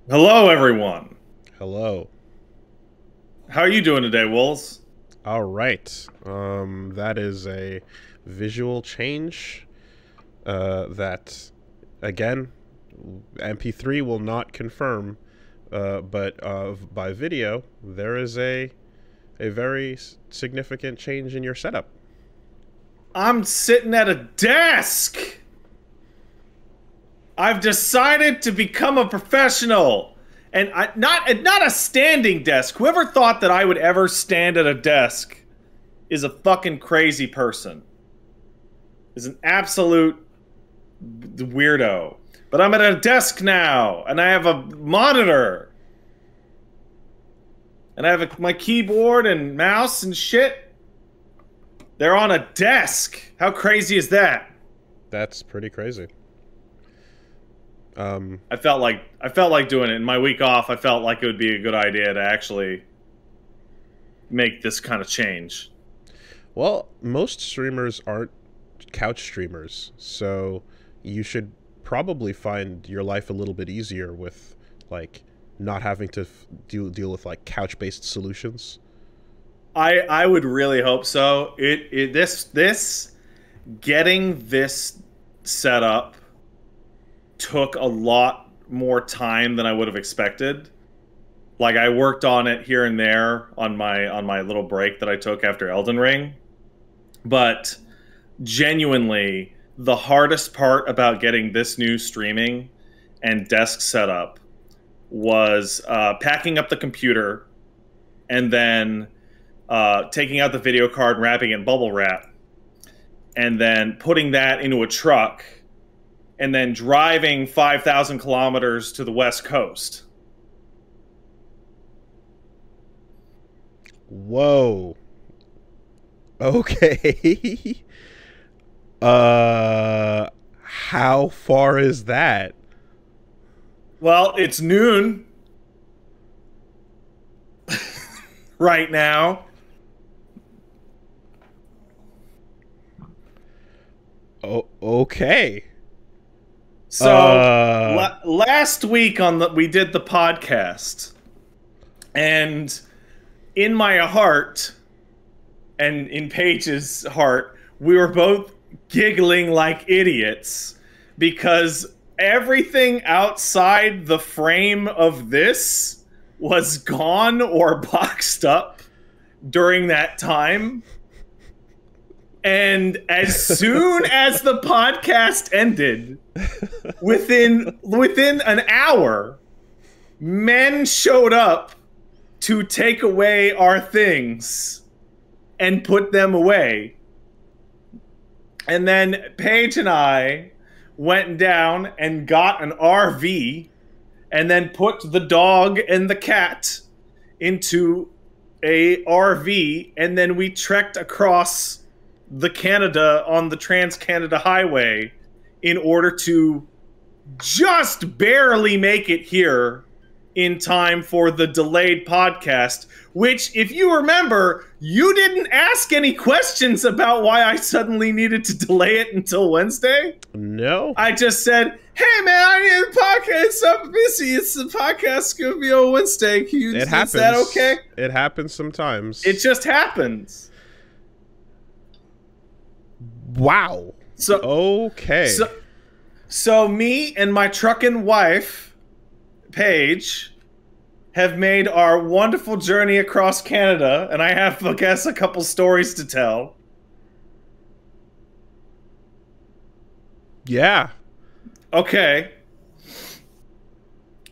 Hello, everyone. Hello. How are you doing today, Wolves? All right. That is a visual change. That again, MP3 will not confirm. But by video, there is a very significant change in your setup. I'm sitting at a desk. I've decided to become a professional, and not a standing desk. Whoever thought that I would ever stand at a desk is a fucking crazy person. Is an absolute weirdo. But I'm at a desk now, and I have a monitor. And I have my keyboard and mouse and shit. They're on a desk. How crazy is that? That's pretty crazy. I felt like doing it. In my week off, I felt like it would be a good idea to actually make this kind of change. Well, most streamers aren't couch streamers, so you should probably find your life a little bit easier with, like, not having to deal with, like, couch-based solutions. I would really hope so. Getting this set up took a lot more time than I would have expected. Like, I worked on it here and there on my little break that I took after Elden Ring. But genuinely, the hardest part about getting this new streaming and desk setup was packing up the computer and then taking out the video card and wrapping it in bubble wrap, and then putting that into a truck, and then driving 5,000 kilometers to the West Coast. Whoa. Okay. How far is that? Well, it's noon right now. Oh, okay. So last week we did the podcast, and in my heart and in Paige's heart, we were both giggling like idiots because everything outside the frame of this was gone or boxed up during that time. And as soon as the podcast ended, within an hour, men showed up to take away our things and put them away. And then Paige and I went down and got an RV and then put the dog and the cat into a RV, and then we trekked across the Canada on the Trans-Canada Highway in order to just barely make it here in time for the delayed podcast, which, if you remember, you didn't ask any questions about why I suddenly needed to delay it until Wednesday. No. I just said, hey man, I need a podcast. I'm busy. It's the podcast going to be on Wednesday. It happens. Is that okay? It happens sometimes. It just happens. Wow. So okay. So me and my truckin' wife, Paige, have made our wonderful journey across Canada, and I have, I guess, a couple stories to tell. Yeah. Okay.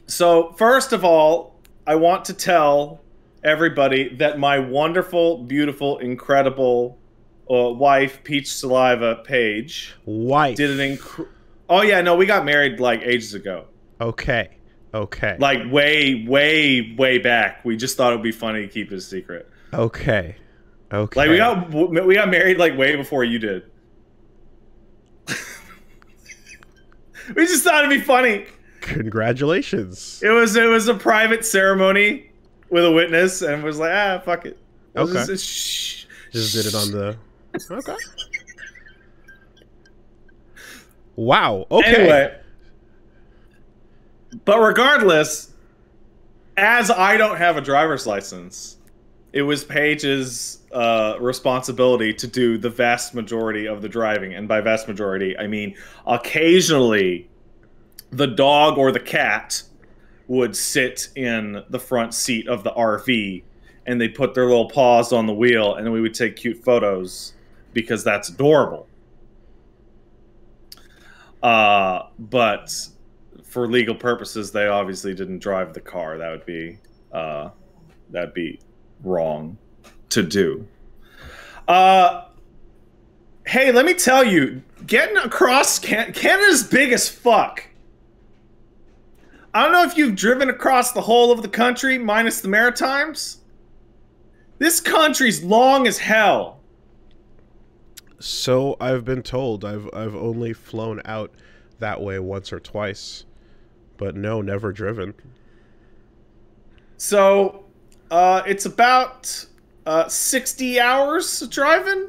So, first of all, I want to tell everybody that my wonderful, beautiful, incredible wife, Peach Saliva Paige, Wife. did oh yeah, no, we got married like ages ago. Okay. Okay. Like way, way, way back. We just thought it would be funny to keep it a secret. Okay. Okay. Like we got married like way before you did. We just thought it'd be funny. Congratulations. It was a private ceremony with a witness, and was like, fuck it. Okay. Shh. Just did it on the. Okay. Wow. Okay. Anyway, but regardless, as I don't have a driver's license, it was Paige's responsibility to do the vast majority of the driving. And by vast majority, I mean occasionally the dog or the cat would sit in the front seat of the RV and they'd put their little paws on the wheel and we would take cute photos because that's adorable. But for legal purposes, they obviously didn't drive the car. That'd be wrong to do. Hey, let me tell you, getting across Canada's big as fuck. I don't know if you've driven across the whole of the country, minus the Maritimes. This country's long as hell. So I've been told. I've only flown out that way once or twice, but no, never driven. So it's about 60 hours of driving.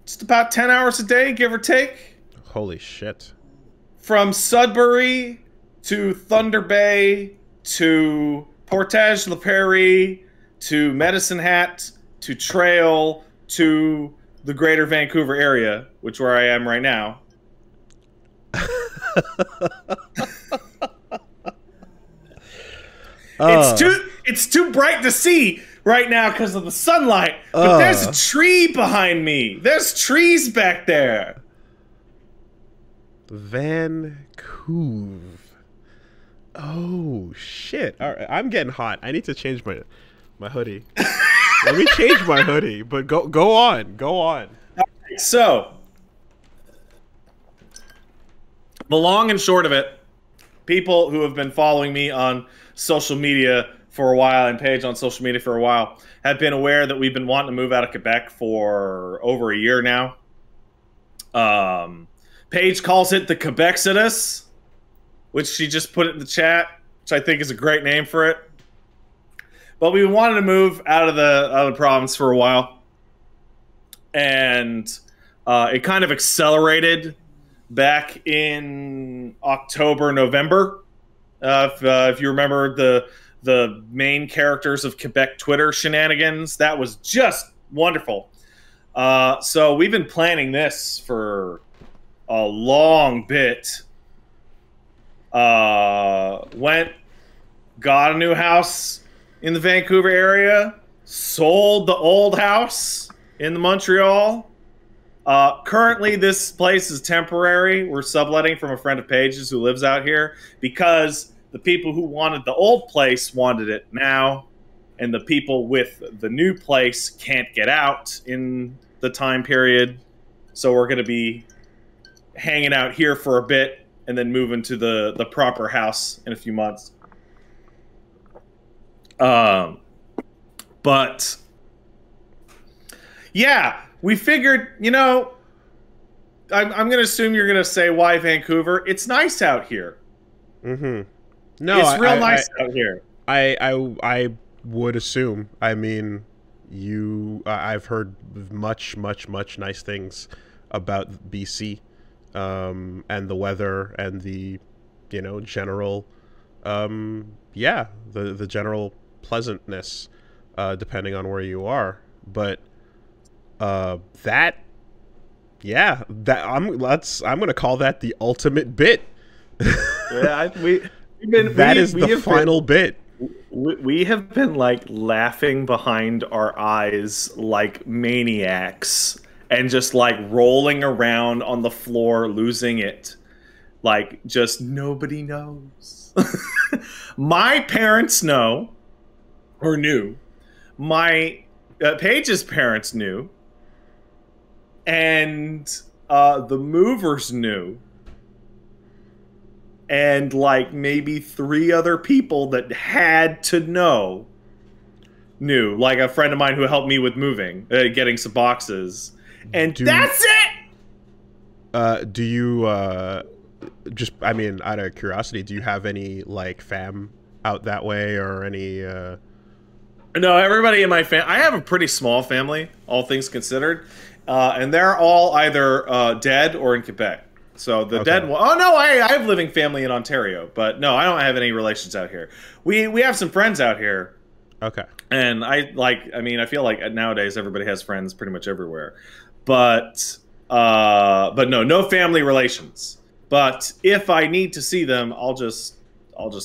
Just about 10 hours a day, give or take. Holy shit. From Sudbury to Thunder Bay to Portage la Prairie to Medicine Hat to Trail to the greater Vancouver area, which where I am right now. It's too bright to see right now because of the sunlight. But there's a tree behind me. There's trees back there. Vancouver. Oh shit! All right, I'm getting hot. I need to change my hoodie. Let me change my hoodie. But go on. So, the long and short of it, people who have been following me on social media for a while and Paige on social media for a while have been aware that we've been wanting to move out of Quebec for over a year now. Paige calls it the Quebexodus, which she just put it in the chat, which I think is a great name for it. But we wanted to move out of the province for a while, and it kind of accelerated back in October, November. If you remember the main characters of Quebec Twitter shenanigans, that was just wonderful. So we've been planning this for a long bit. Got a new house in the Vancouver area, sold the old house in the Montreal. Currently, this place is temporary. We're subletting from a friend of Paige's who lives out here because the people who wanted the old place wanted it now, and the people with the new place can't get out in the time period. So we're going to be hanging out here for a bit and then moving to the proper house in a few months. But yeah, we figured, you know, I'm going to assume you're going to say why Vancouver. It's nice out here. Mm-hmm. No, it's real nice out here. I would assume. I mean, I've heard much nice things about BC, and the weather and the, you know, general, yeah, the general pleasantness, depending on where you are. But I'm gonna call that the ultimate bit. Yeah, that is the final bit. We have been like laughing behind our eyes like maniacs and just like rolling around on the floor, losing it. Like, just nobody knows. My parents know, or knew. My Paige's parents knew. And the movers knew. And like maybe 3 other people that had to know knew. Like a friend of mine who helped me with moving, getting some boxes. And that's it! Do you, just, I mean, out of curiosity, do you have any, like, fam out that way or any, No, everybody in my family, I have a pretty small family, all things considered. And they're all either dead or in Quebec. So the Okay. dead one. Oh no, I have living family in Ontario, but no, I don't have any relations out here. We have some friends out here. Okay. And I feel like nowadays everybody has friends pretty much everywhere. But no family relations. But if I need to see them, I'll just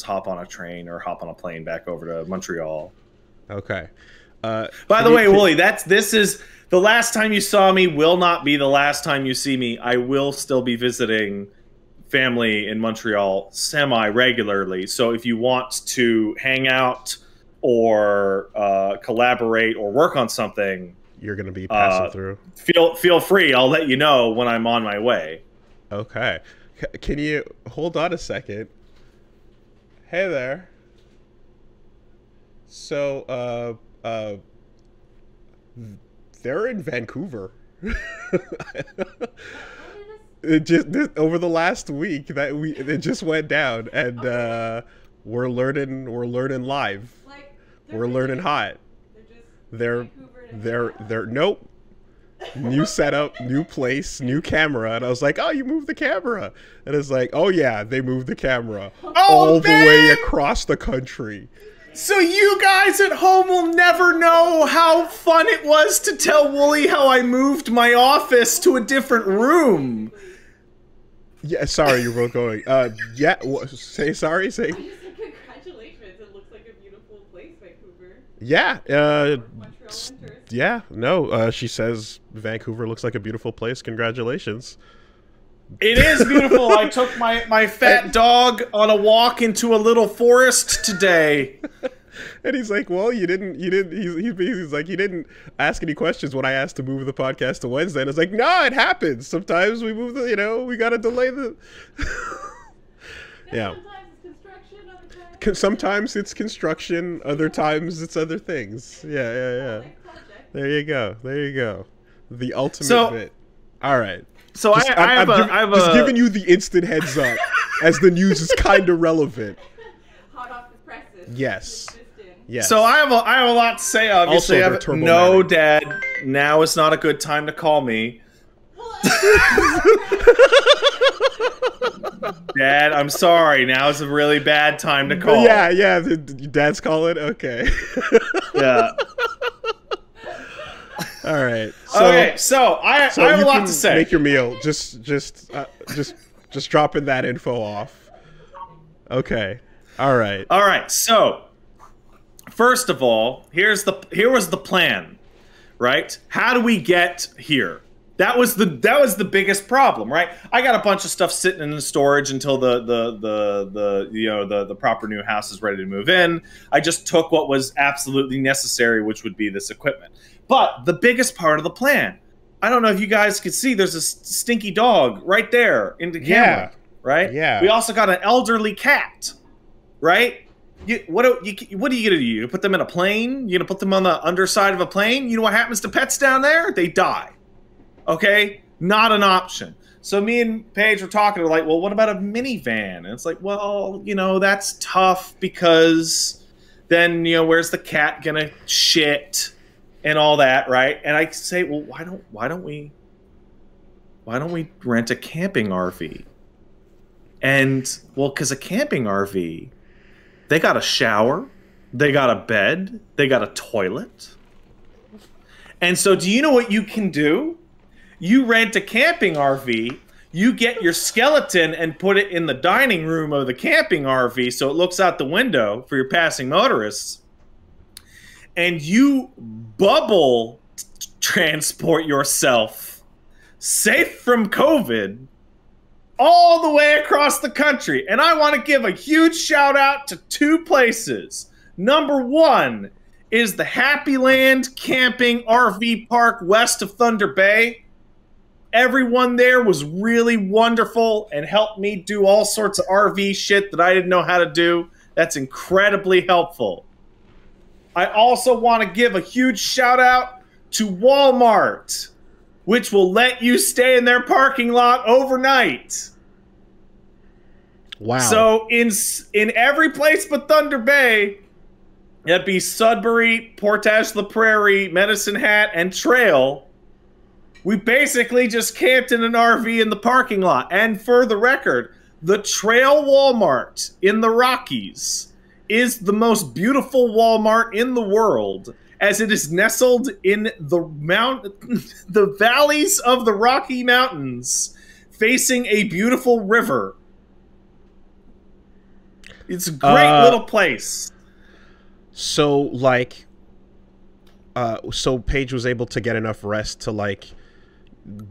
hop on a train or hop on a plane back over to Montreal. Okay. By the way, Wooly, this is the last time you saw me will not be the last time you see me. I will still be visiting family in Montreal semi-regularly. So if you want to hang out or collaborate or work on something, you're going to be passing through. Feel free. I'll let you know when I'm on my way. Okay. Can you hold on a second? Hey there. So, they're in Vancouver. It just over the last week it just went down, and we're learning live. Like, we're learning hot. They're nope. New setup, new place, new camera, and I was like, "Oh, you moved the camera," and it's like, "Oh yeah, they moved the camera all the way across the country." So you guys at home will never know how fun it was to tell Wooly how I moved my office to a different room. Yeah, sorry, you were going. Yeah, say sorry. Say. I just said congratulations. It looks like a beautiful place, Vancouver. Yeah. Montreal winters. Yeah. No. She says Vancouver looks like a beautiful place. Congratulations. It is beautiful. I took my fat dog on a walk into a little forest today. And he's like, well, he's like, you didn't ask any questions when I asked to move the podcast to Wednesday. And I was like, no, it happens. Sometimes we move we got to delay the... Yeah. Sometimes it's construction, other times it's other things. Yeah. There you go. The ultimate bit. All right. So I'm just giving you the instant heads up as the news is kind of relevant. Hot off the presses. Yes. Yes. So I have a lot to say. Obviously, no, Dad. Now is not a good time to call me. Dad, I'm sorry. Now is a really bad time to call. Yeah. Dad's calling. Okay. Yeah. All right. So I have a lot to say. Make your meal. Just dropping that info off. Okay. All right. So, first of all, here was the plan, right? How do we get here? That was the biggest problem, right? I got a bunch of stuff sitting in the storage until the proper new house is ready to move in. I just took what was absolutely necessary, which would be this equipment. But the biggest part of the plan, I don't know if you guys could see, there's a stinky dog right there in the camera, right? Yeah. We also got an elderly cat, right? What are you gonna do? You gonna put them in a plane? You gonna put them on the underside of a plane? You know what happens to pets down there? They die. Okay, not an option. So me and Paige were talking. We're like, well, what about a minivan? And it's like, well, that's tough because then where's the cat gonna shit and all that, right? And I say, well, why don't we rent a camping RV? And well, because a camping RV, they got a shower, they got a bed, they got a toilet. And so do you know what you can do? You rent a camping RV, you get your skeleton and put it in the dining room of the camping RV so it looks out the window for your passing motorists. And you bubble transport yourself safe from COVID all the way across the country. And I want to give a huge shout out to two places. Number one is the Happy Land Camping RV Park west of Thunder Bay. Everyone there was really wonderful and helped me do all sorts of RV shit that I didn't know how to do. That's incredibly helpful. I also want to give a huge shout out to Walmart, which will let you stay in their parking lot overnight. Wow. So in every place but Thunder Bay, that'd be Sudbury, Portage la Prairie, Medicine Hat, and Trail, We basically just camped in an RV in the parking lot. And for the record, the Trail Walmart in the Rockies is the most beautiful Walmart in the world, as it is nestled in the valleys of the Rocky Mountains, facing a beautiful river. It's a great little place. So, like, so Paige was able to get enough rest to, like,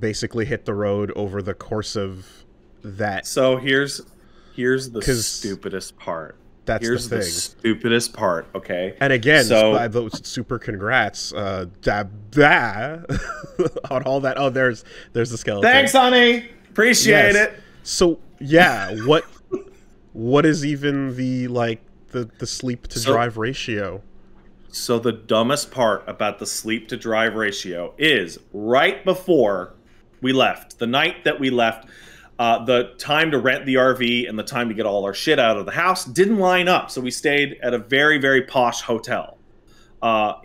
basically hit the road over the course of that. So here's the stupidest part. Here's the stupidest part, okay? And again, so those super congrats on all that. Oh, there's the skeleton. Thanks, honey. Appreciate it. So yeah, what is even the the sleep to drive ratio? So the dumbest part about the sleep to drive ratio is right before we left, the night that we left, the time to rent the RV and the time to get all our shit out of the house didn't line up. So we stayed at a very, very posh hotel.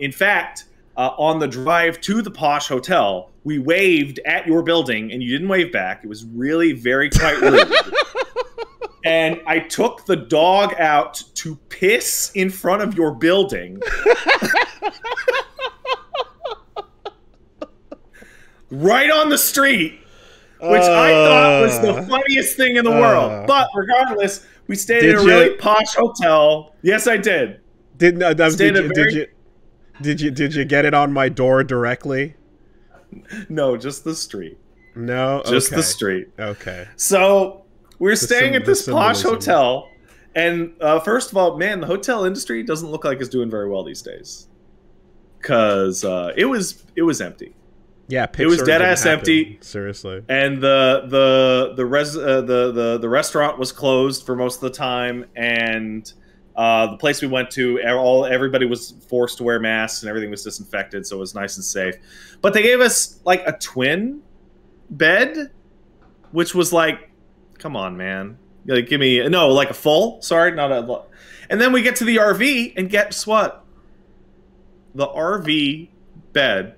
In fact, on the drive to the posh hotel, we waved at your building and you didn't wave back. It was really very quite rude. And I took the dog out to piss in front of your building. Right on the street. Which I thought was the funniest thing in the world. But regardless, we stayed in a really posh hotel. Yes, I did. Did you get it on my door directly? No, just the street. No, just the street. Okay. So we're staying at this posh hotel, and first of all, man, the hotel industry doesn't look like it's doing very well these days, because it was empty. Yeah, it was dead ass empty. Seriously. And the restaurant was closed for most of the time, and the place we went to, everybody was forced to wear masks and everything was disinfected, so it was nice and safe. But they gave us like a twin bed, which was like, come on, man, like give me like a full. Sorry, not a. And then we get to the RV, and guess what? The RV bed,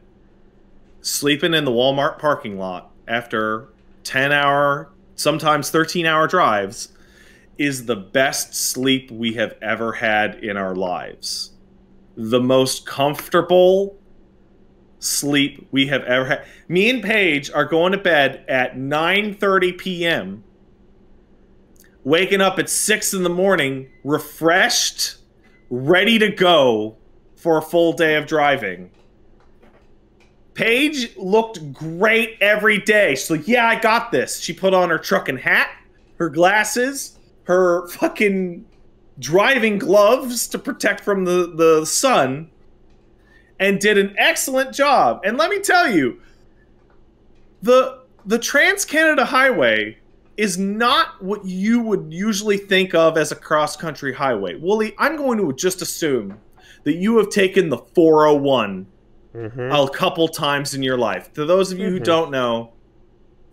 sleeping in the Walmart parking lot after 10-hour, sometimes 13-hour drives, is the best sleep we have ever had in our lives. The most comfortable sleep we have ever had. Me and Paige are going to bed at 9:30 p.m., waking up at 6 in the morning, refreshed, ready to go for a full day of driving. Paige looked great every day. She's like, yeah, I got this. She put on her trucking hat, her glasses, her fucking driving gloves to protect from the sun, and did an excellent job. And let me tell you, the Trans-Canada Highway is not what you would usually think of as a cross-country highway. Wooly, I'm going to just assume that you have taken the 401 a couple times in your life. To those of you who don't know,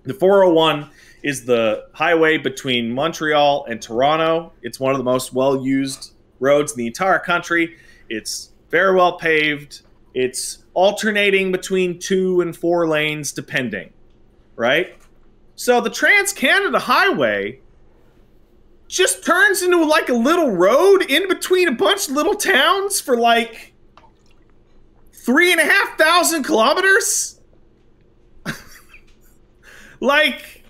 the 401 is the highway between Montreal and Toronto. It's one of the most well-used roads in the entire country. It's very well paved. It's alternating between 2 and 4 lanes, depending, right? So the Trans-Canada Highway just turns into like a little road in between a bunch of little towns for like 3,500 kilometers. like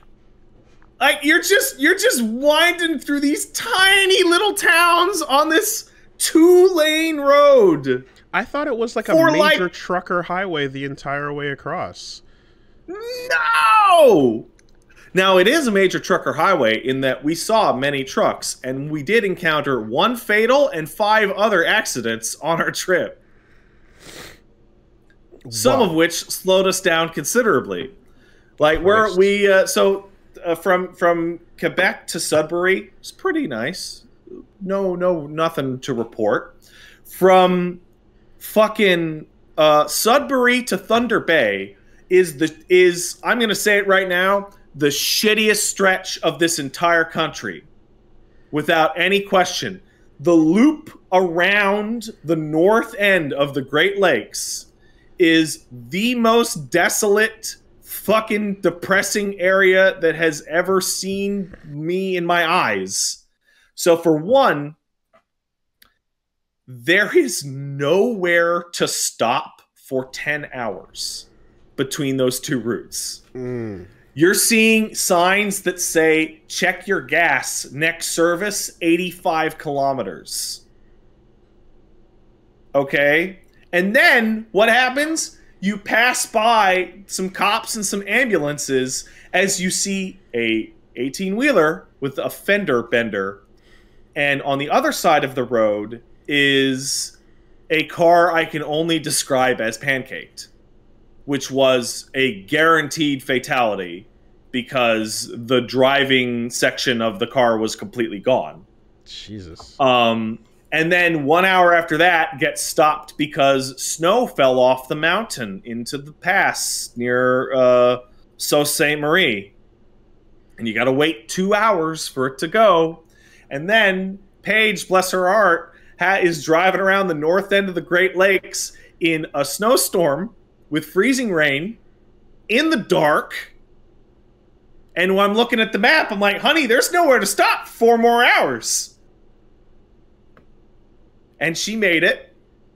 you're just winding through these tiny little towns on this 2-lane road. I thought it was like a major trucker highway the entire way across. No! Now, it is a major trucker highway in that we saw many trucks, and we did encounter 1 fatal and 5 other accidents on our trip. Some of which slowed us down considerably. Like, from Quebec to Sudbury, it's pretty nice. Nothing to report. From fucking Sudbury to Thunder Bay is I'm gonna say it right now, the shittiest stretch of this entire country, without any question. The loop around the north end of the Great Lakes is the most desolate fucking depressing area that has ever seen me in my eyes. So for one, there is nowhere to stop for 10 hours between those two routes. You're seeing signs that say, check your gas, next service, 85 kilometers. Okay? And then what happens? You pass by some cops and some ambulances as you see a 18-wheeler with a fender bender. And on the other side of the road is a car I can only describe as pancaked, which was a guaranteed fatality because the driving section of the car was completely gone. Jesus. And then 1 hour after that gets stopped because snow fell off the mountain into the pass near Sault Ste. Marie. And you got to wait 2 hours for it to go. And then Paige, bless her heart, is driving around the north end of the Great Lakes in a snowstorm with freezing rain in the dark. And when I'm looking at the map, I'm like, honey, there's nowhere to stop. 4 more hours. And she made it,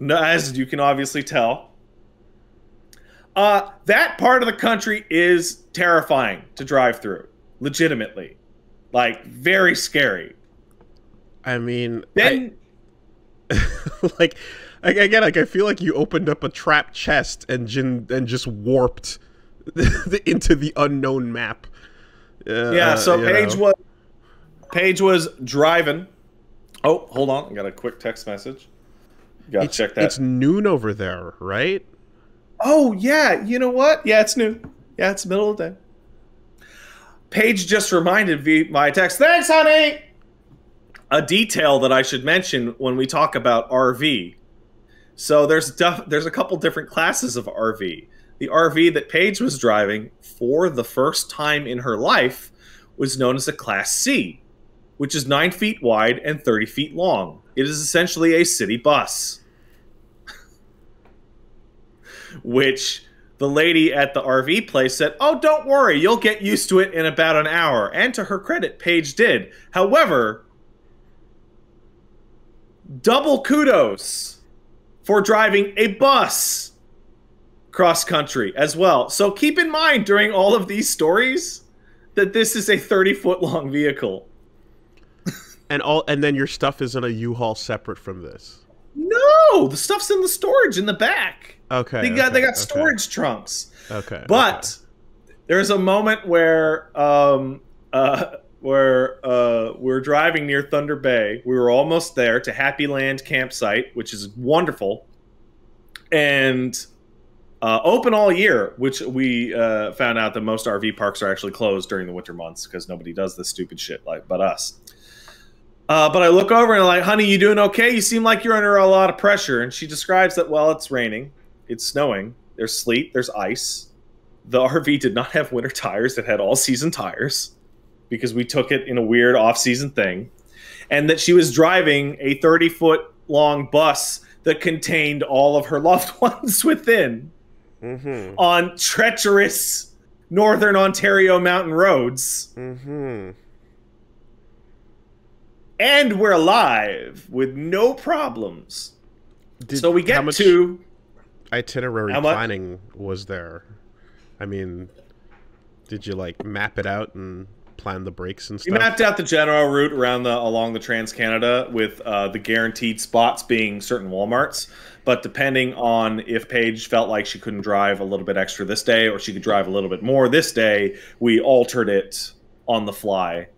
as you can obviously tell. That part of the country is terrifying to drive through, legitimately. Like, very scary. I mean, then, like, again, like, I feel like you opened up a trapped chest and just warped into the unknown map. Yeah, so Paige was driving. Oh, hold on. I got a quick text message. You gotta check that. It's noon over there, right? Oh, yeah. You know what? Yeah, it's noon. Yeah, it's the middle of the day. Paige just reminded me my text. Thanks, honey! A detail that I should mention when we talk about RV. So there's a couple different classes of RV. The RV that Paige was driving for the first time in her life was known as a Class C, which is 9 feet wide and 30 feet long. It is essentially a city bus. Which the lady at the RV place said, oh, don't worry, you'll get used to it in about an hour. And to her credit, Paige did. However, double kudos for driving a bus cross-country as well. So keep in mind during all of these stories that this is a 30-foot long vehicle. And then your stuff is in a U-Haul separate from this. No, the stuff's in the storage in the back. Okay. They got storage trunks. Okay. But there's a moment where we're driving near Thunder Bay. We were almost there to Happy Land campsite, which is wonderful, and open all year. Which we found out that most RV parks are actually closed during the winter months because nobody does this stupid shit but us. But I look over and I'm like, honey, you doing okay? You seem like you're under a lot of pressure. And she describes that, well, it's raining. It's snowing. There's sleet. There's ice. The RV did not have winter tires. It had all-season tires because we took it in a weird off-season thing. And that she was driving a 30-foot-long bus that contained all of her loved ones within on treacherous northern Ontario mountain roads. And we're alive with no problems. So we get to itinerary planning was there? I mean, did you like map it out and plan the breaks and stuff? We mapped out the general route along the Trans-Canada with the guaranteed spots being certain Walmarts. But depending on if Paige felt like she couldn't drive a little bit extra this day or she could drive a little bit more this day, we altered it on the fly.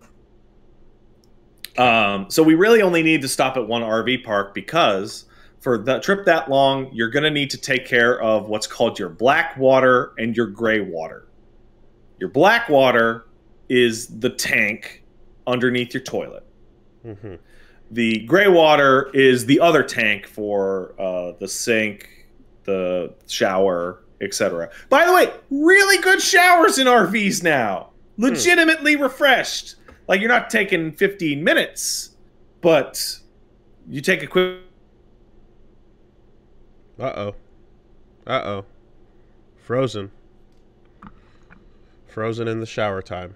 So we really only need to stop at one RV park because for the trip that long, you're going to need to take care of what's called your black water and your gray water. Your black water is the tank underneath your toilet. The gray water is the other tank for the sink, the shower, etc. By the way, really good showers in RVs now. Legitimately refreshed. Like, you're not taking 15 minutes, but you take a quick... Uh-oh. Uh-oh. Frozen. Frozen in the shower time.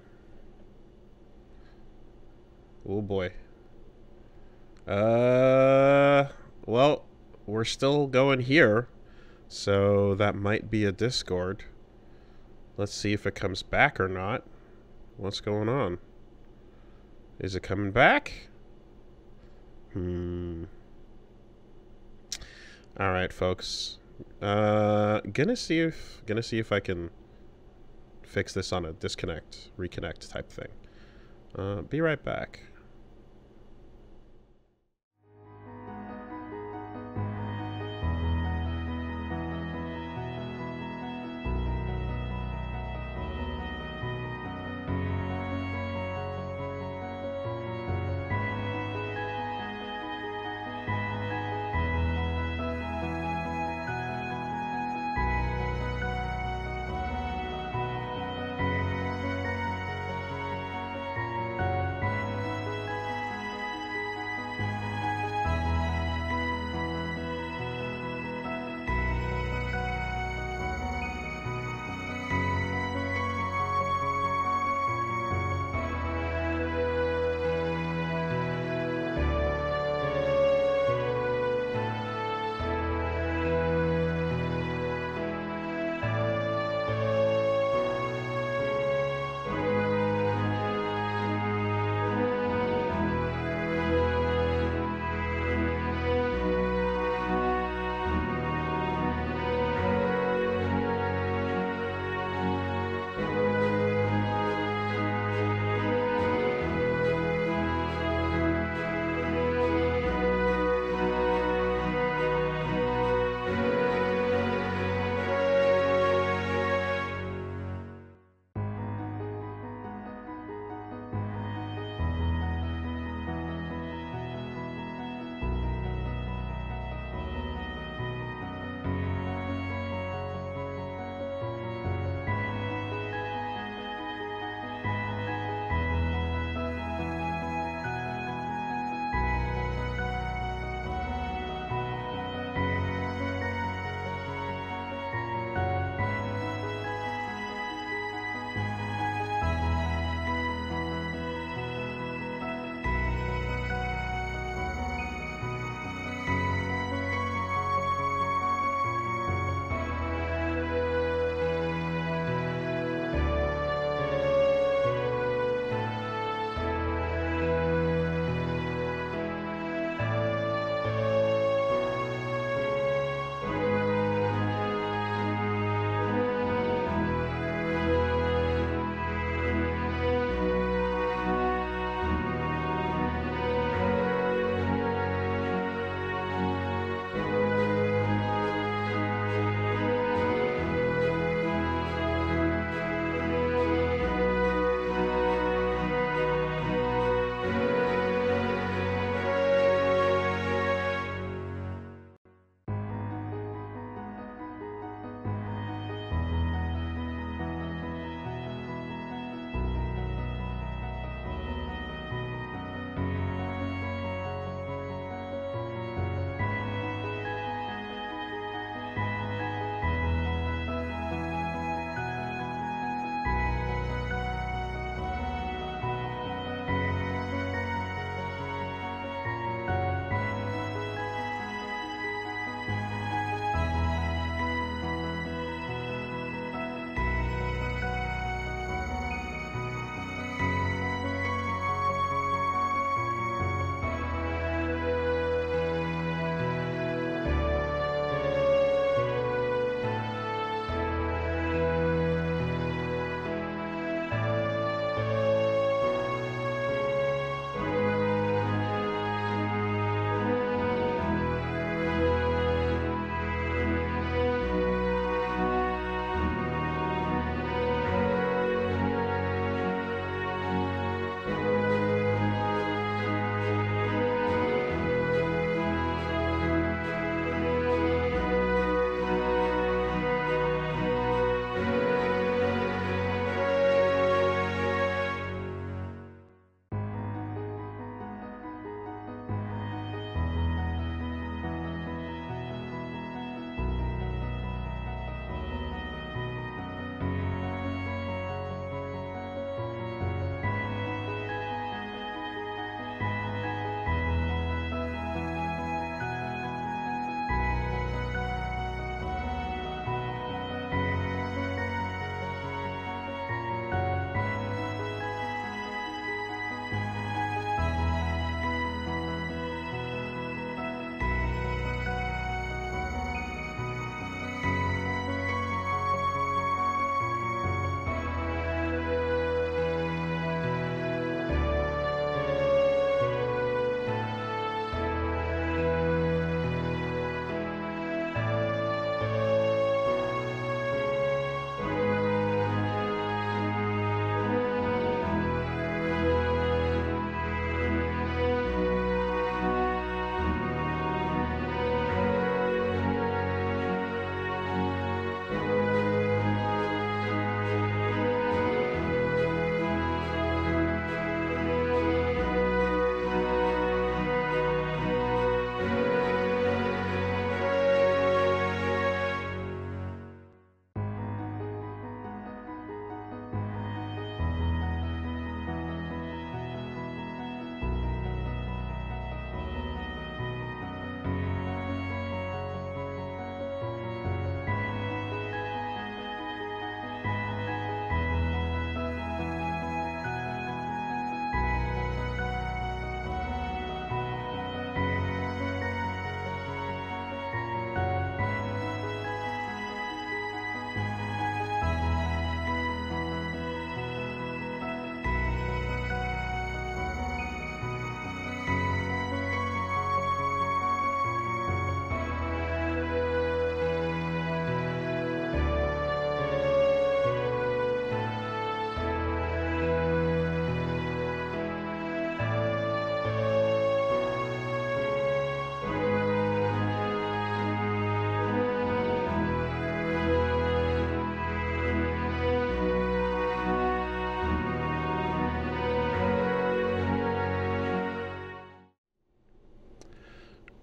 Oh boy. Well, we're still going here, so that might be a Discord. Let's see if it comes back or not. What's going on? Is it coming back? Alright, folks. Gonna see if I can fix this on a disconnect, reconnect type thing. Be right back.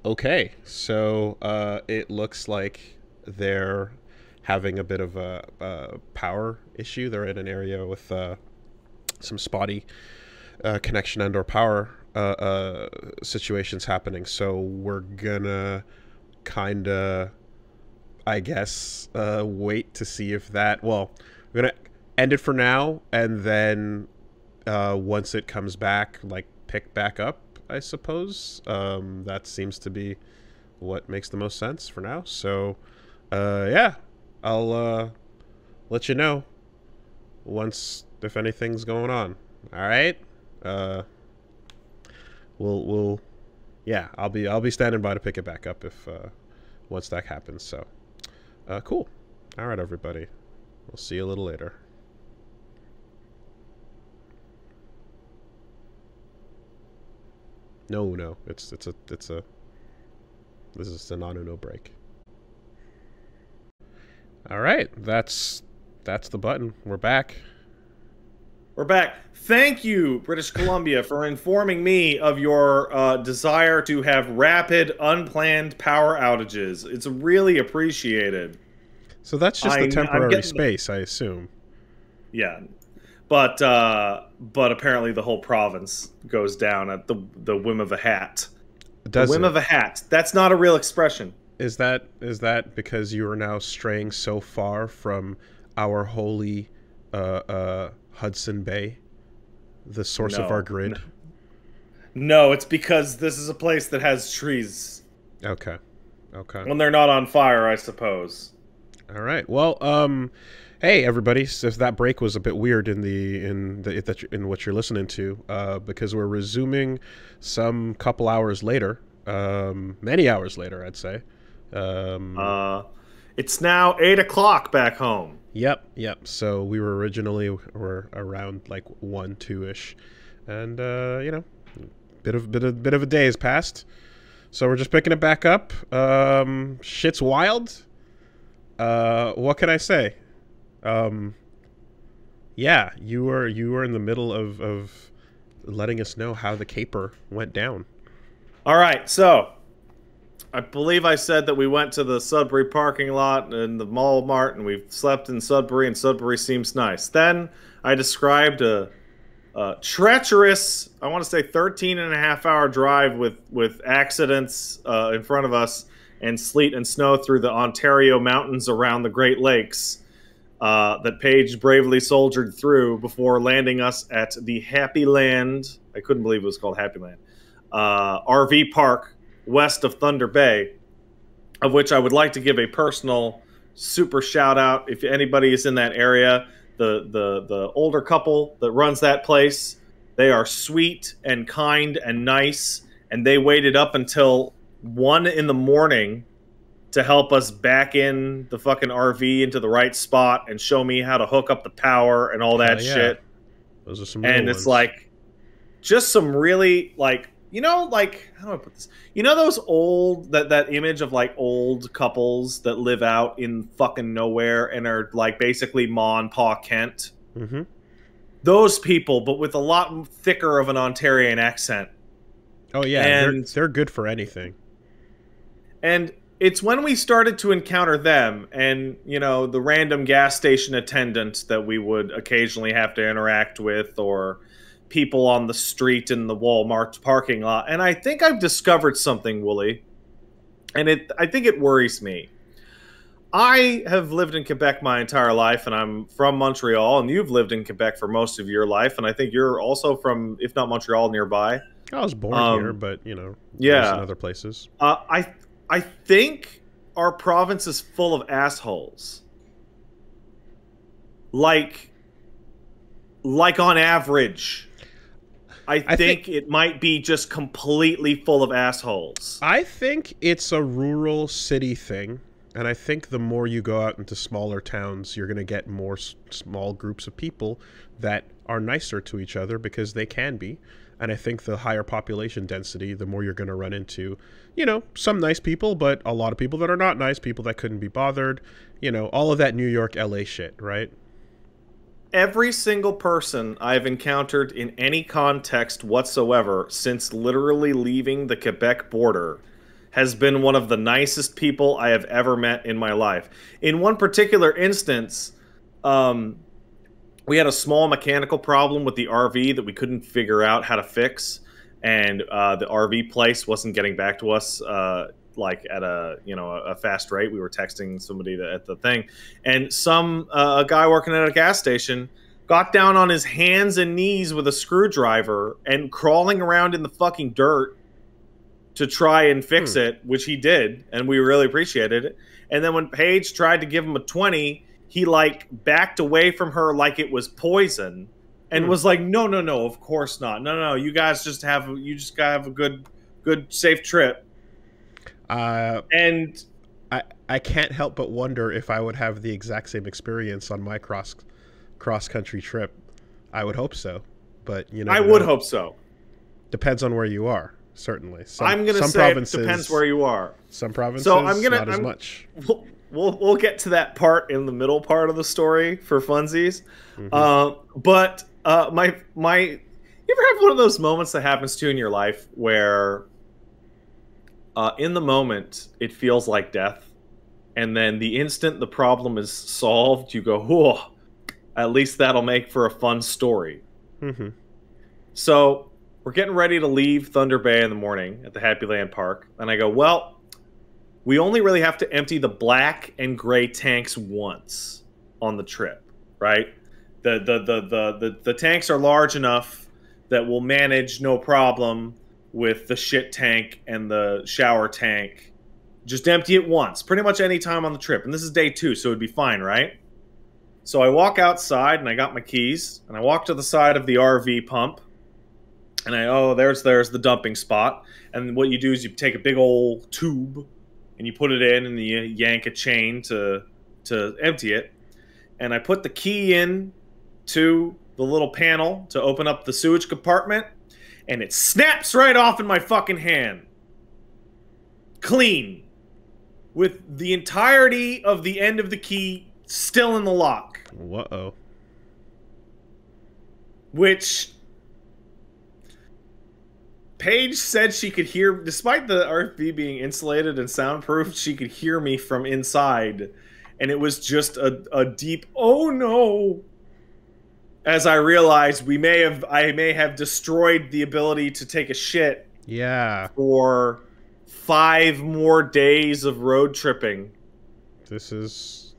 Okay, so it looks like they're having a bit of a power issue. They're in an area with some spotty connection and or power situations happening. So we're gonna kind of, I guess, wait to see if that... Well, we're gonna end it for now, and then once it comes back, like, pick back up, I suppose. That seems to be what makes the most sense for now. So, yeah, I'll let you know once if anything's going on. All right. We'll yeah, I'll be standing by to pick it back up if once that happens. So, cool. All right, everybody. We'll see you a little later. No, this is a no break. All right, that's the button. We're back. We're back. Thank you, British Columbia, for informing me of your desire to have rapid, unplanned power outages. It's really appreciated. So that's just the temporary space, I assume. Yeah. But apparently the whole province goes down at the whim of a hat. The whim of a hat. That's not a real expression. Is that because you are now straying so far from our holy Hudson Bay, the source of our grid? No, it's because this is a place that has trees. Okay. When they're not on fire, I suppose. All right. Well, hey everybody, so that break was a bit weird in what you're listening to, because we're resuming some couple hours later, many hours later, I'd say. It's now 8 o'clock back home. Yep. So we were originally around like 1, 2-ish, and you know, bit of a day has passed, so we're just picking it back up. Shit's wild. What can I say? Yeah, you were in the middle of letting us know how the caper went down. All right, so I believe I said that we went to the Sudbury parking lot and the Mall Mart, and we slept in Sudbury, and Sudbury seems nice. Then I described a treacherous, I want to say 13.5-hour drive with accidents in front of us and sleet and snow through the Ontario mountains around the Great Lakes that Paige bravely soldiered through before landing us at the Happy Land. I couldn't believe it was called Happy Land. RV park west of Thunder Bay, of which I would like to give a personal super shout out. If anybody is in that area, the older couple that runs that place, they are sweet and kind and nice, and they waited up until 1 in the morning to help us back in the fucking RV into the right spot and show me how to hook up the power and all that shit. Those are some and real it's ones. like just some really, like, you know, like, how do I put this? You know those old, that image of like old couples that live out in fucking nowhere and are like basically Ma and Pa Kent? Mm-hmm. Those people, but with a lot thicker of an Ontarian accent. Oh yeah, and they're good for anything. And it's when we started to encounter them and, you know, the random gas station attendant that we would occasionally have to interact with, or people on the street in the Walmart parking lot. And I think I've discovered something, Wooly. And I think it worries me. I have lived in Quebec my entire life, and I'm from Montreal, and you've lived in Quebec for most of your life, and I think you're also from, if not Montreal, nearby. I was born here, but, you know, yeah, in other places. I think our province is full of assholes. Like on average. I think it might be just completely full of assholes. I think it's a rural city thing, and I think the more you go out into smaller towns, you're going to get more small groups of people that are nicer to each other because they can be. And I think the higher population density, the more you're going to run into, you know, some nice people, but a lot of people that are not nice, people that couldn't be bothered, you know, all of that New York, LA shit, right? Every single person I've encountered in any context whatsoever since literally leaving the Quebec border has been one of the nicest people I have ever met in my life. In one particular instance, we had a small mechanical problem with the RV that we couldn't figure out how to fix, and the RV place wasn't getting back to us like at a fast rate. We were texting somebody at the thing, and a guy working at a gas station got down on his hands and knees with a screwdriver and crawling around in the fucking dirt to try and fix it, which he did, and we really appreciated it. And then when Paige tried to give him a 20, he like backed away from her like it was poison, and was like, "No, no, no, of course not. No, no, you guys just gotta have a good, safe trip." And I can't help but wonder if I would have the exact same experience on my cross-country trip. I would hope so, but you know, I would hope so. Depends on where you are. Certainly, I'm going to say it depends where you are. Some provinces, so not as much. We'll get to that part in the middle part of the story for funsies. But you ever have one of those moments that happens to you in your life where, in the moment, it feels like death, and then the instant the problem is solved, you go, "Whoa, at least that'll make for a fun story." So we're getting ready to leave Thunder Bay in the morning at the Happy Land Park, and I go, "Well, we only really have to empty the black and gray tanks once on the trip, right? The tanks are large enough that we'll manage no problem with the shit tank and the shower tank. Just empty it once, pretty much any time on the trip. And this is day 2, so it'd be fine, right?" So I walk outside, and I got my keys, and I walk to the side of the RV pump, and there's the dumping spot. And what you do is you take a big old tube, and you put it in, and you yank a chain to empty it. And I put the key in to the little panel to open up the sewage compartment, and it snaps right off in my fucking hand. Clean. With the entirety of the end of the key still in the lock. Uh-oh. Which Paige said she could hear, despite the RFB being insulated and soundproof, she could hear me from inside. And it was just a deep, "Oh no," as I realized I may have destroyed the ability to take a shit. Yeah. For 5 more days of road tripping. This is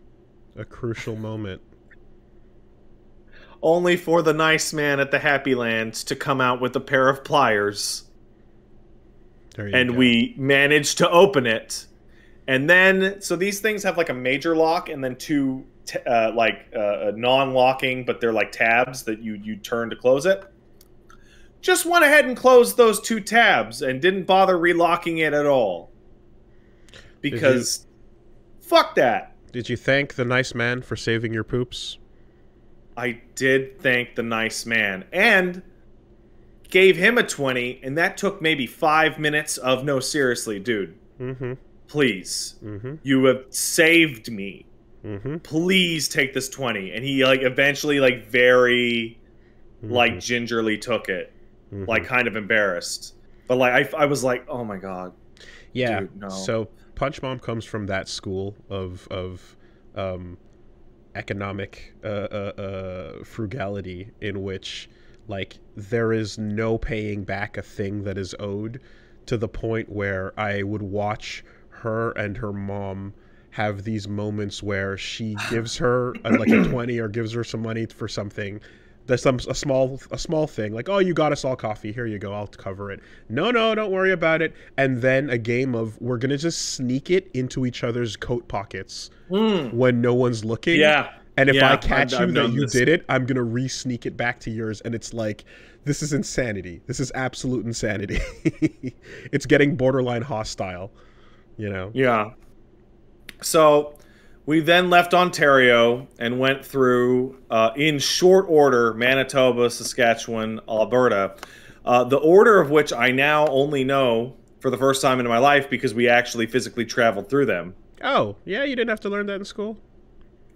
a crucial moment. Only for the nice man at the Happy Land to come out with a pair of pliers. And we managed to open it. And then, so these things have like a major lock and then 2 non-locking, but they're like tabs that you turn to close it. Just went ahead and closed those 2 tabs and didn't bother relocking it at all. Because, fuck that. Did you thank the nice man for saving your poops? I did thank the nice man. And gave him a 20, and that took maybe 5 minutes of, "No, seriously, dude. Please. You have saved me. Please take this 20. And he, like, eventually, like, very, like, gingerly took it. Like, kind of embarrassed. But, like, I was like, "Oh, my God." Yeah. Dude, no. So, Punch Mom comes from that school of economic frugality in which, like, there is no paying back a thing that is owed, to the point where I would watch her and her mom have these moments where she gives her like a 20 or gives her some money for something. There's a small thing, like, "Oh, you got us all coffee. Here you go. I'll cover it." No, don't worry about it. And then a game of, we're going to just sneak it into each other's coat pockets when no one's looking. Yeah. And if I catch you that you did it, I'm going to re-sneak it back to yours. And it's like, this is insanity. This is absolute insanity. It's getting borderline hostile, you know? Yeah. So we then left Ontario and went through, in short order, Manitoba, Saskatchewan, Alberta. The order of which I now only know for the first time in my life because we actually physically traveled through them. Oh, yeah? You didn't have to learn that in school?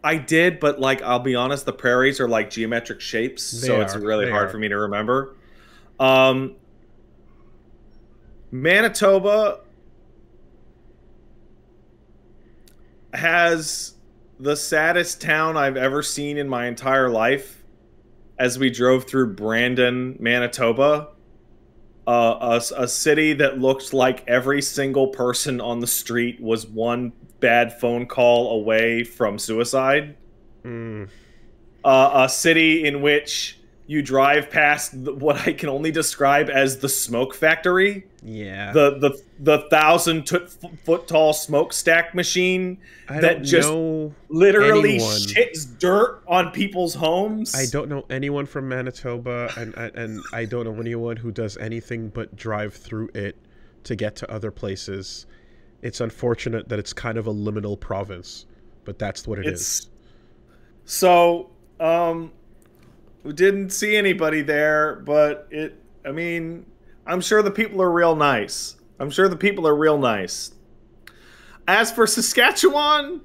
I did, but, like, I'll be honest, the prairies are like geometric shapes, so it's really hard for me to remember. Manitoba has the saddest town I've ever seen in my entire life as we drove through Brandon, Manitoba. A city that looked like every single person on the street was one bad phone call away from suicide. A city in which you drive past what I can only describe as the smoke factory. Yeah. The 1,000-foot tall smokestack machine that just literally shits dirt on people's homes. I don't know anyone from Manitoba, and I don't know anyone who does anything but drive through it to get to other places. It's unfortunate that it's kind of a liminal province, but that's what it is. So, we didn't see anybody there, but I mean, I'm sure the people are real nice. I'm sure the people are real nice. As for Saskatchewan,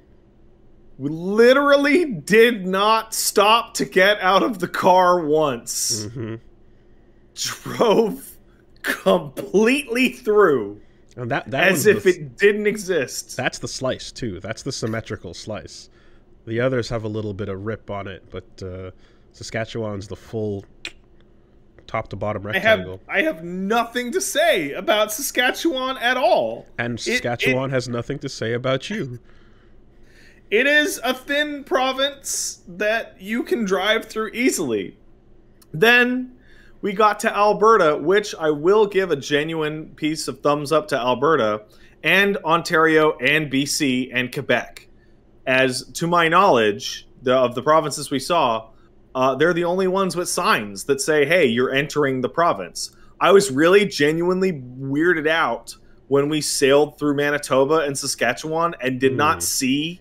we literally did not stop to get out of the car once. Drove completely through. And that as if it didn't exist. That's the slice, too. That's the symmetrical slice. The others have a little bit of rip on it, but Saskatchewan's the full top-to-bottom rectangle. I have nothing to say about Saskatchewan at all. And Saskatchewan has nothing to say about you. It is a thin province that you can drive through easily. Then we got to Alberta, which I will give a genuine piece of thumbs up to Alberta, and Ontario, and BC, and Quebec. As to my knowledge, of the provinces we saw, they're the only ones with signs that say, hey, you're entering the province. I was really genuinely weirded out when we sailed through Manitoba and Saskatchewan and did not see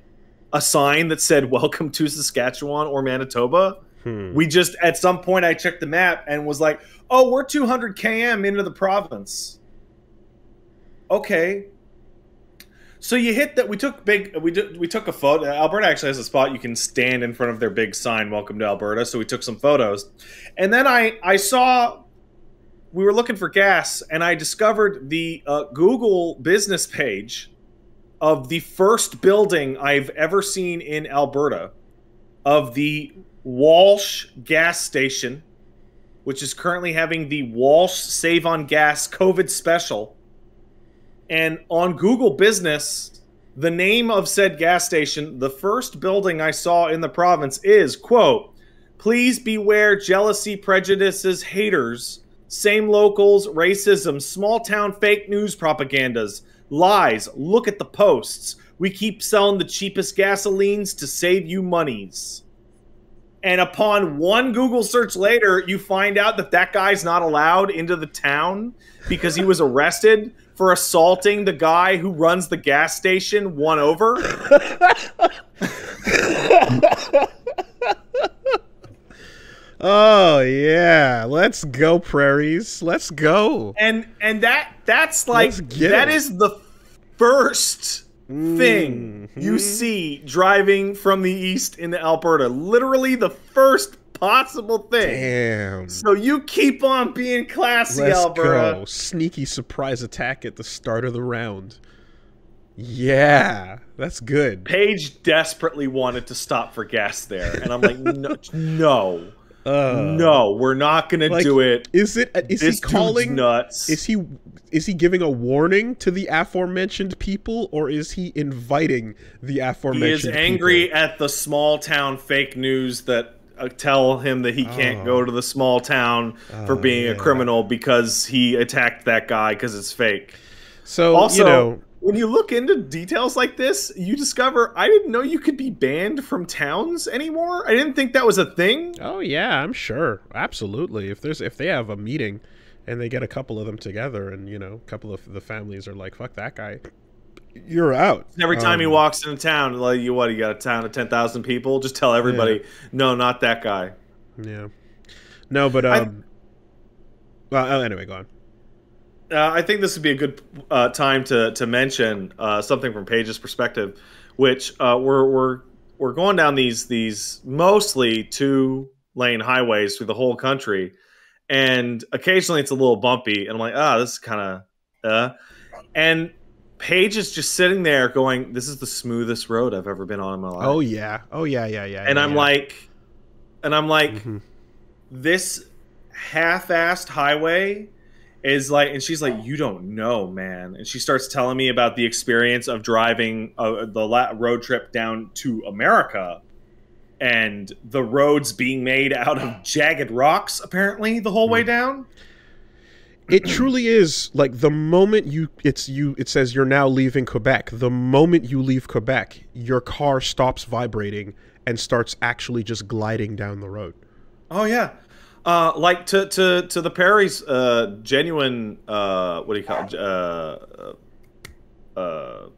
a sign that said, welcome to Saskatchewan or Manitoba. We just, at some point, I checked the map and was like, oh, we're 200 km into the province. Okay. So you hit that. We took a photo. Alberta actually has a spot you can stand in front of their big sign, welcome to Alberta. So we took some photos. And then I saw, we were looking for gas, and I discovered the Google business page of the first building I've ever seen in Alberta, of the Walsh gas station, which is currently having the Walsh Save on Gas COVID special. And on Google Business, the name of said gas station, the first building I saw in the province is, quote, please beware jealousy, prejudices, haters, same locals, racism, small town fake news propagandas, lies, look at the posts. We keep selling the cheapest gasolines to save you monies. And upon one Google search later, you find out that that guy's not allowed into the town because he was arrested for assaulting the guy who runs the gas station one over. Oh yeah, let's go prairies. Let's go. And that's like that is the first thing you see driving from the east into Alberta. Literally the first possible thing. Damn. So you keep on being classy, Alberta. Let's go. Sneaky surprise attack at the start of the round. Yeah, that's good. Paige desperately wanted to stop for gas there, and I'm like, no. No, we're not gonna do it. Is he calling nuts? Is he giving a warning to the aforementioned people, or is he inviting the aforementioned people? He is angry at the small town fake news that tell him that he can't go to the small town for being a criminal because he attacked that guy because it's fake. So also, you know, when you look into details like this, you discover I didn't know you could be banned from towns anymore. I didn't think that was a thing. Oh yeah, I'm sure. Absolutely. If they have a meeting and they get a couple of them together and, you know, a couple of the families are like, fuck that guy, you're out. Every time he walks into town, like, you got a town of 10,000 people, just tell everybody, no, not that guy. Yeah. No, but well, anyway, go on. I think this would be a good time to mention something from Paige's perspective, which we're going down these mostly 2-lane highways through the whole country, and occasionally it's a little bumpy, and I'm like, this is kind of, and Paige is just sitting there going, "This is the smoothest road I've ever been on in my life." Oh yeah. Oh yeah. Yeah. Yeah. And yeah, I'm yeah. like, Mhm. this half-assed highway is like, and she's like, "You don't know, man." And she starts telling me about the experience of driving the road trip down to America, and the roads being made out of jagged rocks, apparently, the whole way down. It truly is like the moment it says you're now leaving Quebec. The moment you leave Quebec, your car stops vibrating and starts actually just gliding down the road. Oh yeah, like to the Perry's genuine what do you call it?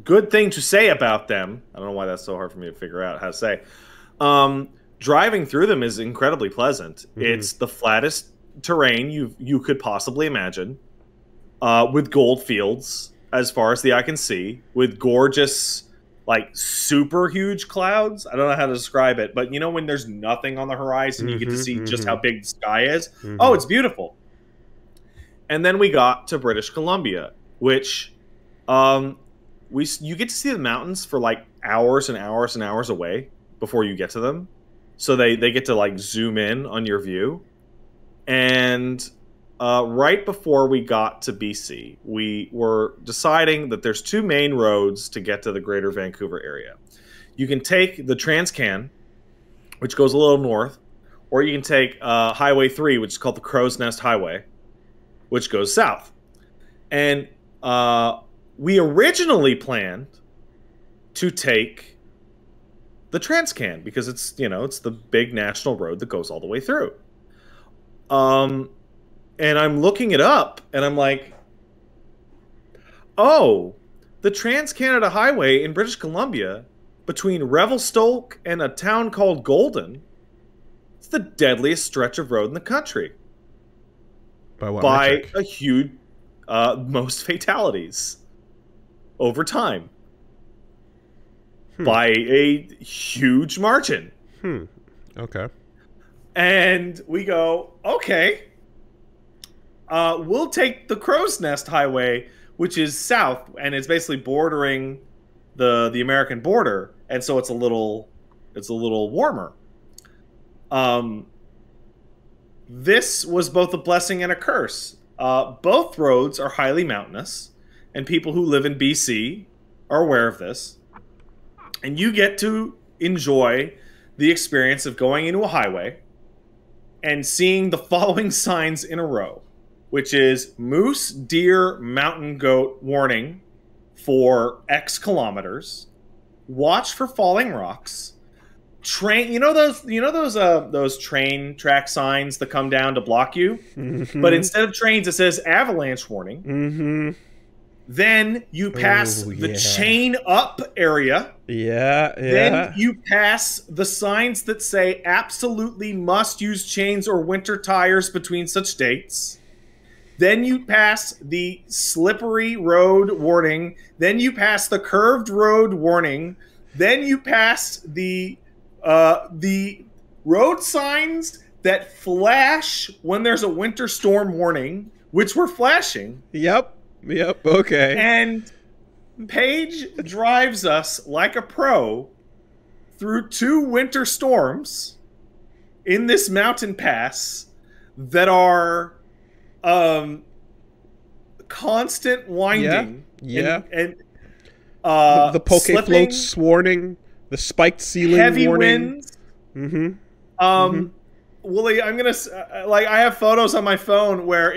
Good thing to say about them. I don't know why that's so hard for me to figure out how to say. Driving through them is incredibly pleasant. It's the flattest terrain you could possibly imagine, with gold fields as far as the eye can see, with gorgeous, like, super huge clouds. I don't know how to describe it, but you know when there's nothing on the horizon, you get to see just how big the sky is. Oh, it's beautiful. And then we got to British Columbia, which you get to see the mountains for like hours and hours and hours away before you get to them. So they get to like zoom in on your view. And right before we got to BC, we were deciding that there's two main roads to get to the greater Vancouver area. You can take the Transcan, which goes a little north, or you can take Highway 3, which is called the Crow's Nest Highway, which goes south. And we originally planned to take the Transcan because it's, you know, it's the big national road that goes all the way through. And I'm looking it up, and I'm like, oh, the Trans-Canada Highway in British Columbia between Revelstoke and a town called Golden, it's the deadliest stretch of road in the country. By what by metric? a huge, most fatalities over time. By a huge margin. Okay. And we go, okay, we'll take the Crow's Nest Highway, which is south, and it's basically bordering the American border, and so it's a little warmer. This was both a blessing and a curse. Both roads are highly mountainous, and people who live in BC are aware of this. And you get to enjoy the experience of going into a highway and seeing the following signs in a row, which is moose, deer, mountain goat warning for X kilometers, watch for falling rocks, train, you know those train track signs that come down to block you, but instead of trains it says avalanche warning. Then you pass the chain up area. Then you pass the signs that say absolutely must use chains or winter tires between such dates. Then you pass the slippery road warning. Then you pass the curved road warning. Then you pass the road signs that flash when there's a winter storm warning, which were flashing. Yep, okay. And Paige drives us like a pro through 2 winter storms in this mountain pass that are constant winding. And the poke slipping, floats warning, the spiked ceiling heavy warning. winds. Wooly, I'm gonna like, I have photos on my phone where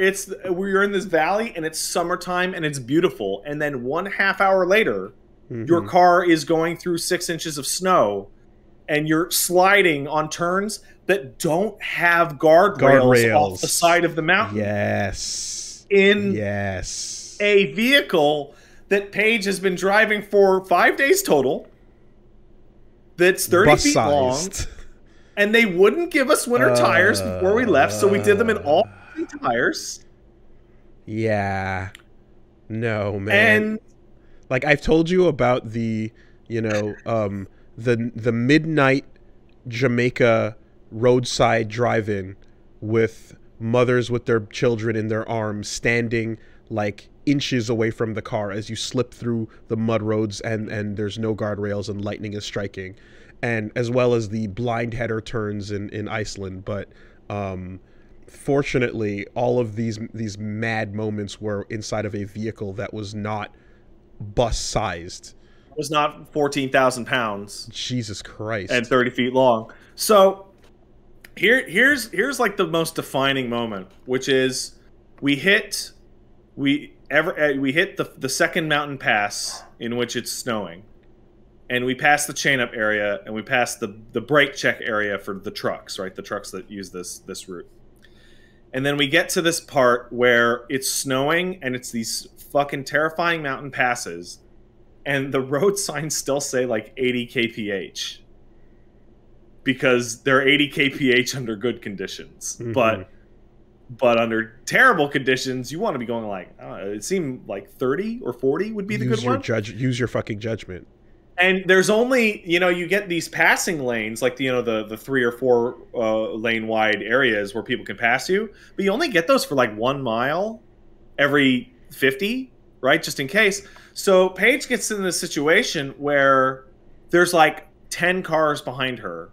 we're in this valley and it's summertime and it's beautiful, and then 1/2 hour later, your car is going through 6 inches of snow, and you're sliding on turns that don't have guardrails off the side of the mountain. In a vehicle that Paige has been driving for 5 days total. That's 30 feet long. And they wouldn't give us winter tires before we left, so we did them in all tires. Yeah. No, man. And like, I've told you about the, you know, the midnight Jamaica roadside drive-in with mothers with their children in their arms standing like inches away from the car as you slip through the mud roads and there's no guardrails and lightning is striking, and as well as the blind header turns in Iceland. But fortunately, all of these mad moments were inside of a vehicle that was not bus sized. It was not 14,000 pounds. Jesus Christ. And 30 feet long. So here's like the most defining moment, which is we hit the second mountain pass in which it's snowing, and we pass the chain up area, and we pass the brake check area for the trucks, right? The trucks that use this route. And then we get to this part where it's snowing and it's these fucking terrifying mountain passes, and the road signs still say like 80 kph because they're 80 kph under good conditions. Mm-hmm. But under terrible conditions, you want to be going like, I don't know, it seemed like 30 or 40 would be the good one. Use your fucking judgment. And there's only, you get these passing lanes, like, the 3 or 4 lane wide areas where people can pass you. But you only get those for like 1 mile every 50, right? Just in case. So Paige gets in this situation where there's like 10 cars behind her,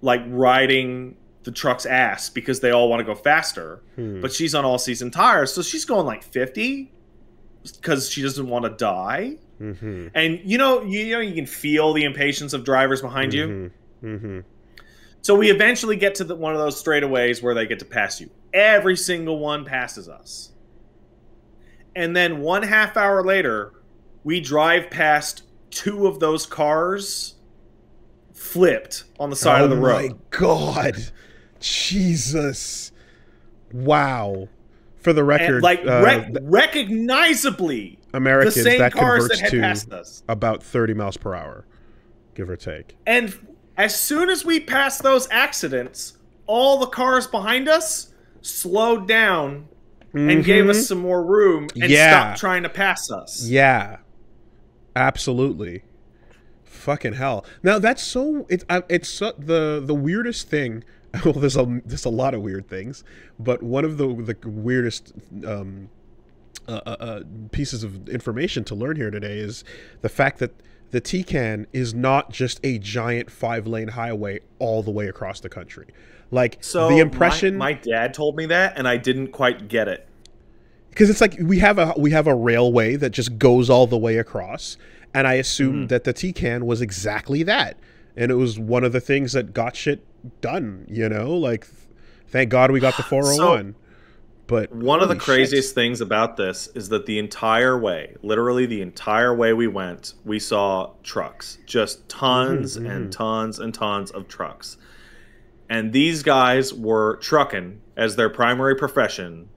like riding the truck's ass because they all want to go faster. But she's on all season tires, so she's going like 50 because she doesn't want to die. Mm-hmm. And you can feel the impatience of drivers behind you. Mm-hmm. So we eventually get to one of those straightaways where they get to pass you. Every single one passes us. And then 1/2 hour later, we drive past 2 of those cars flipped on the side of the road. Oh my God. Jesus. Wow. For the record, recognizably, Americans, the same that cars converts that had to passed us. About 30 miles per hour, give or take. And as soon as we passed those accidents, all the cars behind us slowed down and gave us some more room and stopped trying to pass us. Yeah, absolutely. Fucking hell. Now that's so. It's the weirdest thing. Well, there's a lot of weird things, but one of the weirdest pieces of information to learn here today is the fact that the TCAN is not just a giant 5-lane highway all the way across the country. Like, so the impression, my dad told me that, and I didn't quite get it. Because it's like we have a railway that just goes all the way across, and I assumed that the TCAN was exactly that, and it was one of the things that got shit done. Like, thank God we got the 401. But one of the craziest things about this is that the entire way, literally the entire way we went, we saw trucks, just tons and tons and tons of trucks. And these guys were trucking as their primary profession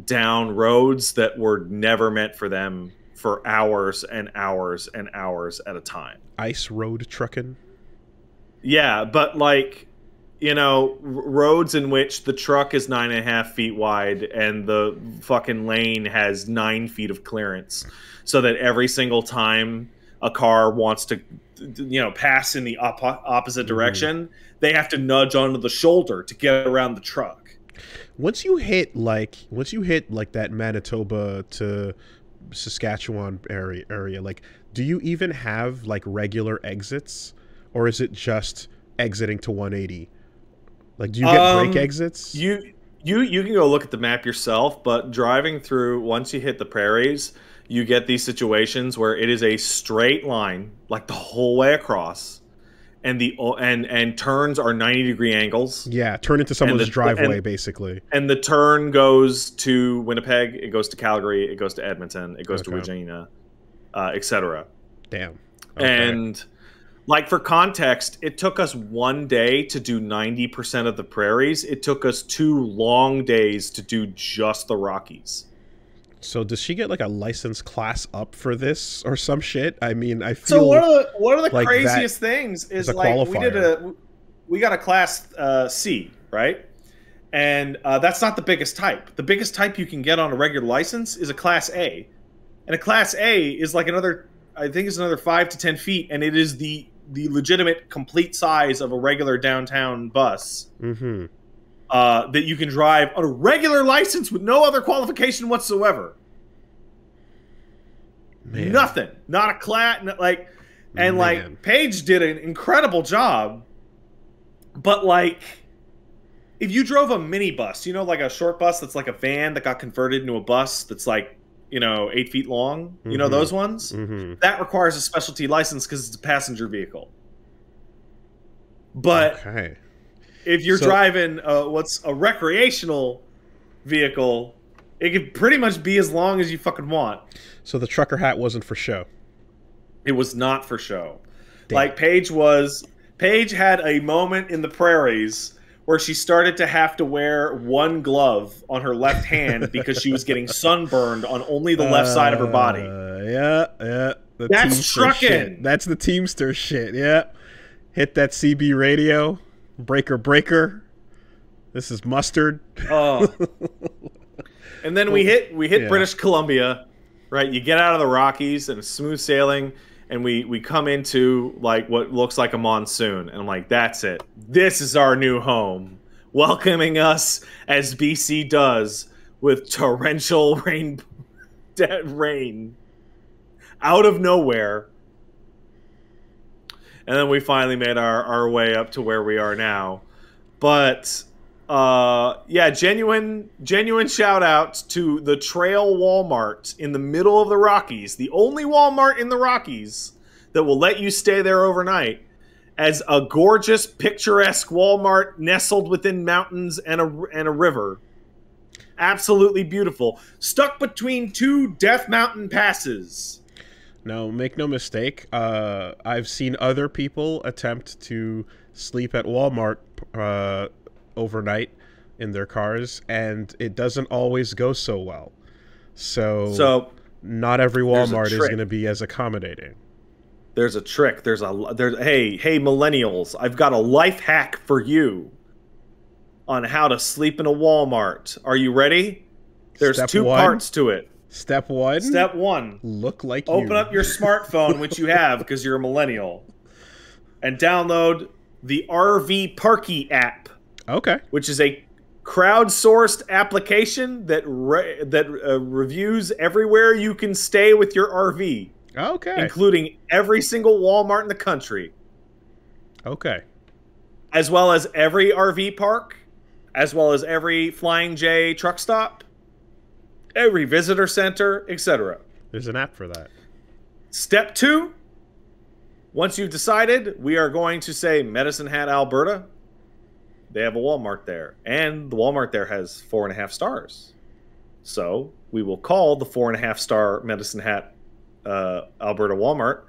down roads that were never meant for them for hours and hours and hours at a time. Ice road trucking? Yeah, but like, roads in which the truck is 9.5 feet wide and the fucking lane has 9 feet of clearance, so that every single time a car wants to, pass in the opposite direction, they have to nudge onto the shoulder to get around the truck. Once you hit like that Manitoba to Saskatchewan area, like, do you even have like regular exits, or is it just exiting to 180? Like, do you get brake exits? You can go look at the map yourself, but driving through, once you hit the prairies, you get these situations where it is a straight line, like the whole way across, and and turns are 90-degree angles. Yeah, turn into someone's driveway, basically. And the turn goes to Winnipeg, it goes to Calgary, it goes to Edmonton, it goes to Regina, etc. Damn. Okay. And like, for context, it took us 1 day to do 90% of the prairies. It took us 2 long days to do just the Rockies. So does she get like a license class up for this or some shit? I mean, I feel so one of the like craziest things is like qualifier. we got a class C, right? And that's not the biggest type. The biggest type you can get on a regular license is a class A, and a class A is like another 5 to 10 feet, and it is the legitimate complete size of a regular downtown bus. that you can drive on a regular license with no other qualification whatsoever. Man. Nothing. Not a class. Like, and like Paige did an incredible job. But like, if you drove a minibus, you know, like a short bus that's like a van that got converted into a bus that's like, you know, 8 feet long. You know those ones? That requires a specialty license because it's a passenger vehicle. But if you're driving what's a recreational vehicle, it could pretty much be as long as you fucking want. So the trucker hat wasn't for show. It was not for show. Damn. Like Paige had a moment in the prairies where she started to have to wear one glove on her left hand because she was getting sunburned on only the left side of her body. Yeah. That's trucking. That's the Teamster shit, yeah. Hit that CB radio. Breaker. This is mustard. Oh. And then we hit British Columbia, right? You get out of the Rockies and it's smooth sailing, and we come into like what looks like a monsoon, and I'm like, that's it. This is our new home, welcoming us as BC does with torrential rain out of nowhere. And then we finally made our way up to where we are now. But yeah, genuine shout out to the Trail Walmart in the middle of the Rockies, the only Walmart in the Rockies that will let you stay there overnight, as a gorgeous, picturesque Walmart nestled within mountains and a river. Absolutely beautiful, stuck between two Death Mountain passes. Now, make no mistake, I've seen other people attempt to sleep at Walmart overnight in their cars, and it doesn't always go so well. So not every Walmart is going to be as accommodating. There's a trick. Hey millennials, I've got a life hack for you on how to sleep in a Walmart. Are you ready? There's two parts to it. Step one? Step one. Look like you. Open up your smartphone, which you have because you're a millennial, and download the RV Parky app. Okay. Which is a crowdsourced application that reviews everywhere you can stay with your RV. Okay. Including every single Walmart in the country. Okay. As well as every RV park, as well as every Flying J truck stop, every visitor center, etc. There's an app for that. Step 2, once you've decided, we are going to say Medicine Hat, Alberta. They have a Walmart there. And the Walmart there has 4.5 stars. So we will call the 4.5-star Medicine Hat Alberta Walmart,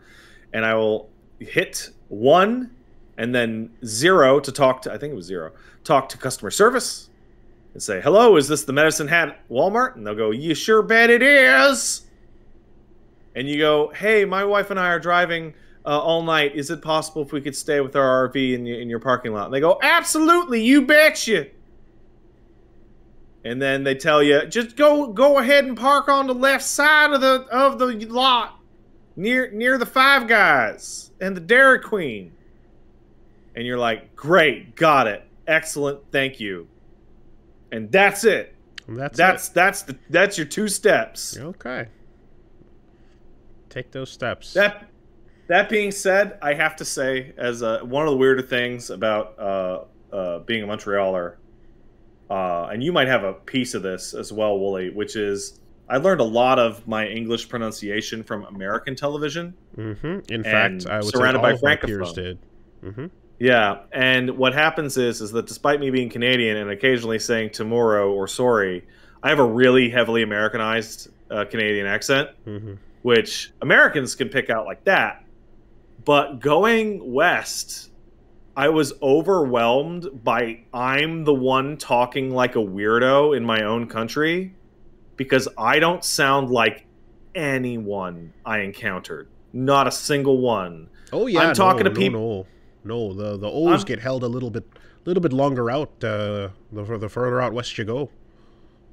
and I will hit 1 and then 0 to talk to, I think it was 0, talk to customer service and say, hello, is this the Medicine Hat Walmart? And they'll go, you sure bet it is. And you go, hey, my wife and I are driving all night. Is it possible if we could stay with our RV in your parking lot? And they go, absolutely, you betcha. And then they tell you, just go ahead and park on the left side of the lot, near the Five Guys and the Dairy Queen. And you're like, great, got it, excellent, thank you. And that's it. That's your 2 steps. Okay. Take those steps. That being said, I have to say, as one of the weirder things about being a Montrealer, and you might have a piece of this as well, Wooly, which is I learned a lot of my English pronunciation from American television. In fact, I was surrounded by my peers did. Yeah, and what happens is that despite me being Canadian and occasionally saying tomorrow or sorry, I have a really heavily Americanized Canadian accent, which Americans can pick out like that. But going west, I was overwhelmed by I'm the one talking like a weirdo in my own country because I don't sound like anyone I encountered. Not a single one. Oh yeah, I'm talking to people. No, the O's get held a little bit longer out the further out west you go.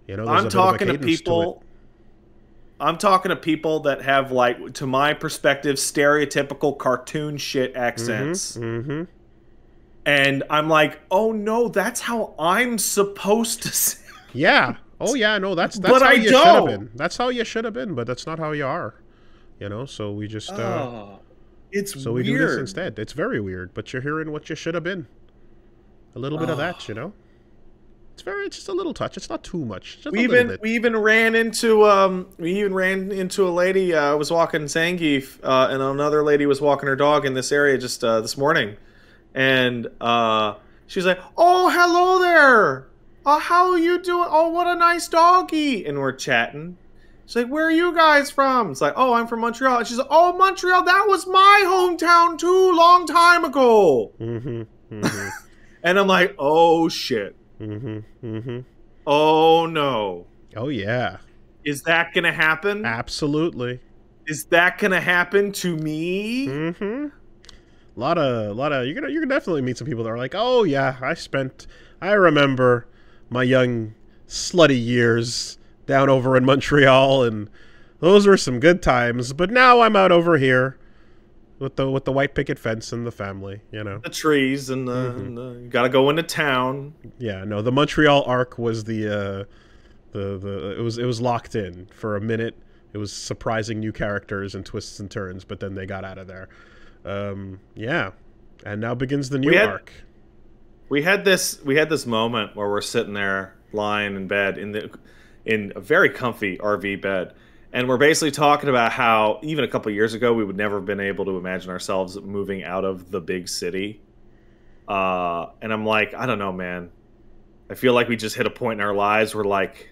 You know, I'm talking to people. I'm talking to people that have, like, to my perspective, stereotypical cartoon shit accents. And I'm like, oh no, that's how I'm supposed to sound. Yeah. Oh yeah, no, that's But how I you should don't. have been. That's how you should have been, but that's not how you are. You know, so we just It's so we do this instead. It's very weird, but you're hearing what you should have been. A little bit of that, you know? It's just a little touch. It's not too much. Just a little bit. We even ran into a lady. I was walking Zangief, and another lady was walking her dog in this area just this morning, and she was like, "Oh, hello there. How are you doing? Oh, what a nice doggy." And we're chatting. She's like, "Where are you guys from?" It's like, "Oh, I'm from Montreal." And she's like, "Oh, Montreal, that was my hometown too, long time ago." And I'm like, "Oh shit." Oh no. Oh yeah. Is that gonna happen? Absolutely. Is that gonna happen to me? A lot of you're gonna definitely meet some people that are like, oh yeah, I remember my young slutty years down over in Montreal, and those were some good times, but now I'm out over here with the white picket fence and the family, you know. The trees and you gotta go into town. Yeah, no, the Montreal arc was it was locked in for a minute. It was surprising new characters and twists and turns, but then they got out of there. Yeah. And now begins the new arc. We had this moment where we're sitting there lying in bed in a very comfy RV bed. And we're basically talking about how even a couple years ago we would never have been able to imagine ourselves moving out of the big city. And I'm like, I don't know, man. I feel like we just hit a point in our lives where like,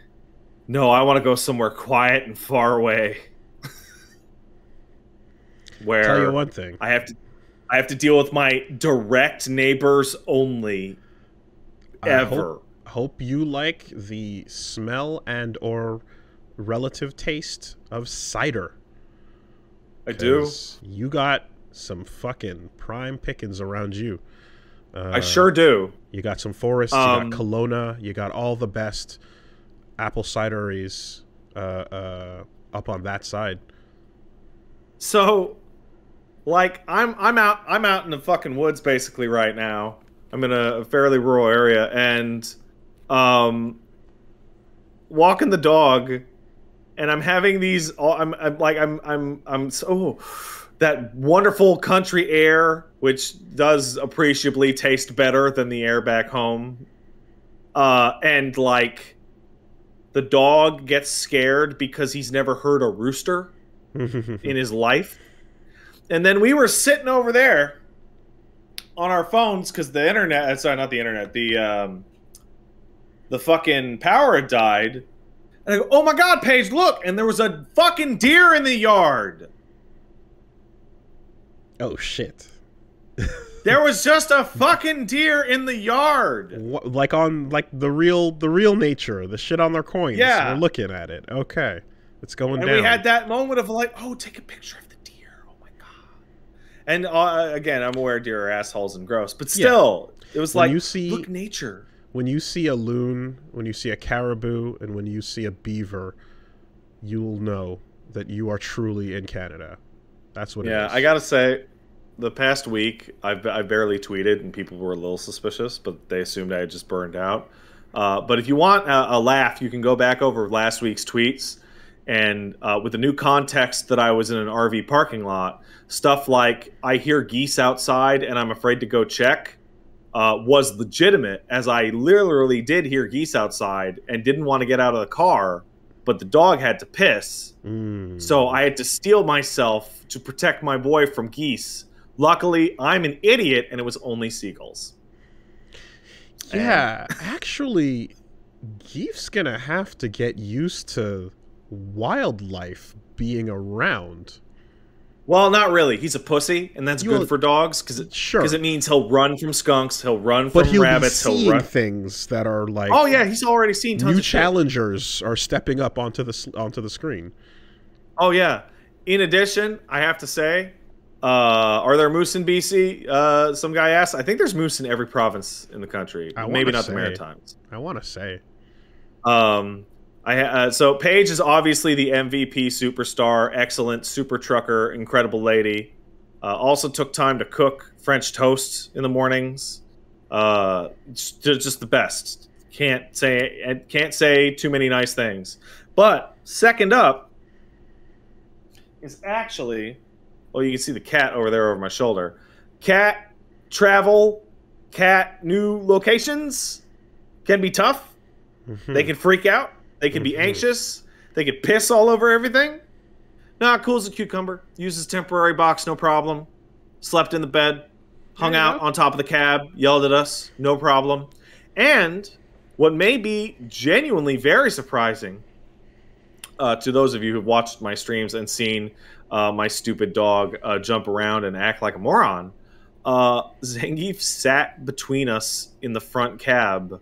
no, I want to go somewhere quiet and far away. Where tell you one thing. I have to deal with my direct neighbors only. Ever. Hope you like the smell and or relative taste of cider. I do. You got some fucking prime pickings around you. I sure do. You got some forests, you got Kelowna, you got all the best apple cideries up on that side. So, like, I'm out in the fucking woods basically right now. I'm in a fairly rural area, and walking the dog. And I'm having these. I'm so that wonderful country air, which does appreciably taste better than the air back home. And like, the dog gets scared because he's never heard a rooster in his life. And then we were sitting over there on our phones because the internet. Sorry, not the internet. The fucking power had died. And I go, oh my god, Paige, look! And there was a fucking deer in the yard! Oh, shit. There was just a fucking deer in the yard! Like the real nature, the shit on their coins. Yeah. We're looking at it. Okay. It's going down. And we had that moment of like, oh, take a picture of the deer. Oh my god. And again, I'm aware deer are assholes and gross, but still, it was like, look, nature. When you see a loon, when you see a caribou, and when you see a beaver, you'll know that you are truly in Canada. That's what it is. Yeah, I gotta say, the past week, I barely tweeted, and people were a little suspicious, but they assumed I had just burned out. But if you want a laugh, you can go back over last week's tweets, and with the new context that I was in an RV parking lot, stuff like, I hear geese outside, and I'm afraid to go check, was legitimate, as I literally did hear geese outside and didn't want to get out of the car, but the dog had to piss. So I had to steel myself to protect my boy from geese. Luckily, I'm an idiot, and it was only seagulls. Yeah, actually, Geef's gonna have to get used to wildlife being around. Well, not really. He's a pussy, and that's good for dogs because it means he'll run from skunks, he'll run from rabbits, he'll run things that are like. Oh yeah, he's already seen tons new of challengers are stepping up onto the screen. Oh yeah. In addition, I have to say, are there moose in BC? Some guy asked. I think there's moose in every province in the country. Maybe not the Maritimes. I want to say. So Paige is obviously the MVP superstar, excellent super trucker, incredible lady. Also took time to cook French toast in the mornings. Just the best. Can't say too many nice things. But second up is actually, well, you can see the cat over there over my shoulder. Cat travel, cat new locations can be tough. They can freak out. They can be anxious. They can piss all over everything. Nah, cool as a cucumber. Uses temporary box, no problem. Slept in the bed. Hung out on top of the cab. Yelled at us. No problem. And what may be genuinely very surprising to those of you who've watched my streams and seen my stupid dog jump around and act like a moron, Zangief sat between us in the front cab,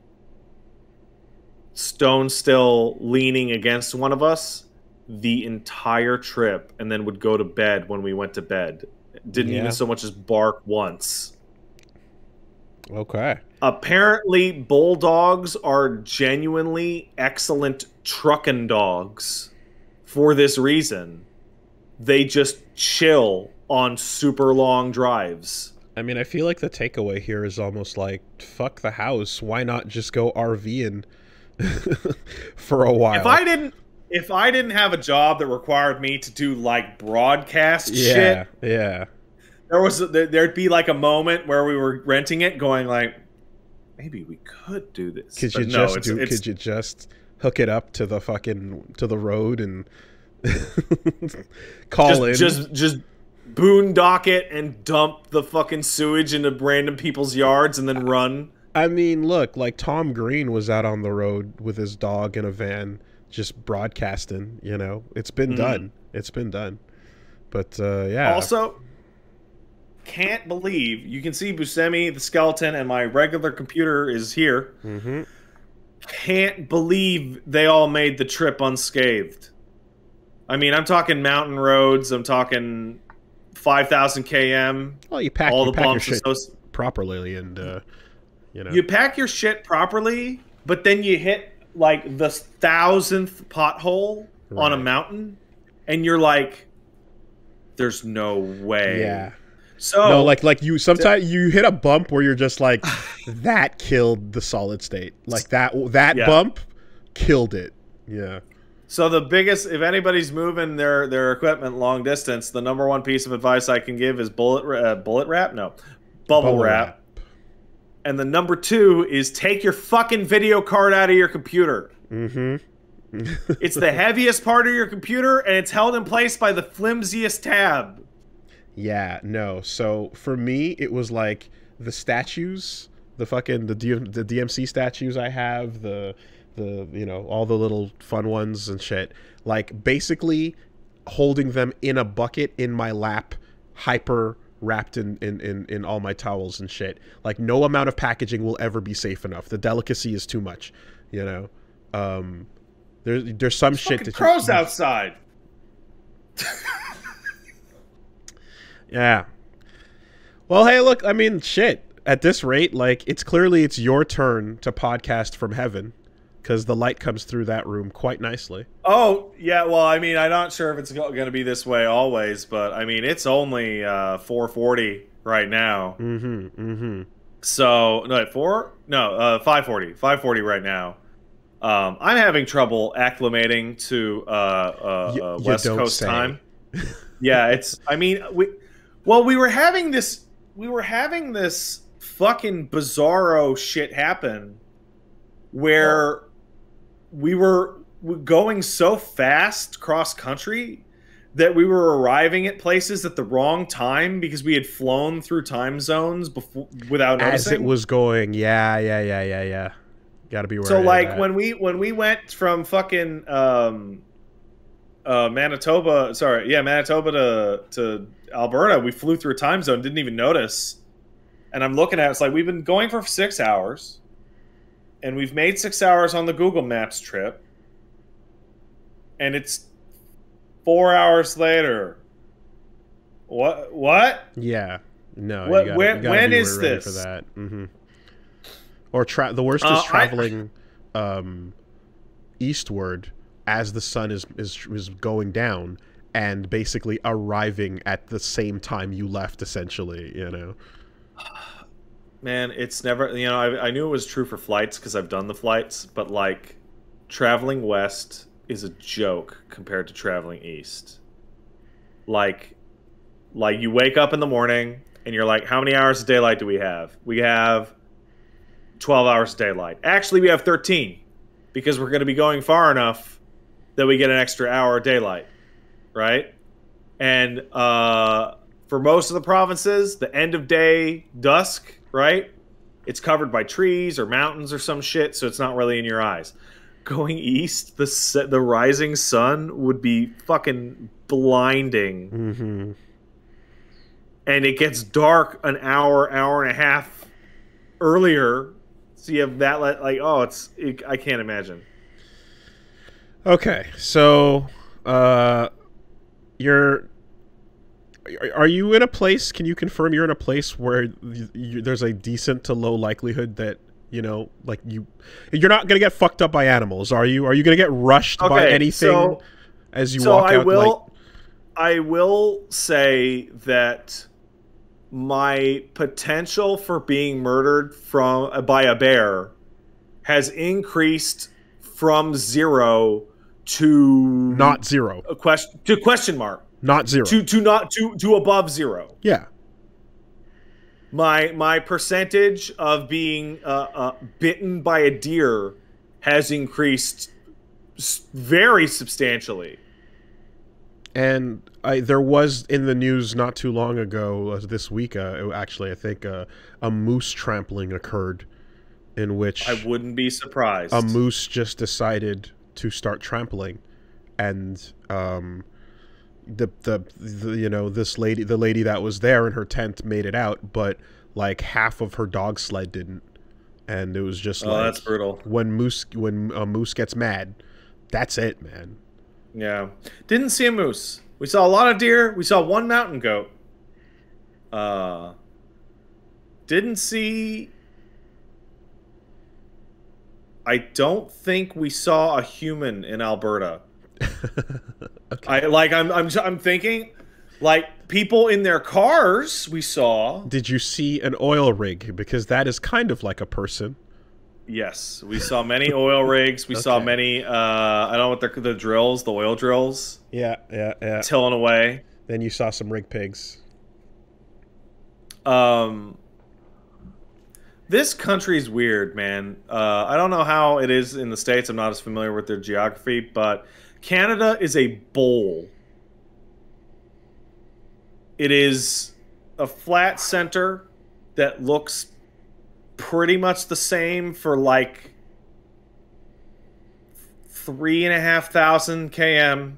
stone still leaning against one of us the entire trip, and then would go to bed when we went to bed. Didn't even so much as bark once. Okay. Apparently, bulldogs are genuinely excellent trucking dogs for this reason. They just chill on super long drives. I mean, I feel like the takeaway here is almost like, fuck the house. Why not just go RVing for a while? If I didn't have a job that required me to do like broadcast shit, there'd be like a moment where we were renting it, going like, maybe we could do this. Could you just hook it up to the road and call in? Just boondock it and dump the fucking sewage into random people's yards and then run. I mean, look, like Tom Green was out on the road with his dog in a van, just broadcasting. You know, it's been done. It's been done. But yeah. Also, can't believe you can see Buscemi the skeleton, and my regular computer is here. Can't believe they all made the trip unscathed. I mean, I'm talking mountain roads. I'm talking 5,000 km. Well, you pack your shit properly, and you know, you pack your shit properly, but then you hit like the 1,000th pothole on a mountain, and you're like, "There's no way." Yeah. So no, like you sometimes you hit a bump where you're just like, that killed the solid state. Like that bump killed it. Yeah. So the biggest, if anybody's moving their equipment long distance, the number one piece of advice I can give is bubble wrap. And the number two is take your fucking video card out of your computer. It's the heaviest part of your computer, and it's held in place by the flimsiest tab. Yeah, no. So for me, it was like the statues, the DMC statues I have, the you know, all the little fun ones and shit. Like basically holding them in a bucket in my lap, hyper wrapped in all my towels and shit. Like no amount of packaging will ever be safe enough. The delicacy is too much, you know. There's some shit that crows outside. Yeah. Well, hey, look, I mean, shit. At this rate, like, it's your turn to podcast from heaven, because the light comes through that room quite nicely. Oh, yeah, well, I mean, I'm not sure if it's going to be this way always, but, I mean, it's only 4:40 right now. So, no, 5:40. 5:40 right now. I'm having trouble acclimating to West Coast time. Yeah, it's, I mean, we were having this fucking bizarro shit happen where we were going so fast cross country that we were arriving at places at the wrong time because we had flown through time zones before without noticing. As it was going, yeah. Gotta be wary. So like when we went from fucking Manitoba to Alberta, we flew through a time zone, didn't even notice. And I'm looking at it, it's like we've been going for 6 hours, and we've made 6 hours on the Google Maps trip, and it's 4 hours later. What? Yeah. No. When is this? For that. Or the worst is traveling eastward as the sun is going down and basically arriving at the same time you left, essentially, you know. Man, it's never, I knew it was true for flights because I've done the flights, but like traveling west is a joke compared to traveling east. Like you wake up in the morning and you're like, how many hours of daylight do we have? We have 12 hours of daylight. Actually, we have 13 because we're going to be going far enough that we get an extra hour of daylight, right? And for most of the provinces, the end of day dusk, right? It's covered by trees or mountains or some shit, so it's not really in your eyes. Going east, the rising sun would be fucking blinding. Mm-hmm. And it gets dark an hour, hour and a half earlier. So you have that, like, oh, I can't imagine. Okay, so are you in a place? Can you confirm you're in a place where there's a decent to low likelihood that like you're not gonna get fucked up by animals? Are you? Are you gonna get rushed by anything as you walk out? I will say that my potential for being murdered by a bear has increased from 0 to not 0. Question mark. Not 0. To above 0. Yeah. My percentage of being bitten by a deer has increased very substantially. And there was in the news not too long ago, this week, actually, I think a moose trampling occurred, in which I wouldn't be surprised. A moose just decided to start trampling, and the lady that was there in her tent made it out, but like half of her dog sled didn't, and it was just like, that's brutal. When a moose gets mad, that's it, man. Yeah. Didn't see a moose. We saw a lot of deer. We saw one mountain goat. Didn't see... I don't think we saw a human in Alberta. Okay. I'm thinking, like, people in their cars we saw. Did you see an oil rig? Because that is kind of like a person. Yes, we saw many oil rigs. We saw many, I don't know what they're, the drills, the oil drills. Yeah. Tilling away. Then you saw some rig pigs. This country's weird, man. I don't know how it is in the States. I'm not as familiar with their geography, but Canada is a bowl. It is a flat center that looks pretty much the same for like 3,500 km,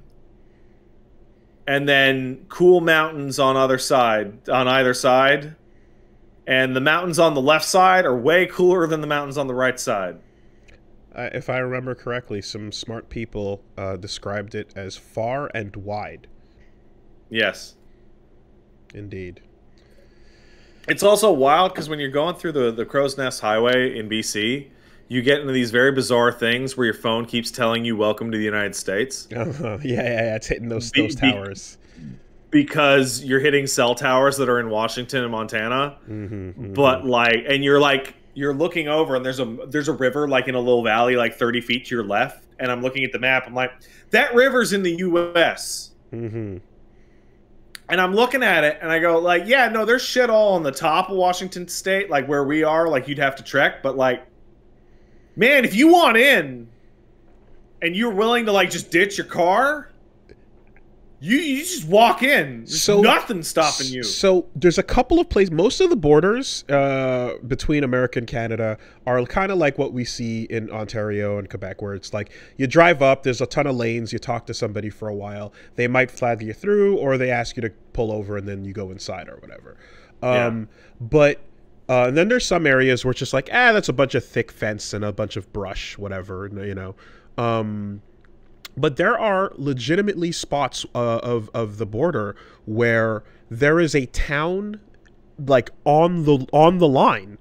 and then cool mountains on either side, and the mountains on the left side are way cooler than the mountains on the right side. If I remember correctly, some smart people described it as far and wide. Yes, indeed. It's also wild because when you're going through the Crow's Nest Highway in BC, you get into these very bizarre things where your phone keeps telling you "Welcome to the United States." Yeah, it's hitting those towers. Because you're hitting cell towers that are in Washington and Montana. But you're looking over and there's a river like in a little valley like 30 feet to your left, and I'm looking at the map. I'm like, that river's in the U.S. And I'm looking at it, and I go, like, yeah, no, there's shit all on the top of Washington State, like where we are, like you'd have to trek. But, like, man, if you want in and you're willing to, like, just ditch your car, you just walk in. There's nothing stopping you. So there's a couple of places. Most of the borders between America and Canada are kind of like what we see in Ontario and Quebec, where it's like you drive up, there's a ton of lanes, you talk to somebody for a while, they might flag you through, or they ask you to pull over and then you go inside or whatever. But and then there's some areas where it's just like, that's a bunch of thick fence and a bunch of brush, whatever, you know. But there are legitimately spots of the border where there is a town like on the line,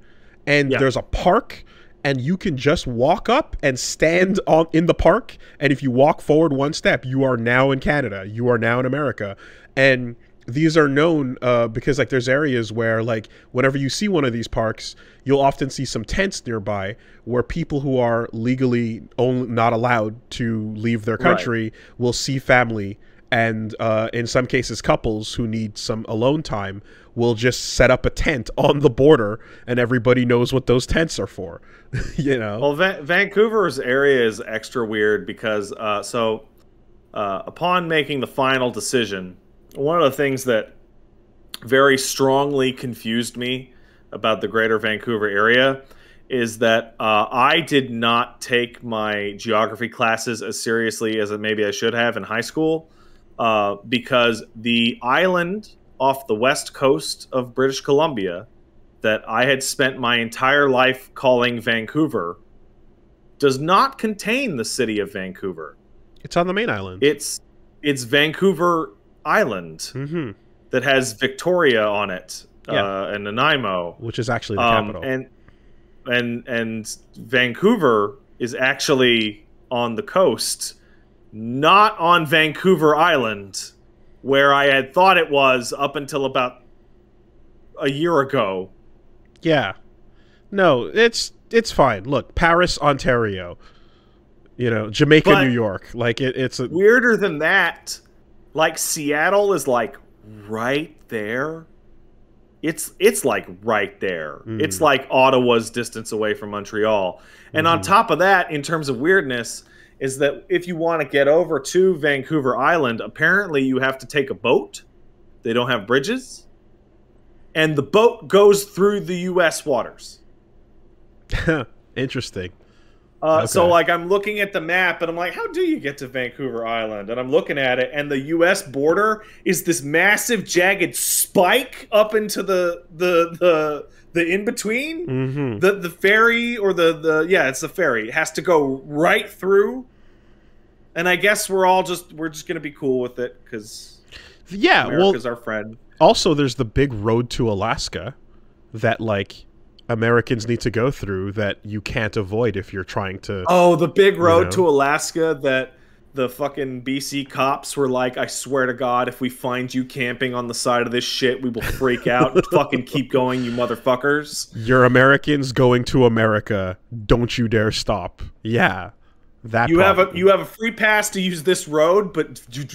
and there's a park, and you can just walk up and stand in the park, and if you walk forward one step, you are now in Canada. You are now in America. And these are known because like there's areas where like whenever you see one of these parks, you'll often see some tents nearby where people who are legally not allowed to leave their country will see family, and in some cases couples who need some alone time will just set up a tent on the border, and everybody knows what those tents are for. You know. Well, Vancouver's area is extra weird because upon making the final decision, one of the things that very strongly confused me about the greater Vancouver area is that I did not take my geography classes as seriously as maybe I should have in high school, because the island off the west coast of British Columbia that I had spent my entire life calling Vancouver does not contain the city of Vancouver. It's on the main island. It's Vancouver Island that has Victoria on it, and Nanaimo, which is actually the capital. And Vancouver is actually on the coast, not on Vancouver Island, where I had thought it was up until about a year ago. Yeah. No, it's fine. Look, Paris, Ontario. You know, Jamaica, New York. Like it's a weirder than that. Like Seattle is like right there. It's like right there. It's like Ottawa's distance away from Montreal. And on top of that, in terms of weirdness, is that if you want to get over to Vancouver Island, apparently you have to take a boat. They don't have bridges. And the boat goes through the U.S. waters. Interesting. Okay. So, like, I'm looking at the map, and I'm like, how do you get to Vancouver Island? And I'm looking at it, and the U.S. border is this massive, jagged spike up into the in-between. The ferry, or yeah, it's the ferry. It has to go right through. And I guess we're just going to be cool with it, because America's our friend. Also, there's the big road to Alaska that, like, Americans need to go through that you can't avoid if you're trying to... Oh, the big road to Alaska that the fucking BC cops were like, I swear to God, if we find you camping on the side of this shit, we will freak out and fucking keep going, you motherfuckers. You're Americans going to America. Don't you dare stop. Yeah. That you have a free pass to use this road, but you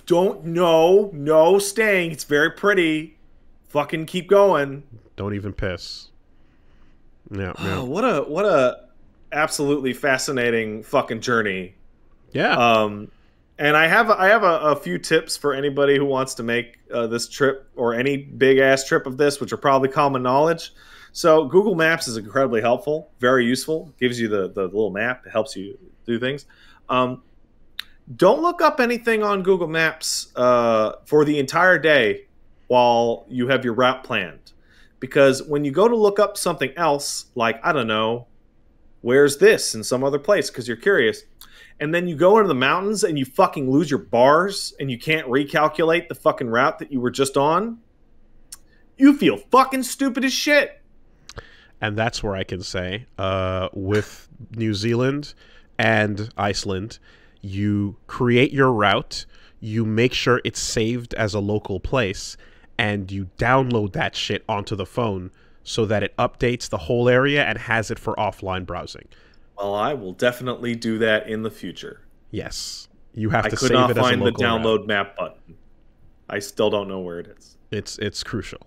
don't no staying. It's very pretty. Fucking keep going. Don't even piss. Yeah. Oh, what a absolutely fascinating fucking journey. Yeah. And I have a few tips for anybody who wants to make this trip, or any big ass trip of this, which are probably common knowledge. So Google Maps is incredibly helpful, very useful. Gives you the little map. It helps you do things. Don't look up anything on Google Maps for the entire day while you have your route planned. Because when you go to look up something else, like, I don't know, where's this in some other place, because you're curious, and then you go into the mountains and you fucking lose your bars and you can't recalculate the fucking route that you were just on, you feel fucking stupid as shit. And that's where I can say, with New Zealand and Iceland, you create your route, you make sure it's saved as a local place, and you download that shit onto the phone so that it updates the whole area and has it for offline browsing. Well, I will definitely do that in the future. Yes. You have to save it as a local route. I could not find the download map button. I still don't know where it is. It's crucial.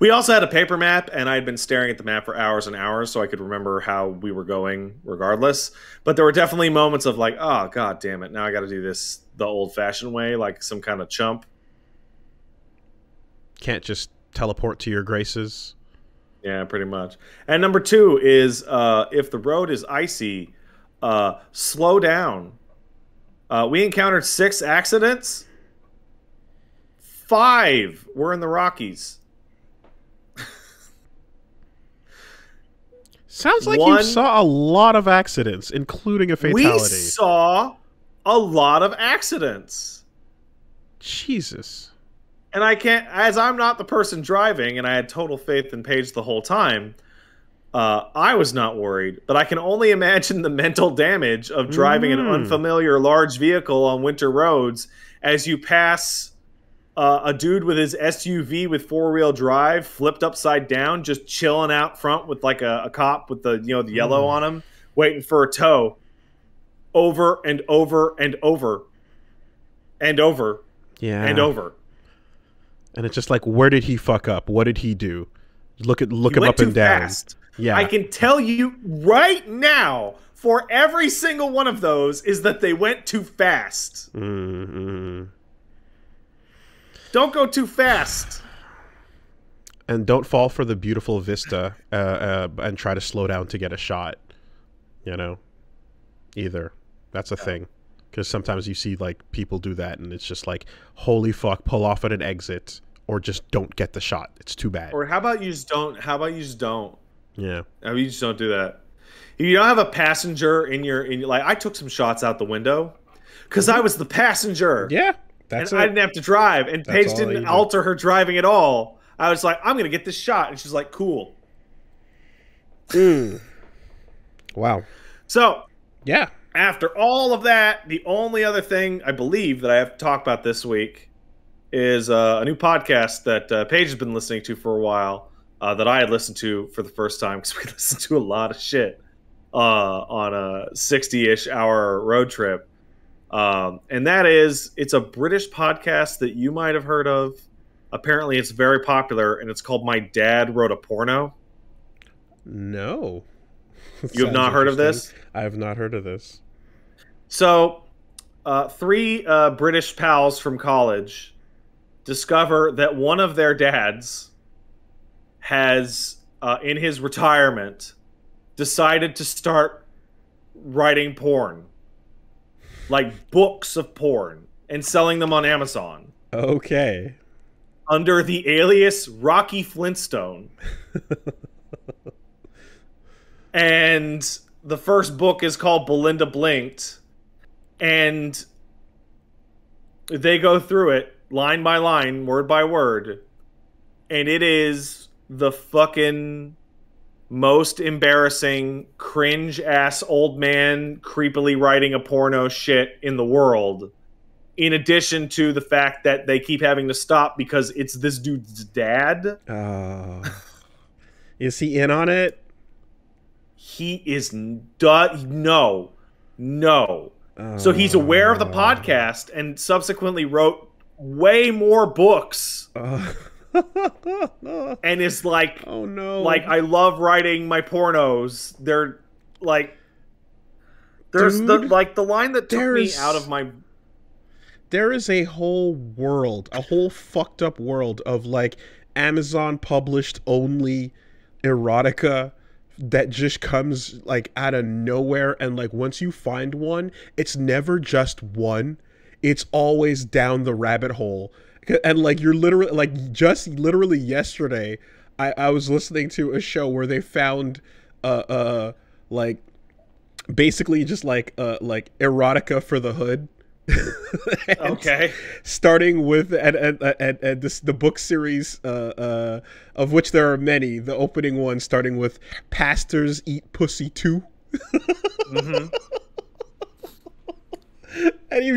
We also had a paper map, and I had been staring at the map for hours and hours so I could remember how we were going regardless. But there were definitely moments of like, oh, God damn it, now I got to do this the old-fashioned way, like some kind of chump. Can't just teleport to your graces. Yeah, pretty much. And number 2 is if the road is icy, slow down. We encountered 6 accidents. 5 were in the Rockies. Sounds like you saw a lot of accidents, including a fatality. We saw a lot of accidents. Jesus. And I can't, as I'm not the person driving, and I had total faith in Paige the whole time, I was not worried, but I can only imagine the mental damage of driving an unfamiliar large vehicle on winter roads as you pass a dude with his SUV with four-wheel drive flipped upside down, just chilling out front with like a cop with the the yellow on him, waiting for a tow, over and over and over and over and over. And it's just like, where did he fuck up? What did he do? Look him up and down. Fast. Yeah, I can tell you right now, for every single one of those, is that they went too fast. Don't go too fast. And don't fall for the beautiful vista and try to slow down to get a shot. Either. That's a thing. Because sometimes you see like people do that, and it's just like, holy fuck, pull off at an exit, or just don't get the shot. It's too bad. Or how about you just don't? Yeah. How about you just don't do that? If you don't have a passenger in your like, I took some shots out the window because I was the passenger. Yeah, I didn't have to drive, and Paige didn't alter her driving at all. I was like, I'm gonna get this shot, and she's like, cool. Wow. So yeah. After all of that, the only other thing I believe that I have to talk about this week is a new podcast that Paige has been listening to for a while, that I had listened to for the first time, because we listened to a lot of shit on a 60-ish hour road trip. And that is, it's a British podcast that you might have heard of. Apparently it's very popular, and it's called My Dad Wrote a Porno. No. You have not heard of this? I have not heard of this. So, three British pals from college discover that one of their dads has, in his retirement, decided to start writing porn. Like books of porn, and selling them on Amazon. Okay. Under the alias Rocky Flintstone. And the first book is called Belinda Blinked. And they go through it line by line, word by word. And it is the fucking most embarrassing, cringe-ass old man creepily writing a porno shit in the world. In addition to the fact that they keep having to stop because it's this dude's dad. Is he in on it? He is no. So he's aware of the podcast and subsequently wrote way more books. And is like, oh no, like, I love writing my pornos. They're like, there's the line that took me out of my. There is a whole world, a whole fucked up world of like Amazon published only erotica that just comes like out of nowhere, and like once you find one, it's never just one, it's always down the rabbit hole. And like you're literally like, just literally yesterday I was listening to a show where they found like basically just like erotica for the hood. Okay. Starting with and this, the book series of which there are many. The opening one starting with Pastors Eat Pussy Too. And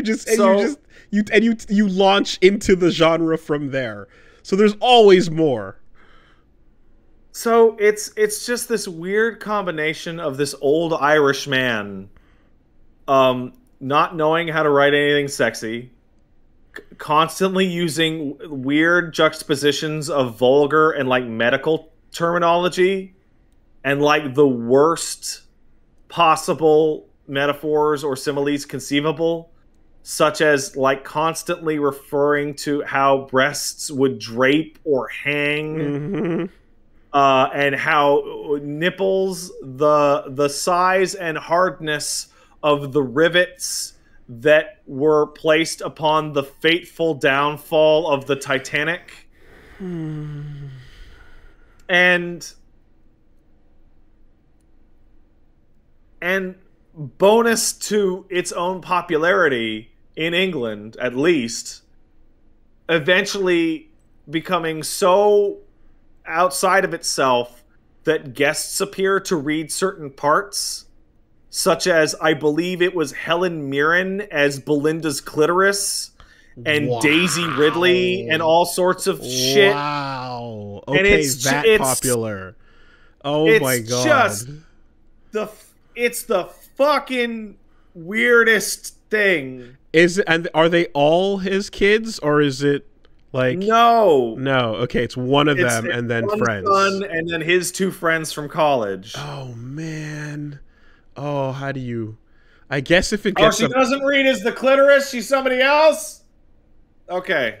you launch into the genre from there. So there's always more. So it's just this weird combination of this old Irish man not knowing how to write anything sexy, constantly using weird juxtapositions of vulgar and like medical terminology, and like the worst possible metaphors or similes conceivable, such as like constantly referring to how breasts would drape or hang, and how nipples, the size and hardness of the rivets that were placed upon the fateful downfall of the Titanic. And bonus to its own popularity in England, at least, eventually becoming so outside of itself that guests appear to read certain parts, such as I believe it was Helen Mirren as Belinda's clitoris and Daisy Ridley and all sorts of shit. Wow. And Okay, it's popular. Oh my god. It's the fucking weirdest thing. And are they all his kids, or is it like no? Okay, it's one of them, and then one friends, son, and then his 2 friends from college. Oh man. Oh, how do you? I guess if it gets. She doesn't read as the clitoris. She's somebody else. Okay.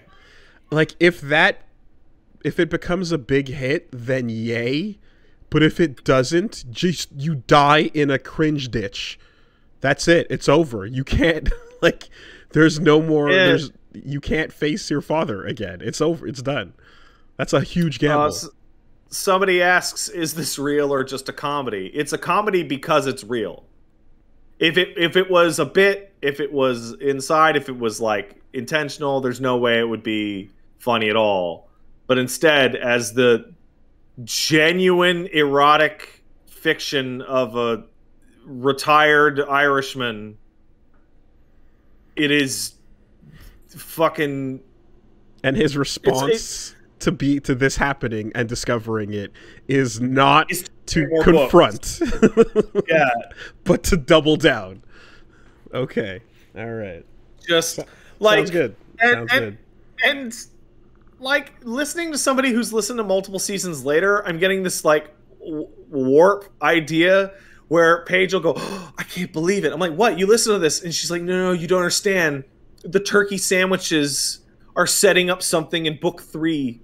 Like if it becomes a big hit, then yay. But if it doesn't, just you die in a cringe ditch. That's it. It's over. You can't like. There's no more. You can't face your father again. It's over. It's done. That's a huge gamble. Somebody asks, "Is this real or just a comedy?" It's a comedy because it's real. If it was a bit, if it was inside, if it was like intentional, there's no way it would be funny at all. But instead, as the genuine erotic fiction of a retired Irishman, it is fucking. And his response to this happening and discovering it is not to confront, yeah, but to double down. Okay, all right. Just like sounds good. Sounds good. And like listening to somebody who's listened to multiple seasons later, I'm getting this like warp idea where Paige will go, "Oh, I can't believe it." I'm like, "What? You listen to this?" And she's like, No, you don't understand. The turkey sandwiches are setting up something in book 3.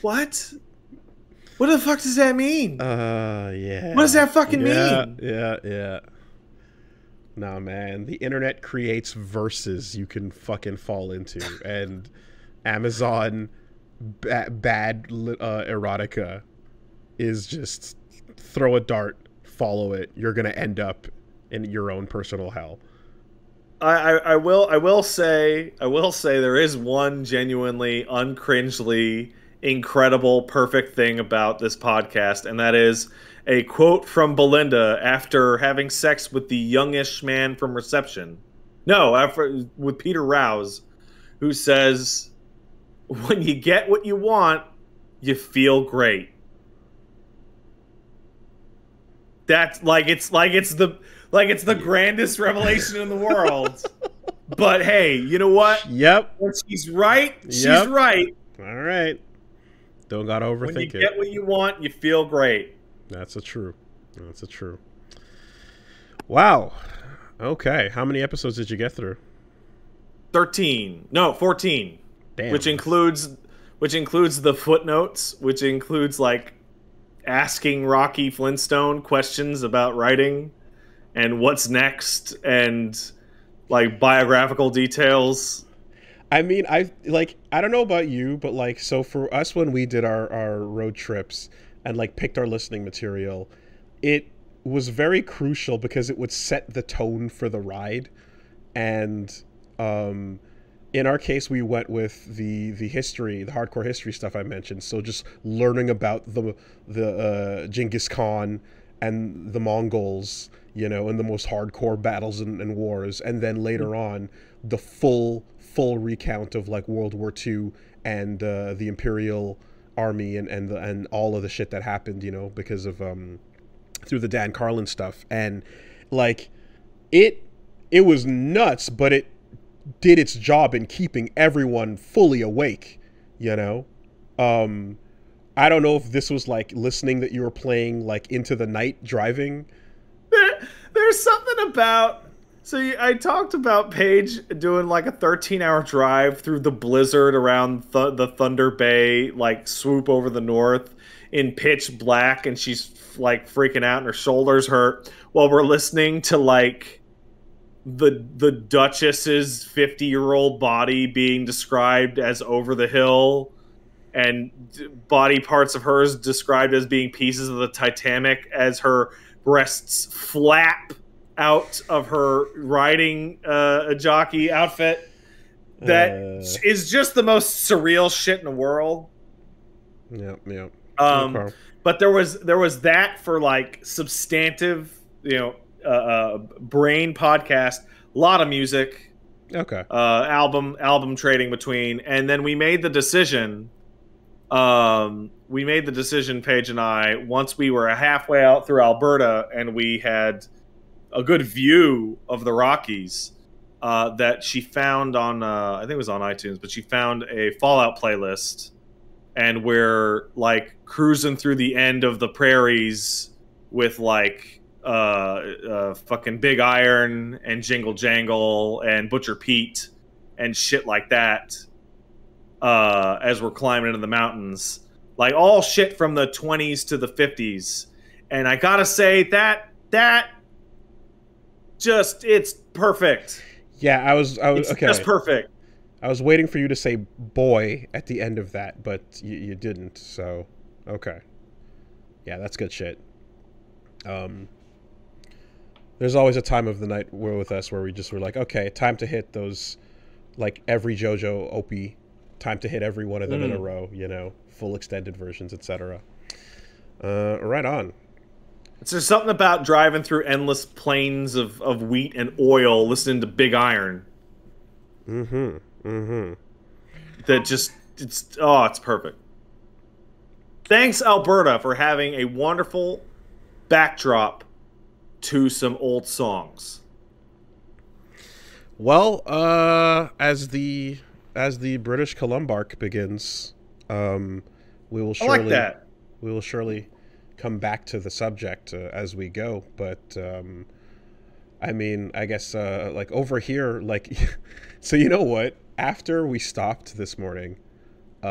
What? What the fuck does that mean? Yeah. What does that fucking mean? Yeah. Nah, man. The internet creates verses you can fucking fall into, and Amazon bad erotica is just throw a dart, follow it. You're gonna end up in your own personal hell. I will say there is one genuinely uncringely incredible perfect thing about this podcast, and that is a quote from Belinda after having sex with the youngish man from reception. No, with Peter Rouse, who says, "When you get what you want, you feel great." That's it's the grandest revelation in the world. But hey, you know what? Yep. When she's right, she's right. All right. Don't gotta overthink it. When you get what you want, you feel great. That's a true. Wow. Okay. How many episodes did you get through? 13. No, 14. Damn. Which includes the footnotes, which includes like asking Rocky Flintstone questions about writing and what's next and like biographical details. I mean, I don't know about you, but like, so for us, when we did our road trips and like picked our listening material, it was very crucial because it would set the tone for the ride. And in our case, we went with the hardcore history stuff I mentioned. So just learning about the Genghis Khan and the Mongols, you know, and the most hardcore battles and wars, and then later on the full recount of like World War II and the Imperial Army and all of the shit that happened, you know, because of through the Dan Carlin stuff. And like it was nuts, but it did its job in keeping everyone fully awake, you know. I don't know if this was like listening that you were playing like into the night driving. There's something about... So I talked about Paige doing like a 13-hour drive through the blizzard around the Thunder Bay, like swoop over the north in pitch black, and she's like freaking out and her shoulders hurt while we're listening to like the Duchess's 50-year-old body being described as over the hill and body parts of hers described as being pieces of the Titanic as her breasts flap out of her riding jockey outfit. That is just the most surreal shit in the world. Yeah. Okay. But there was that for like substantive, brain podcast, a lot of music. Okay. Album trading between, and then we made the decision. Paige and I, once we were halfway out through Alberta and we had a good view of the Rockies, that she found on, I think it was on iTunes, but she found a Fallout playlist, and we're like cruising through the end of the prairies with like fucking Big Iron and Jingle Jangle and Butcher Pete and shit like that, as we're climbing into the mountains, like all shit from the 20s to the 50s. And I gotta say that just, it's perfect. Yeah, it's okay. Just perfect. I was waiting for you to say boy at the end of that, but you didn't, so okay. Yeah, that's good shit. There's always a time of the night with us where we just were like, okay, time to hit those, like every JoJo OP, time to hit every one of them in a row, full extended versions, etc. Right on. There's something about driving through endless plains of wheat and oil, listening to Big Iron. That just, it's perfect. Thanks, Alberta, for having a wonderful backdrop to some old songs. Well, as the British Columbark begins, we will surely, I like that. We will surely come back to the subject as we go, but I mean, I guess like over here, like, so you know what? After we stopped this morning, we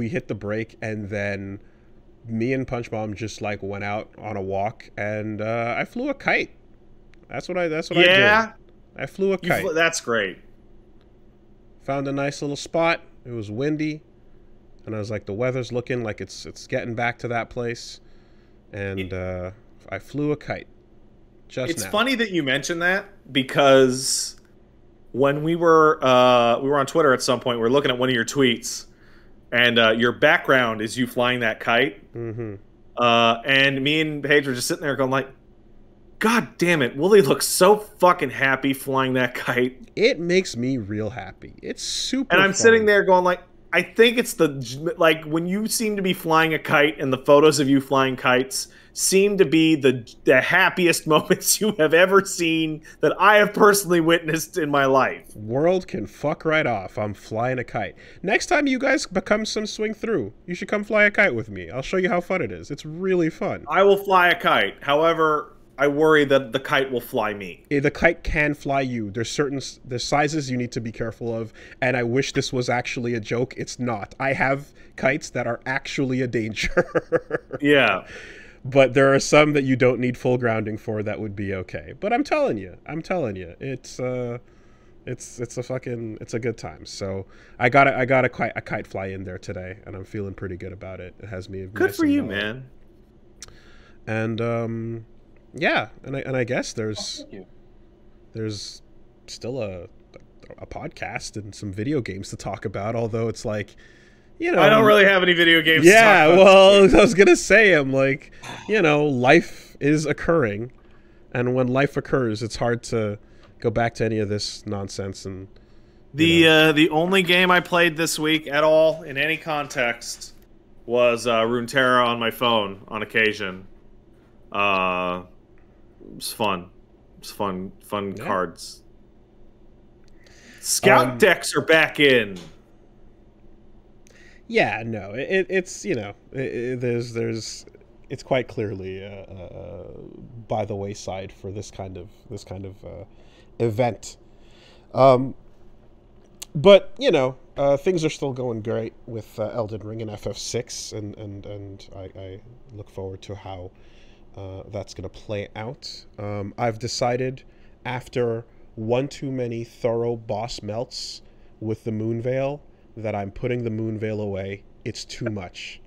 hit the break, and then me and Punch Bomb just like went out on a walk, and I flew a kite. That's what I did. I flew a kite. That's great. Found a nice little spot. It was windy, and I was like, the weather's looking like it's getting back to that place, and I flew a kite. It's funny that you mentioned that, because when we were on Twitter at some point, we were looking at one of your tweets, and your background is you flying that kite. And me and Paige were just sitting there going like, God damn it, Willie looks so fucking happy flying that kite. It makes me real happy. It's super And I'm fun. sitting there going like, I think it's like when you seem to be flying a kite, and the photos of you flying kites seem to be the happiest moments you have ever seen that I have personally witnessed in my life. World can fuck right off. I'm flying a kite. Next time you guys become some swing through, you should come fly a kite with me. I'll show you how fun it is. It's really fun. I will fly a kite. However, I worry that the kite will fly me. The kite can fly you. There's sizes you need to be careful of, and I wish this was actually a joke. It's not. I have kites that are actually a danger. Yeah. But there are some that you don't need full grounding for that would be okay. But I'm telling you, it's a good time. So I got a kite fly in there today, and I'm feeling pretty good about it. It has me good for you, man. And yeah, and I guess there's still a podcast and some video games to talk about, although it's like, I don't really have any video games to talk about. Well, I was gonna say, I'm like, life is occurring, and when life occurs, it's hard to go back to any of this nonsense. And the only game I played this week at all in any context was Runeterra on my phone on occasion. It was fun. It was fun Yeah. cards. Scout decks are back in. Yeah, no, it's there's it's quite clearly by the wayside for this kind of event. But things are still going great with Elden Ring and FF6, and I look forward to how that's going to play out. I've decided, after one too many thorough boss melts with the Moonveil, that I'm putting the Moonveil away. It's too much.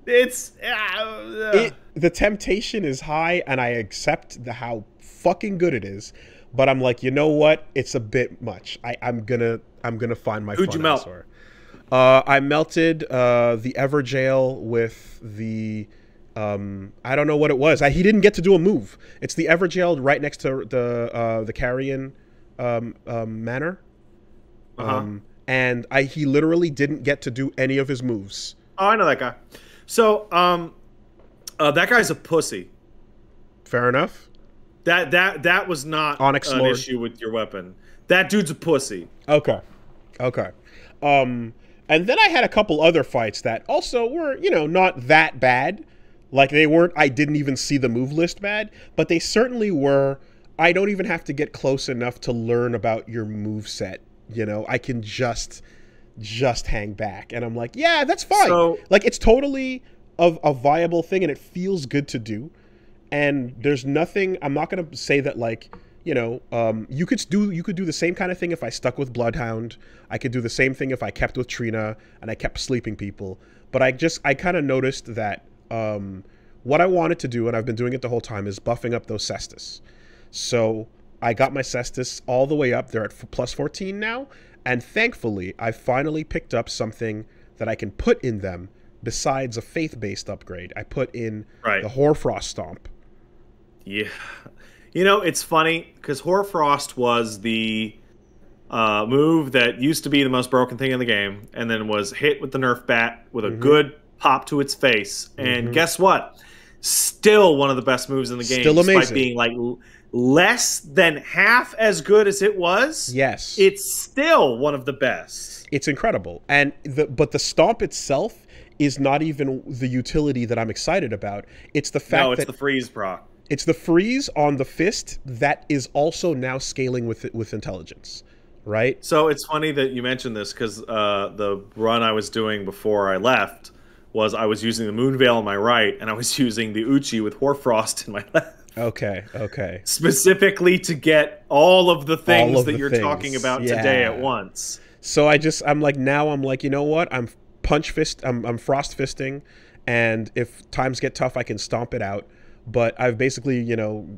The temptation is high, and I accept how fucking good it is, but I'm like, you know what? It's a bit much. I'm gonna find my Who'd you fun melt? elsewhere. I melted the Everjail with the I don't know what it was. He didn't get to do a move. It's the Everjail right next to the Carrion manor. And he literally didn't get to do any of his moves. Oh, I know that guy. So that guy's a pussy. Fair enough. That was not Onyx an Lord. issue with your weapon. That dude's a pussy. Okay. And then I had a couple other fights that also were, not that bad. Like they weren't, I didn't even see the move list bad, but they certainly were. I don't even have to get close enough to learn about your move set. I can just hang back, and I'm like, yeah, that's fine. So, like it's totally a viable thing, and it feels good to do. And there's nothing. I'm not gonna say that like. You could do the same kind of thing if I stuck with Bloodhound. I could do the same thing if I kept with Trina and I kept sleeping people. But I kind of noticed that what I wanted to do, and I've been doing it the whole time, is buffing up those Cestus. So I got my Cestus all the way up. They're at plus 14 now. And thankfully, I finally picked up something that I can put in them besides a faith-based upgrade. I put in the Hoarfrost Stomp. Yeah. It's funny because Hoarfrost was the move that used to be the most broken thing in the game, and then was hit with the Nerf bat with a good pop to its face. And guess what? Still one of the best moves in the game. Still amazing. Despite being like less than half as good as it was. Yes. It's still one of the best. It's incredible. And but the Stomp itself is not even the utility that I'm excited about. It's the fact that the freeze proc. It's the freeze on the fist that is also now scaling with intelligence, right? So it's funny that you mentioned this because the run I was doing before I left was I was using the Moonveil on my right and I was using the Uchi with Hoarfrost in my left. Okay. Specifically to get all of the things that you're talking about today at once. So I'm like, you know what? I'm frost fisting, and if times get tough, I can stomp it out. But I've basically,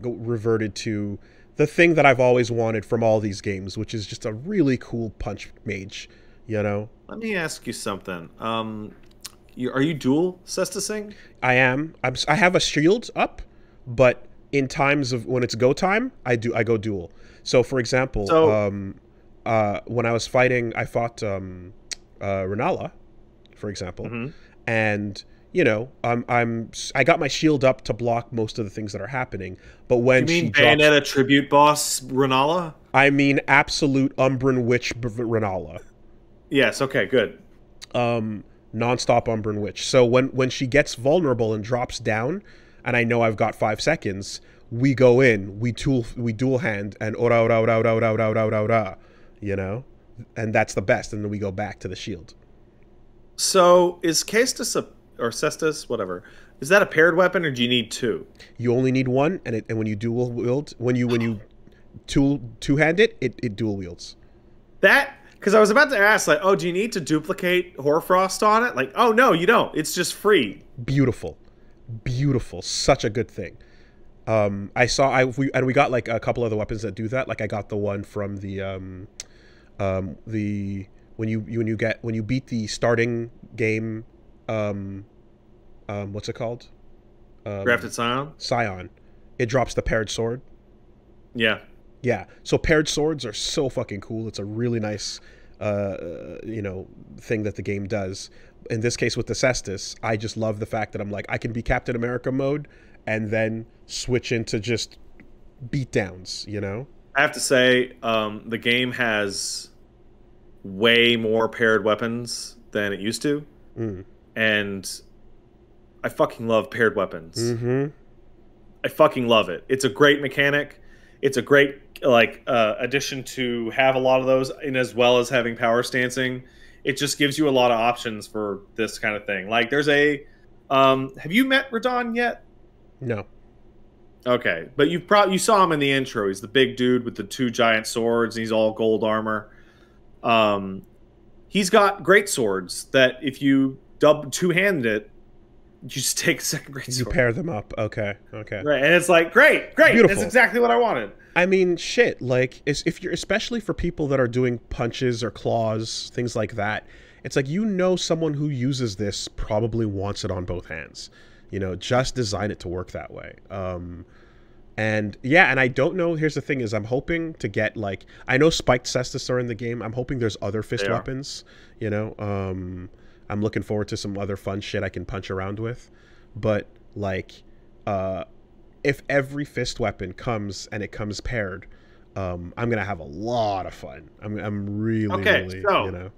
reverted to the thing that I've always wanted from all these games, which is just a really cool punch mage, Let me ask you something. Are you dual Cestusing? I am. I have a shield up, but in times of when it's go time, I go dual. So, for example, when I was fighting, I fought Renala, for example, and... I got my shield up to block most of the things that are happening. But when you mean Bayonetta tribute boss Renala? I mean absolute Umbran Witch Renala. Yes. Okay. Good. Non-stop Umbran Witch. So when she gets vulnerable and drops down, and I know I've got 5 seconds, we go in, we dual hand, and ora ora ora ora ora ora ora ora, and that's the best. And then we go back to the shield. So is Cestus or Cestus, whatever, is that a paired weapon, or do you need 2? You only need 1, and when you dual wield, when you two-hand it dual wields. That, because I was about to ask, like, oh, do you need to duplicate Hoarfrost on it? Like, oh no, you don't. It's just free. Beautiful, such a good thing. We got like a couple other weapons that do that. Like I got the one from the when you beat the starting game. What's it called? Grafted Scion? Scion. It drops the paired sword. Yeah. So paired swords are so fucking cool. It's a really nice, thing that the game does. In this case with the Cestus, I just love the fact that I'm like, I can be Captain America mode and then switch into just beatdowns, I have to say, the game has way more paired weapons than it used to. And I fucking love paired weapons. I fucking love it. It's a great mechanic. It's a great addition to have a lot of those, and as well as having power stancing. It just gives you a lot of options for this kind of thing. Like there's a have you met Radon yet? No. Okay, but you saw him in the intro. He's the big dude with the 2 giant swords, and he's all gold armor. He's got great swords that if you two-handed it, you just take a second great sword. You pair them up. Okay. Right, and it's like, great. Beautiful. That's exactly what I wanted. I mean, shit, like, if you're, especially for people that are doing punches or claws, things like that, it's like, you know, someone who uses this probably wants it on both hands. You know, just design it to work that way. And yeah, and I don't know. Here's the thing: is I'm hoping to get, like, I know spiked cestus are in the game. I'm hoping there's other fist weapons. You know, I'm looking forward to some other fun shit I can punch around with. But like, if every fist weapon comes and it comes paired, I'm gonna have a lot of fun. I'm really, really, so, you know.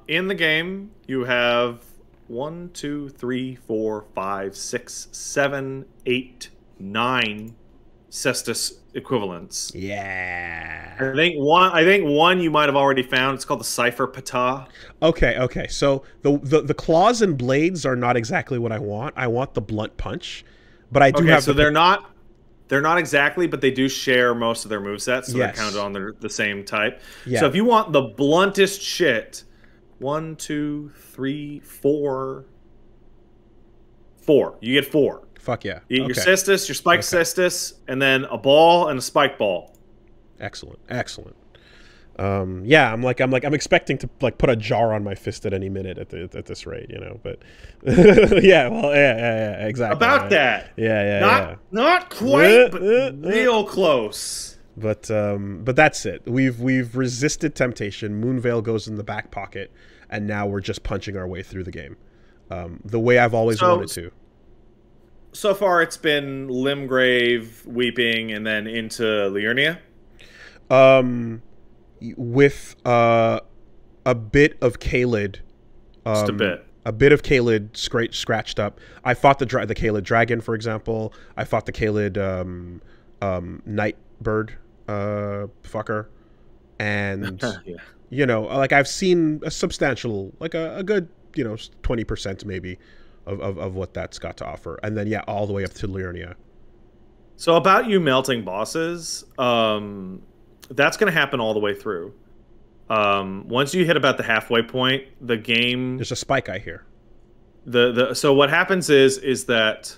In the game, you have 1, 2, 3, 4, 5, 6, 7, 8, 9 cestus equivalents. Yeah. I think one you might have already found. It's called the Cipher Patah. Okay. So the claws and blades are not exactly what I want. I want the blunt punch, but I do have. So they're not exactly, but they do share most of their movesets, so they're counted on the same type. Yeah. So if you want the bluntest shit, 1, 2, 3, 4. You get 4. Fuck yeah. Your cestus, your spiked cestus, and then a ball and a spike ball. Excellent. Yeah, I'm expecting to like put a jar on my fist at any minute at this rate, you know. But yeah, exactly. About that. Yeah. Not quite, but real close. But that's it. We've resisted temptation. Moonveil goes in the back pocket, and now we're just punching our way through the game, the way I've always wanted to. So far, it's been Limgrave, Weeping, and then into Liurnia. With a bit of Caelid. Just a bit. A bit of Caelid scratched up. I fought the Caelid dragon, for example. I fought the Caelid nightbird fucker, and you know, like, I've seen a substantial, like a good, you know, 20% maybe of what that's got to offer, and then yeah, all the way up to Liurnia. So about you melting bosses, that's going to happen all the way through. Once you hit about the halfway point, the game, there's a spike I hear. So what happens is that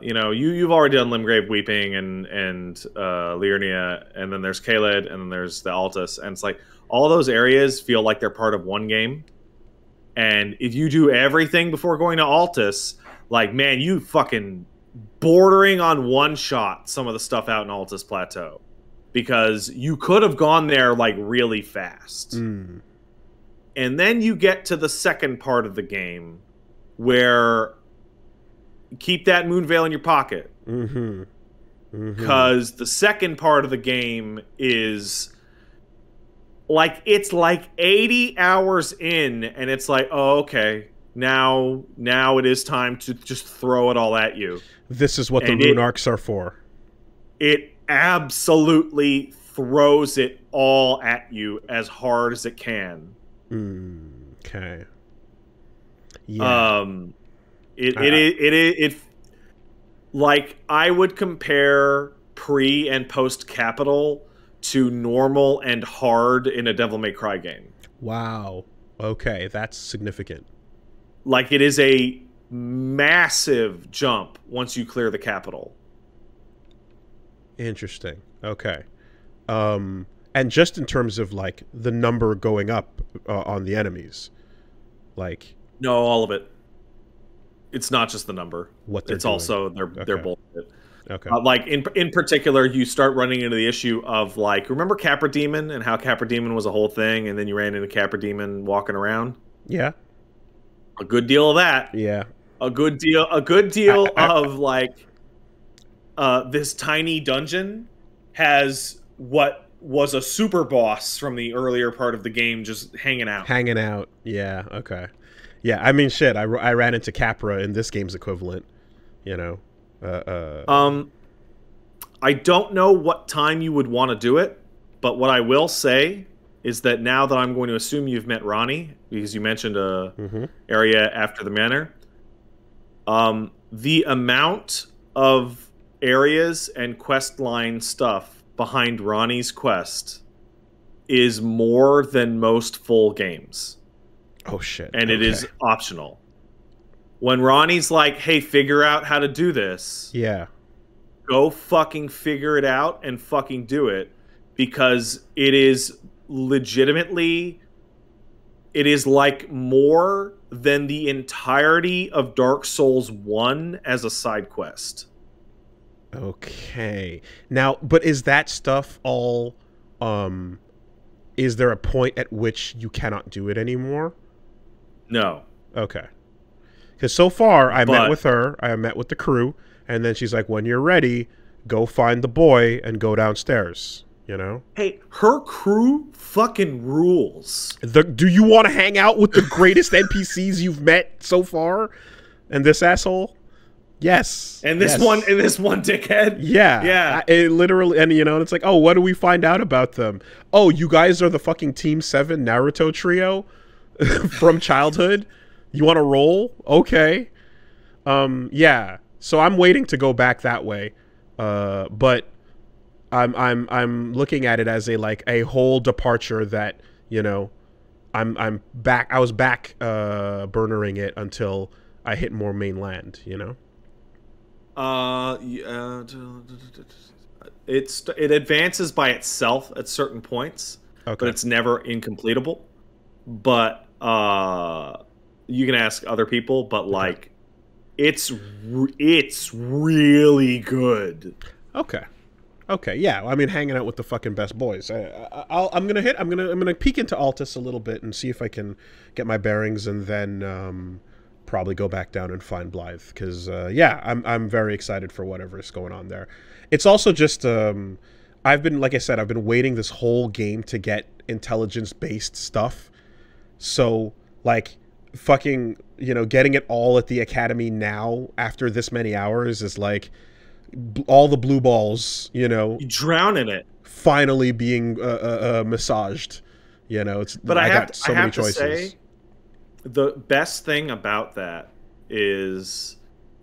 you know, you've already done Limgrave, Weeping, and Liurnia, and then there's Caelid, and then there's the Altus, and it's like all those areas feel like they're part of one game. And if you do everything before going to Altus, like, man, you fucking bordering on one shot some of the stuff out in Altus Plateau, because you could have gone there like really fast. And then you get to the second part of the game where keep that Moonveil in your pocket, because the second part of the game is like, it's like 80 hours in, and it's like, oh, okay, now it is time to just throw it all at you. This is what the rune arcs are for. It absolutely throws it all at you as hard as it can. Okay. Yeah. It like, I would compare pre and post capital to normal and hard in a Devil May Cry game. Wow. Okay, that's significant. Like, it is a massive jump once you clear the capital. Interesting. Okay. And just in terms of like the number going up on the enemies, like, no, all of it. It's not just the number. What they're it's doing. Also their bullshit. Okay. Like, in particular, you start running into the issue of, like, remember Capra Demon and how Capra Demon was a whole thing, and then you ran into Capra Demon walking around? Yeah. A good deal of that. Yeah. A good deal of, like, this tiny dungeon has what was a super boss from the earlier part of the game just hanging out. Yeah, okay. Yeah, I mean, shit, I ran into Capra in this game's equivalent, you know. I don't know what time you would want to do it, but what I will say is that now that I'm going to assume you've met Ronnie, because you mentioned a area after the manor, the amount of areas and quest line stuff behind Ronnie's quest is more than most full games. Oh shit. And it is optional. When Ronnie's like, hey, figure out how to do this. Yeah. Go fucking figure it out and fucking do it, because it is legitimately it is like more than the entirety of Dark Souls 1 as a side quest. Okay. Now, but is that stuff all is there a point at which you cannot do it anymore? No. Okay. Because so far, I met with her, I met with the crew, and then she's like, when you're ready, go find the boy and go downstairs, you know? Hey, her crew fucking rules. Do you want to hang out with the greatest NPCs you've met so far? And this asshole? Yes. And this one dickhead? Yeah. Yeah. It literally, and you know, it's like, oh, what do we find out about them? Oh, you guys are the fucking Team 7 Naruto trio from childhood? You want to roll? Okay. Yeah. So I'm waiting to go back that way. But I'm looking at it as a whole departure that, you know, I'm back. I was back burnering it until I hit more mainland, you know. It advances by itself at certain points, Okay. but it's never incompletable. But you can ask other people, but like, it's really good. Okay. Okay, yeah. I mean, hanging out with the fucking best boys. I'm gonna peek into Altus a little bit and see if I can get my bearings, and then probably go back down and find Blythe. Because yeah, I'm very excited for whatever is going on there. It's also just I've been, like I said, I've been waiting this whole game to get intelligence-based stuff. So like fucking, you know, getting it all at the academy now after this many hours is like all the blue balls, you know, You drown in it. finally being massaged. You know, it's, But I have got so many choices. to say, the best thing about that is,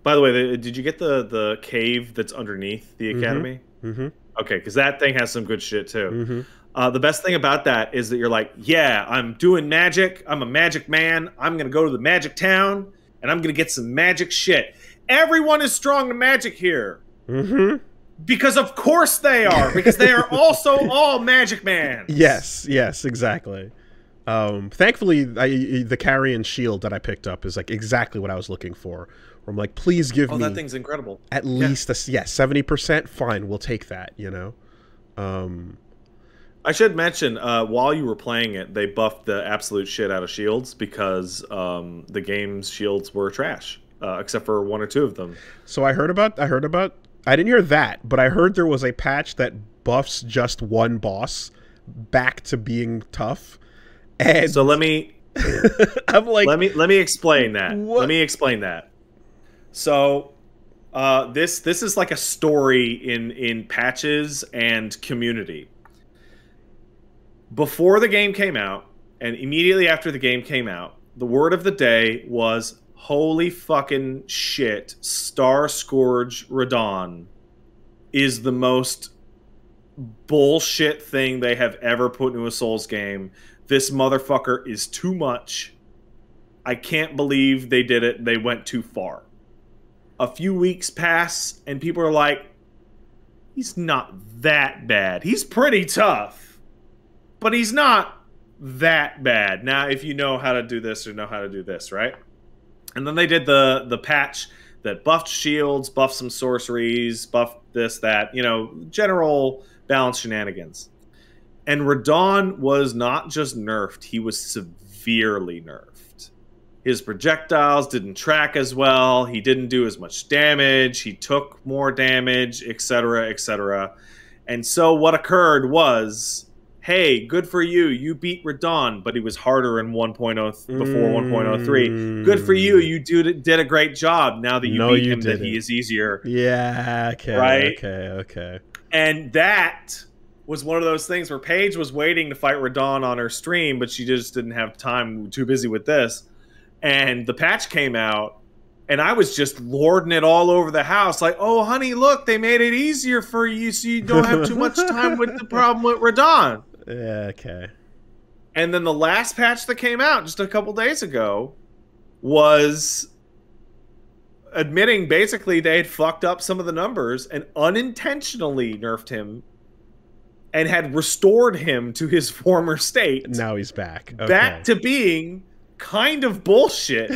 by the way, did you get the cave that's underneath the academy? Mm-hmm. Okay, because that thing has some good shit too. Mm-hmm. The best thing about that is that you're like, yeah, I'm doing magic. I'm a magic man. I'm going to go to the magic town, and I'm going to get some magic shit. Everyone is strong to magic here. Mm-hmm. Because of course they are. Because they are also all magic mans. Yes, yes, exactly. Thankfully, the carrion shield that I picked up is like exactly what I was looking for. Where I'm like, please give me that thing's incredible. At least 70%. Fine, we'll take that. You know. I should mention, while you were playing it, they buffed the absolute shit out of shields because the game's shields were trash, except for one or two of them. So I heard about. I didn't hear that, but I heard there was a patch that buffs just one boss back to being tough. And so let me. I'm like, let me explain that. What? Let me explain that. So, this is like a story in patches and community. Before the game came out, and immediately after the game came out, the word of the day was, holy fucking shit, Star Scourge Radon is the most bullshit thing they have ever put into a Souls game. This motherfucker is too much. I can't believe they did it. They went too far. A few weeks pass, and people are like, he's not that bad. He's pretty tough. But he's not that bad. Now, if you know how to do this or know how to do this, right? And then they did the patch that buffed shields, buffed some sorceries, buffed this, that, you know, general balance shenanigans. And Radon was not just nerfed, he was severely nerfed. His projectiles didn't track as well, he didn't do as much damage, he took more damage, etc., etc. And so what occurred was, hey, good for you. You beat Radon, but he was harder in 1.0 before 1.03. Good for you. You did a great job. Now that you beat him, that he is easier. Yeah. Okay. Right? Okay. And that was one of those things where Paige was waiting to fight Radon on her stream, but she just didn't have time. Too busy with this. And the patch came out, and I was just lording it all over the house. Like, oh, honey, look, they made it easier for you so you don't have too much time with the problem with Radon. Yeah, okay. And then the last patch that came out just a couple days ago was admitting basically they had fucked up some of the numbers and unintentionally nerfed him and had restored him to his former state. Now he's back. Okay. Back to being kind of bullshit.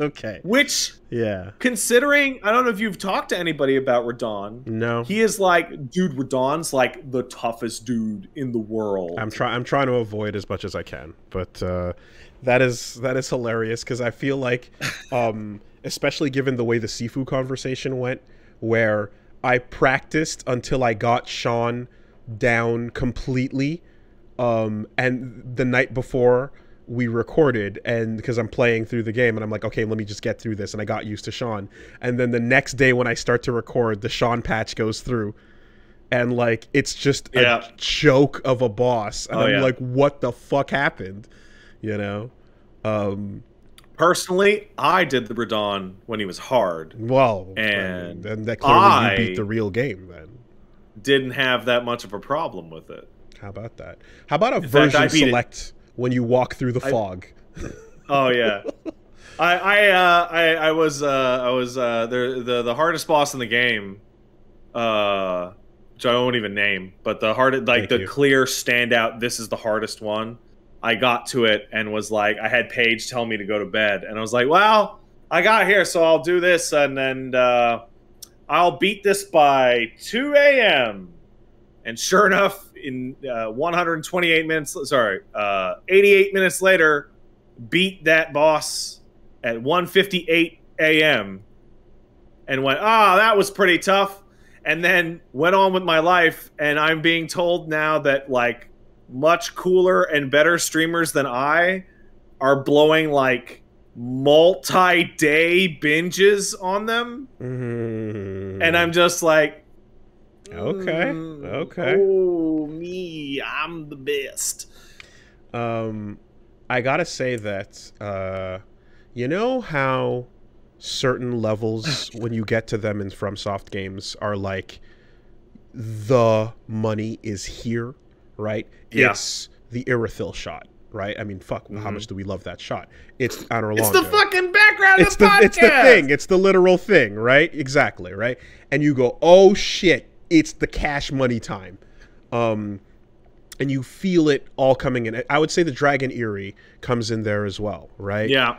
Okay. Which, yeah, considering, I don't know if you've talked to anybody about Radon. No. He is like, dude, Radon's like the toughest dude in the world. I'm trying to avoid as much as I can, but that is hilarious because I feel like, especially given the way the Sifu conversation went, where I practiced until I got Sean down completely, and the night before we recorded, and because I'm playing through the game and I'm like, okay, let me just get through this, and I got used to Sean, and then the next day when I start to record, the Sean patch goes through, and like it's just a joke of a boss, and I'm like, what the fuck happened, you know? Personally, I did the Radon when he was hard. Well, and that clearly you beat the real game then. Didn't have that much of a problem with it. How about that? How about a version select when you walk through the fog? Oh yeah, I was the hardest boss in the game, which I won't even name, but the hardest, like the clear standout. This is the hardest one. I got to it and was like, I had Paige tell me to go to bed, and I was like, well, I got here, so I'll do this, and then I'll beat this by 2 a.m. And sure enough, in 128 minutes, sorry, 88 minutes later, beat that boss at 1:58 a.m. and went, that was pretty tough. And then went on with my life, and I'm being told now that, like, much cooler and better streamers than I are blowing, like, multi-day binges on them. And I'm just like, okay. Oh, me, I'm the best. I gotta say that, you know how certain levels, when you get to them in FromSoft games, are like, the money is here, right? Yeah. It's the Irithil shot, right? I mean, fuck, how much do we love that shot? It's Anor Londo. It's the fucking background of the podcast! It's the thing. It's the literal thing, right? Exactly, right? And you go, oh shit, it's the cash money time. And you feel it all coming in. I would say the Dragon Eerie comes in there as well, right? Yeah.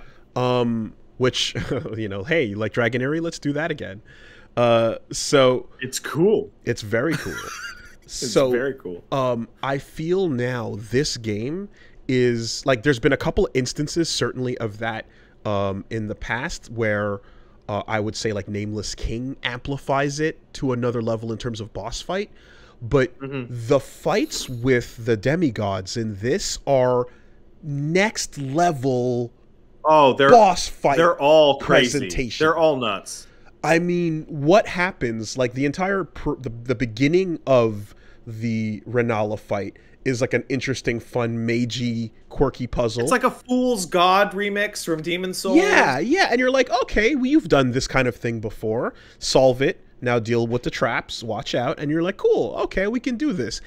Which, you know, hey, you like Dragon Eerie? Let's do that again. So it's cool. It's very cool. It's very cool. I feel now this game is like, there's been a couple instances certainly of that in the past where I would say like Nameless King amplifies it to another level in terms of boss fight. But the fights with the demigods in this are next level boss fight. They're all crazy. They're all nuts. I mean, what happens, like the entire, the beginning of the Renala fight is like an interesting, fun, magey, quirky puzzle. It's like a Fool's God remix from Demon Souls. Yeah, yeah, and you're like, okay, well, you've done this kind of thing before. Solve it. Now deal with the traps. Watch out. And you're like, cool, okay, we can do this.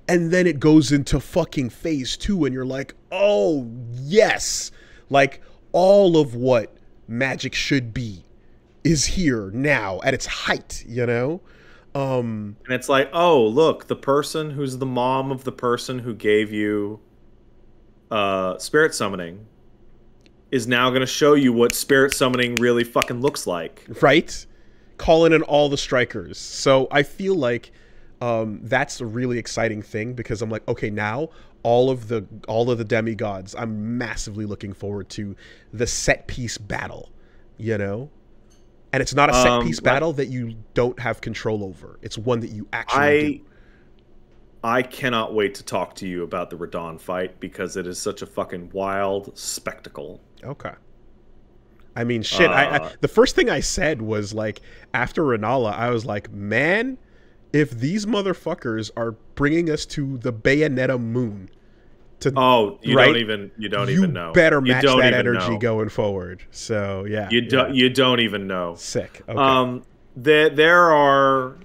And then it goes into fucking phase 2, and you're like, oh, yes. Like, all of what Magic should be is here now at its height, you know? And it's like, oh, look, the person who's the mom of the person who gave you spirit summoning is now going to show you what spirit summoning really fucking looks like. Right? Calling in all the strikers. So I feel like that's a really exciting thing, because I'm like, okay, now all of the demigods, I'm massively looking forward to the set piece battle, you know? And it's not a set piece battle that you don't have control over. It's one that you actually do. I cannot wait to talk to you about the Radon fight, because it is such a fucking wild spectacle. Okay. I mean, shit, the first thing I said was, like, after Renala, I was like, man, if these motherfuckers are bringing us to the Bayonetta moon, you don't even know. Better match that energy going forward. So yeah, you don't even know. Sick. Okay. There are,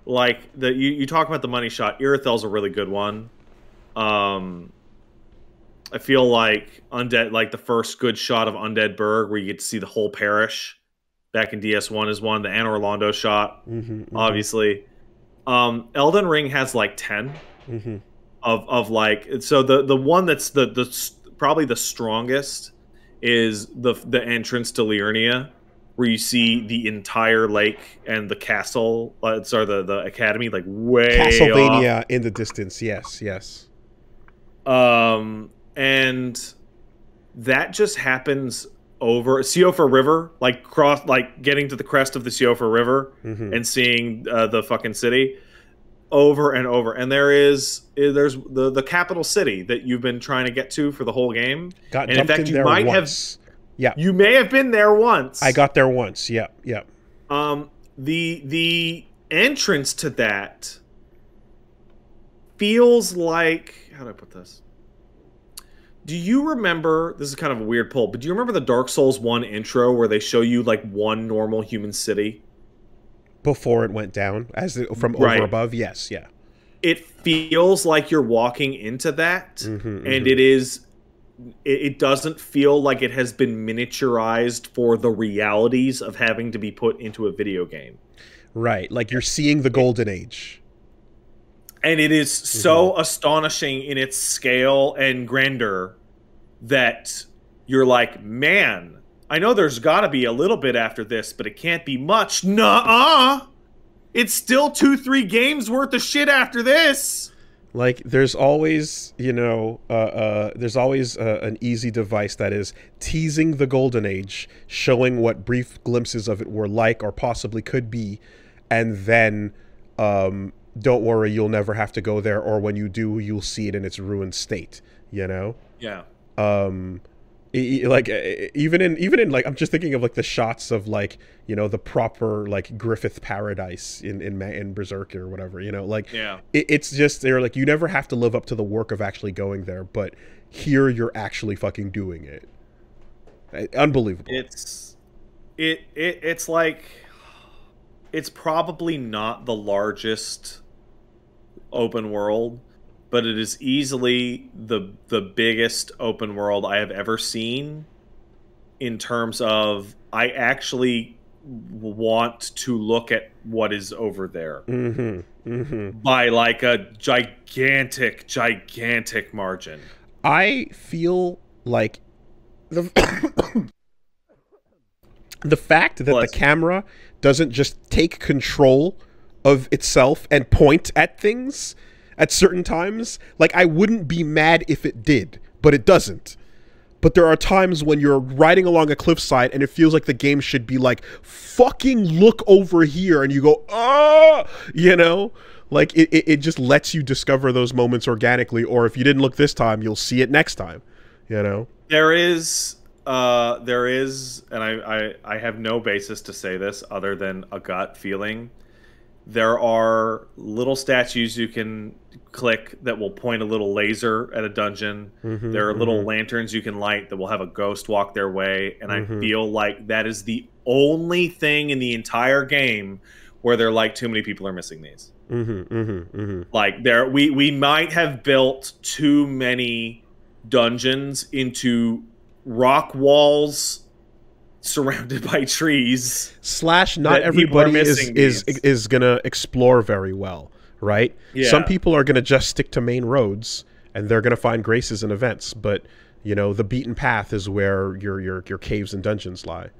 like, you talk about the money shot. Irithel's a really good one. I feel like Undead, like the first good shot of Undead Burg, where you get to see the whole parish, back in DS1 is one. The Anor Londo shot, obviously. Elden Ring has like 10. of like, so the one that's the probably the strongest is the entrance to Liurnia, where you see the entire lake and the castle, sorry, the academy, like way Castlevania off. in the distance. Yes, yes. And that just happens over Siofa River, like getting to the crest of the Siofa River and seeing the fucking city over and over. And there's the capital city that you've been trying to get to for the whole game. Got and in fact, you might once. You may have been there once. I got there once. Yeah, yeah. The entrance to that feels like, how do I put this? Do you remember, this is kind of a weird pull, but do you remember the Dark Souls 1 intro where they show you like one normal human city? Before it went down, from over above? Yes, yeah. It feels like you're walking into that, and it doesn't feel like it has been miniaturized for the realities of having to be put into a video game. Right, like you're seeing the Golden Age. And it is so astonishing in its scale and grandeur that you're like, man, I know there's got to be a little bit after this, but it can't be much. Nuh-uh! It's still 2-3 games worth of shit after this. Like, there's always, you know, there's always an easy device that is teasing the Golden Age, showing what brief glimpses of it were like or possibly could be, and then... don't worry, you'll never have to go there, or when you do, you'll see it in its ruined state, you know? Yeah. Like even in like, I'm just thinking of like the shots of like, you know, the proper like Griffith paradise in Berserker or whatever, you know, like it's just, they're like, you never have to live up to the work of actually going there, but here you're actually fucking doing it. Unbelievable. It's like, it's probably not the largest open world, but it is easily the biggest open world I have ever seen in terms of I actually want to look at what is over there by like a gigantic margin. I feel like the fact that the camera doesn't just take control of itself and point at things at certain times. Like, I wouldn't be mad if it did, but it doesn't. But there are times when you're riding along a cliffside and it feels like the game should be like, fucking look over here, and you go, ah, you know? Like, it just lets you discover those moments organically, or if you didn't look this time, you'll see it next time, you know? There is, and I have no basis to say this other than a gut feeling. There are little statues you can click that will point a little laser at a dungeon. There are little lanterns you can light that will have a ghost walk their way. And I feel like that is the only thing in the entire game where they're like, too many people are missing these. Like, we might have built too many dungeons into rock walls surrounded by trees. Slash, not everybody is gonna explore very well, right? Yeah. Some people are gonna just stick to main roads, and they're gonna find graces and events. But you know, the beaten path is where your caves and dungeons lie.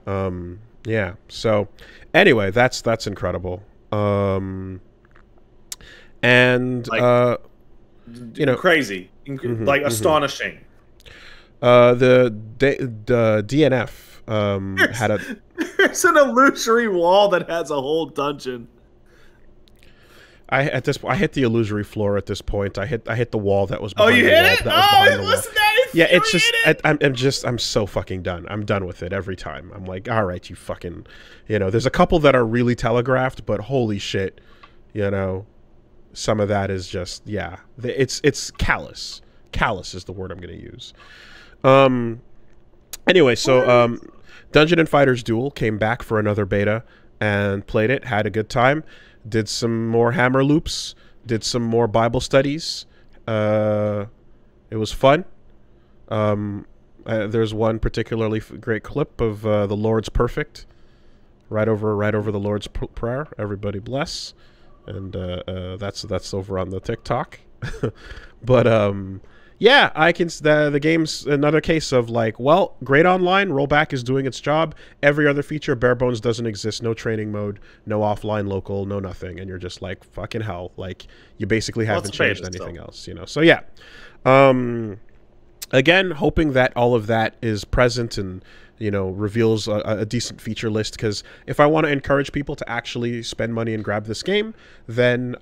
Yeah. So, anyway, that's incredible. And like, you know, crazy, like astonishing. The DNF. Had a there's an illusory wall that has a whole dungeon. I hit the illusory floor at this point. I hit the wall that was behind you the hit wall. it? That was Listen, that yeah, it's just I'm so fucking done. I'm done with it every time. I'm like, all right, you fucking, you know, there's a couple that are really telegraphed, but holy shit, you know, some of that is just, yeah, it's callous. Callous is the word I'm going to use. Anyway, so Dungeon and Fighters Duel came back for another beta and played it, had a good time, did some more hammer loops, did some more Bible studies. It was fun. There's one particularly great clip of the Lord's Perfect, right over the Lord's Prayer. Everybody bless. and that's over on the TikTok. But yeah, the game's another case of like, well, great online, rollback is doing its job. Every other feature, bare bones, doesn't exist. No training mode, no offline local, no nothing, and you're just like, fucking hell, like you basically haven't changed anything else, you know. So yeah, again, hoping that all of that is present and, you know, reveals a decent feature list, because if I want to encourage people to actually spend money and grab this game, then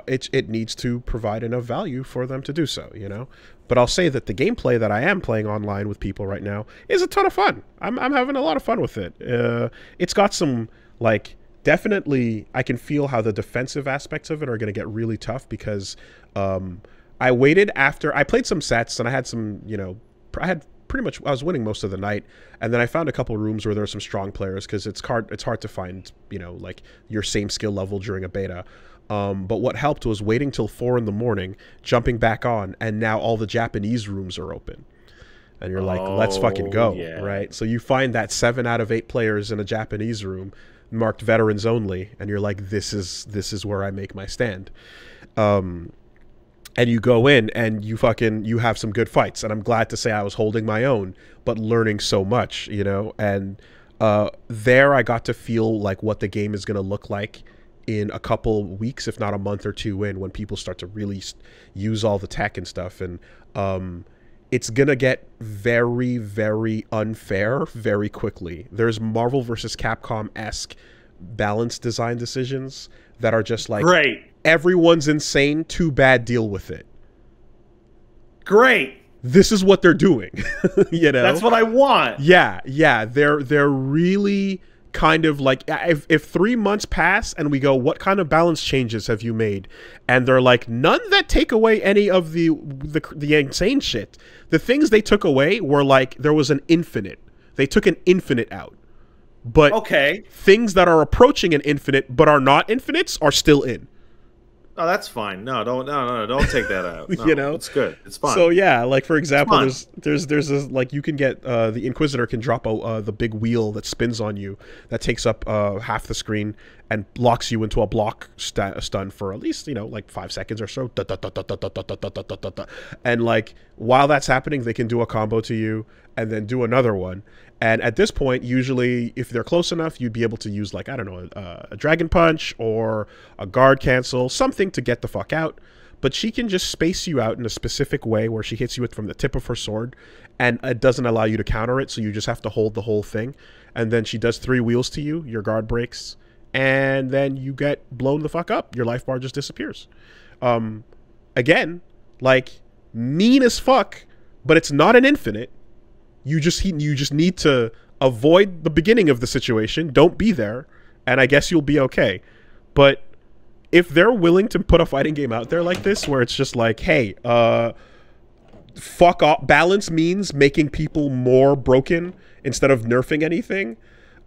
it needs to provide enough value for them to do so, you know. But I'll say that the gameplay that I am playing online with people right now is a ton of fun. I'm having a lot of fun with it. It's got some, like, definitely, I can feel how the defensive aspects of it are going to get really tough, because I waited after I played some sets and I had some, you know, pretty much, I was winning most of the night, and then I found a couple rooms where there were some strong players, because it's hard to find, you know, like your same skill level during a beta. But what helped was waiting till 4 in the morning, jumping back on, and now all the Japanese rooms are open, and you're like, let's fucking go, right? So you find that 7 out of 8 players in a Japanese room marked veterans only, and you're like, this is where I make my stand. And you go in and you have some good fights. And I'm glad to say I was holding my own, but learning so much, you know. And there I got to feel like what the game is going to look like in a couple weeks, if not a month or two in, when people start to really use all the tech and stuff. And it's going to get very, very unfair very quickly. There's Marvel versus Capcom-esque balance design decisions that are just like, great. Everyone's insane. Too bad. Deal with it. Great. This is what they're doing. You know, that's what I want. Yeah, yeah. They're really kind of like, if 3 months pass and we go, what kind of balance changes have you made? And they're like, none that take away any of the insane shit. The things they took away were like, there was an infinite. They took an infinite out. But okay, things that are approaching an infinite but are not infinites are still in. Oh, that's fine. No, don't take that out. No, you know, it's good. It's fine. So yeah, like for example, there's a, like, you can get the Inquisitor can drop the big wheel that spins on you that takes up half the screen and locks you into a block stun for at least, you know, like 5 seconds or so. And like while that's happening, they can do a combo to you and then do another one. And at this point, usually, if they're close enough, you'd be able to use, like, I don't know, a Dragon Punch or a Guard Cancel, something to get the fuck out. But she can just space you out in a specific way where she hits you from the tip of her sword, and it doesn't allow you to counter it, so you just have to hold the whole thing. And then she does 3 wheels to you, your guard breaks, and then you get blown the fuck up. Your life bar just disappears. Again, like, mean as fuck, but it's not an infinite. You just need to avoid the beginning of the situation. Don't be there, and I guess you'll be okay. But if they're willing to put a fighting game out there like this, where it's just like, hey, fuck off. Balance means making people more broken instead of nerfing anything.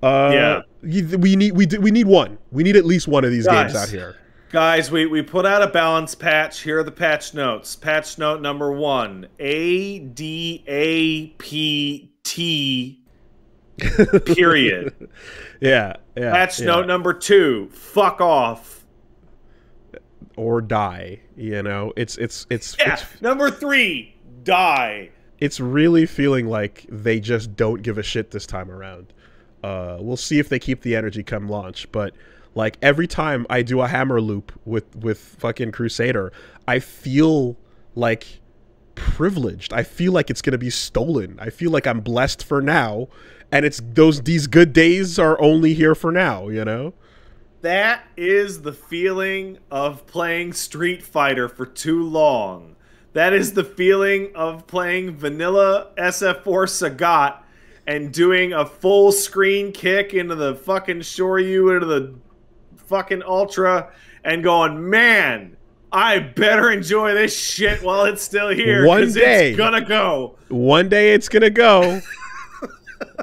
Yeah, we need one. We need at least one of these games out here. Guys, we put out a balance patch. Here are the patch notes. Patch note number 1. ADAPT period. Yeah. Patch note number 2. Fuck off. Or die. You know, it's number 3. Die. It's really feeling like they just don't give a shit this time around. We'll see if they keep the energy come launch, but like every time I do a hammer loop with fucking Crusader, I feel like privileged. I feel like it's gonna be stolen. I feel like I'm blessed for now, and these good days are only here for now, you know? That is the feeling of playing Street Fighter for too long. That is the feeling of playing vanilla SF4 Sagat and doing a full screen kick into the fucking Shoryu, into the fucking Ultra, and going, man, I better enjoy this shit while it's still here. One day it's gonna go. One day it's gonna go.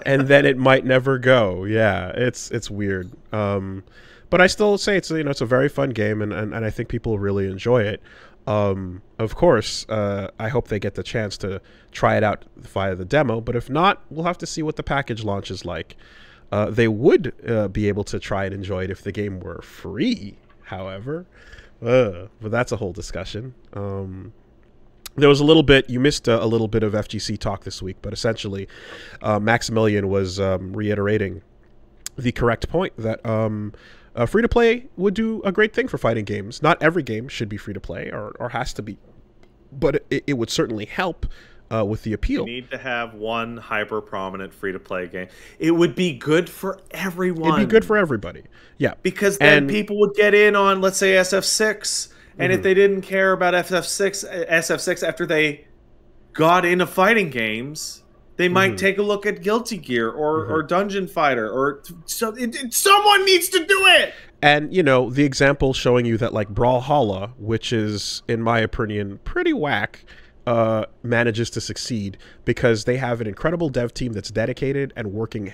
And then it might never go. Yeah, it's weird. But I still say it's a very fun game, and I think people really enjoy it. Of course, I hope they get the chance to try it out via the demo, but if not, we'll have to see what the package launch is like. They would be able to try and enjoy it if the game were free. However, but that's a whole discussion. There was a little bit, you missed a little bit of FGC talk this week, but essentially Maximilian was reiterating the correct point that free-to-play would do a great thing for fighting games. Not every game should be free-to-play or has to be, but it would certainly help with the appeal. We need to have one hyper-prominent free-to-play game. It would be good for everyone. It'd be good for everybody, yeah. Because then people would get in on, let's say, SF6, and if they didn't care about SF6 after they got into fighting games, they might take a look at Guilty Gear or Dungeon Fighter, or someone needs to do it. And you know, the example showing you that like Brawlhalla, which is in my opinion pretty whack, manages to succeed because they have an incredible dev team that's dedicated and working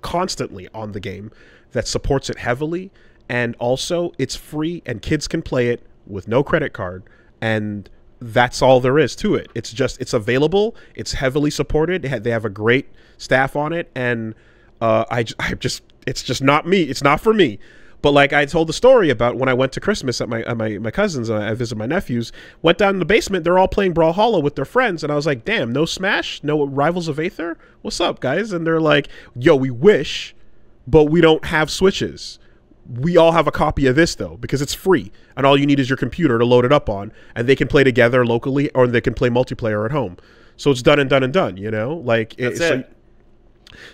constantly on the game, that supports it heavily, and also it's free and kids can play it with no credit card, and that's all there is to it. It's just, it's available, it's heavily supported, they have a great staff on it, and it's just not me, it's not for me. But like I told the story about when I went to Christmas at my cousins, I visited my nephews, went down in the basement, they're all playing Brawlhalla with their friends, and I was like, damn, no Smash? No Rivals of Aether? What's up, guys? And they're like, yo, we wish, but we don't have Switches. We all have a copy of this, though, because it's free, and all you need is your computer to load it up on, and they can play together locally, or they can play multiplayer at home. So it's done and done and done, you know? Like, that's it.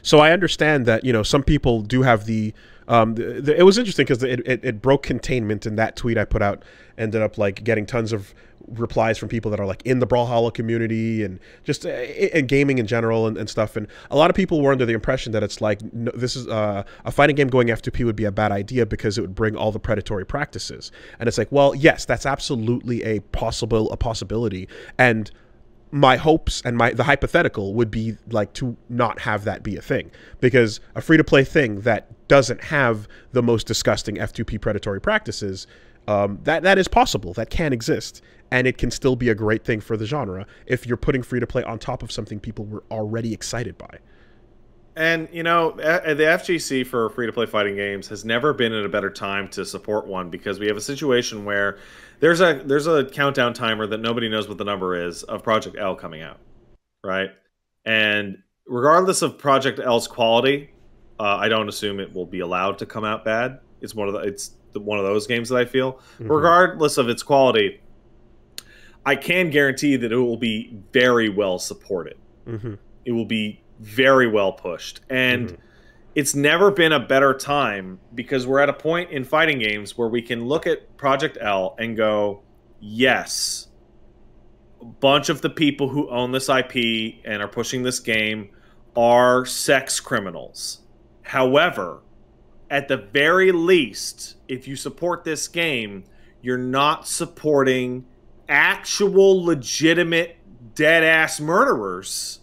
So I understand that, you know, some people do have the it was interesting because it broke containment, in that tweet I put out ended up like getting tons of replies from people that are like in the Brawlhalla community and just in gaming in general and stuff. And a lot of people were under the impression that it's like, no, this is a fighting game going F2P would be a bad idea because it would bring all the predatory practices. And it's like, well, yes, that's absolutely a possibility. And my hopes and the hypothetical would be like to not have that be a thing, because a free-to-play thing that doesn't have the most disgusting F2P predatory practices, that is possible, that can exist, and it can still be a great thing for the genre if you're putting free-to-play on top of something people were already excited by. And, you know, the FGC for free-to-play fighting games has never been at a better time to support one, because we have a situation where there's a countdown timer that nobody knows what the number is of Project L coming out, right? And regardless of Project L's quality, I don't assume it will be allowed to come out bad. It's one of those games that I feel, regardless of its quality, I can guarantee that it will be very well supported. It will be very well pushed, and it's never been a better time, because we're at a point in fighting games where we can look at Project L and go, yes, a bunch of the people who own this IP and are pushing this game are sex criminals. However, at the very least, if you support this game, you're not supporting actual legitimate dead-ass murderers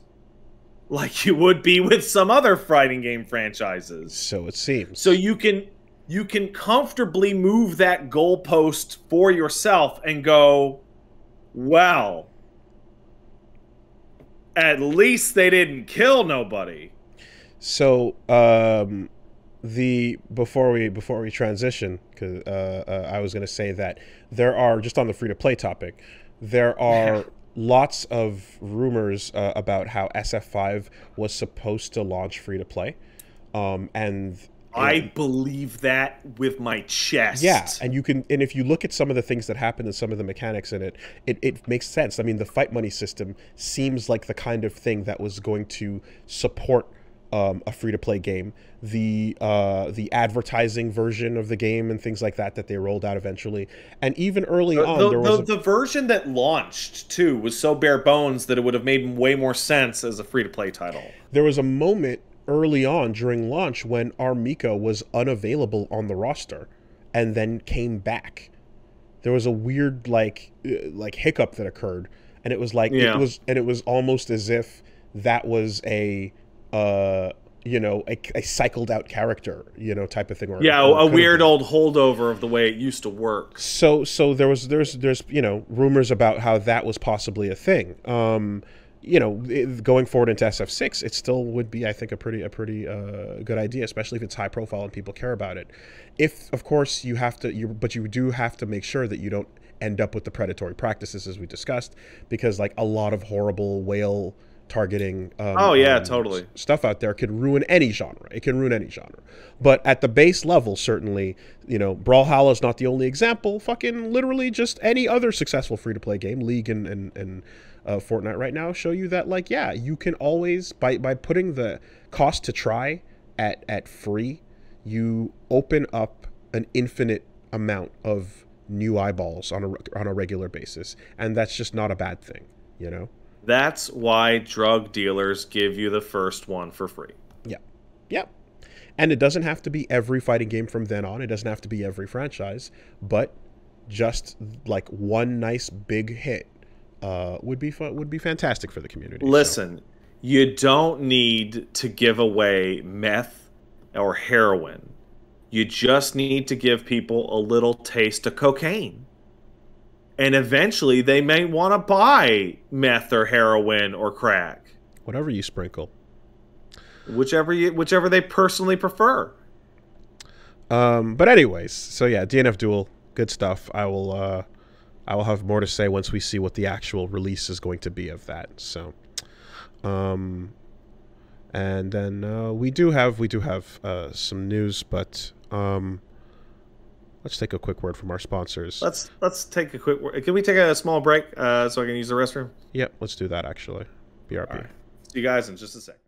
like you would be with some other fighting game franchises. So it seems. So you can comfortably move that goalpost for yourself and go, well, at least they didn't kill nobody. So before we transition, because I was going to say that there are, just on the free-to-play topic, there are lots of rumors about how SF5 was supposed to launch free-to-play, and I believe that with my chest. Yeah, and if you look at some of the things that happen and some of the mechanics in it, it makes sense. I mean, the fight money system seems like the kind of thing that was going to support a free-to-play game. The advertising version of the game and things like that they rolled out eventually, and even early on, the version that launched too was so bare bones that it would have made way more sense as a free-to-play title. There was a moment early on during launch when Arika was unavailable on the roster, and then came back. There was a weird like hiccup that occurred, and it was like it was almost as if that was a you know, a cycled out character, you know, type of thing. A weird old holdover of the way it used to work. So there's you know, rumors about how that was possibly a thing. going forward into SF6, it still would be, I think, a pretty good idea, especially if it's high profile and people care about it. If, of course, but you do have to make sure that you don't end up with the predatory practices as we discussed, because like a lot of horrible whale targeting totally stuff out there could ruin any genre. It can ruin any genre. But at the base level, certainly, Brawlhalla is not the only example. Fucking literally just any other successful free-to-play game, League and Fortnite right now, show you that, like, yeah, you can always, by putting the cost to try at free, you open up an infinite amount of new eyeballs on a regular basis, and that's just not a bad thing, That's why drug dealers give you the first one for free. Yeah. And it doesn't have to be every fighting game from then on. It doesn't have to be every franchise, but just like one nice big hit would be fantastic for the community. Listen, you don't need to give away meth or heroin. You just need to give people a little taste of cocaine. And eventually they may want to buy meth or heroin or crack. Whatever you sprinkle. Whichever they personally prefer. But anyways, so yeah, DNF Duel, good stuff. I will have more to say once we see what the actual release is going to be of that. So, and then we do have some news, but let's take a quick word from our sponsors. Let's take a quick word. Can we take a small break so I can use the restroom? Yep, let's do that actually. BRB. Right. See you guys in just a second.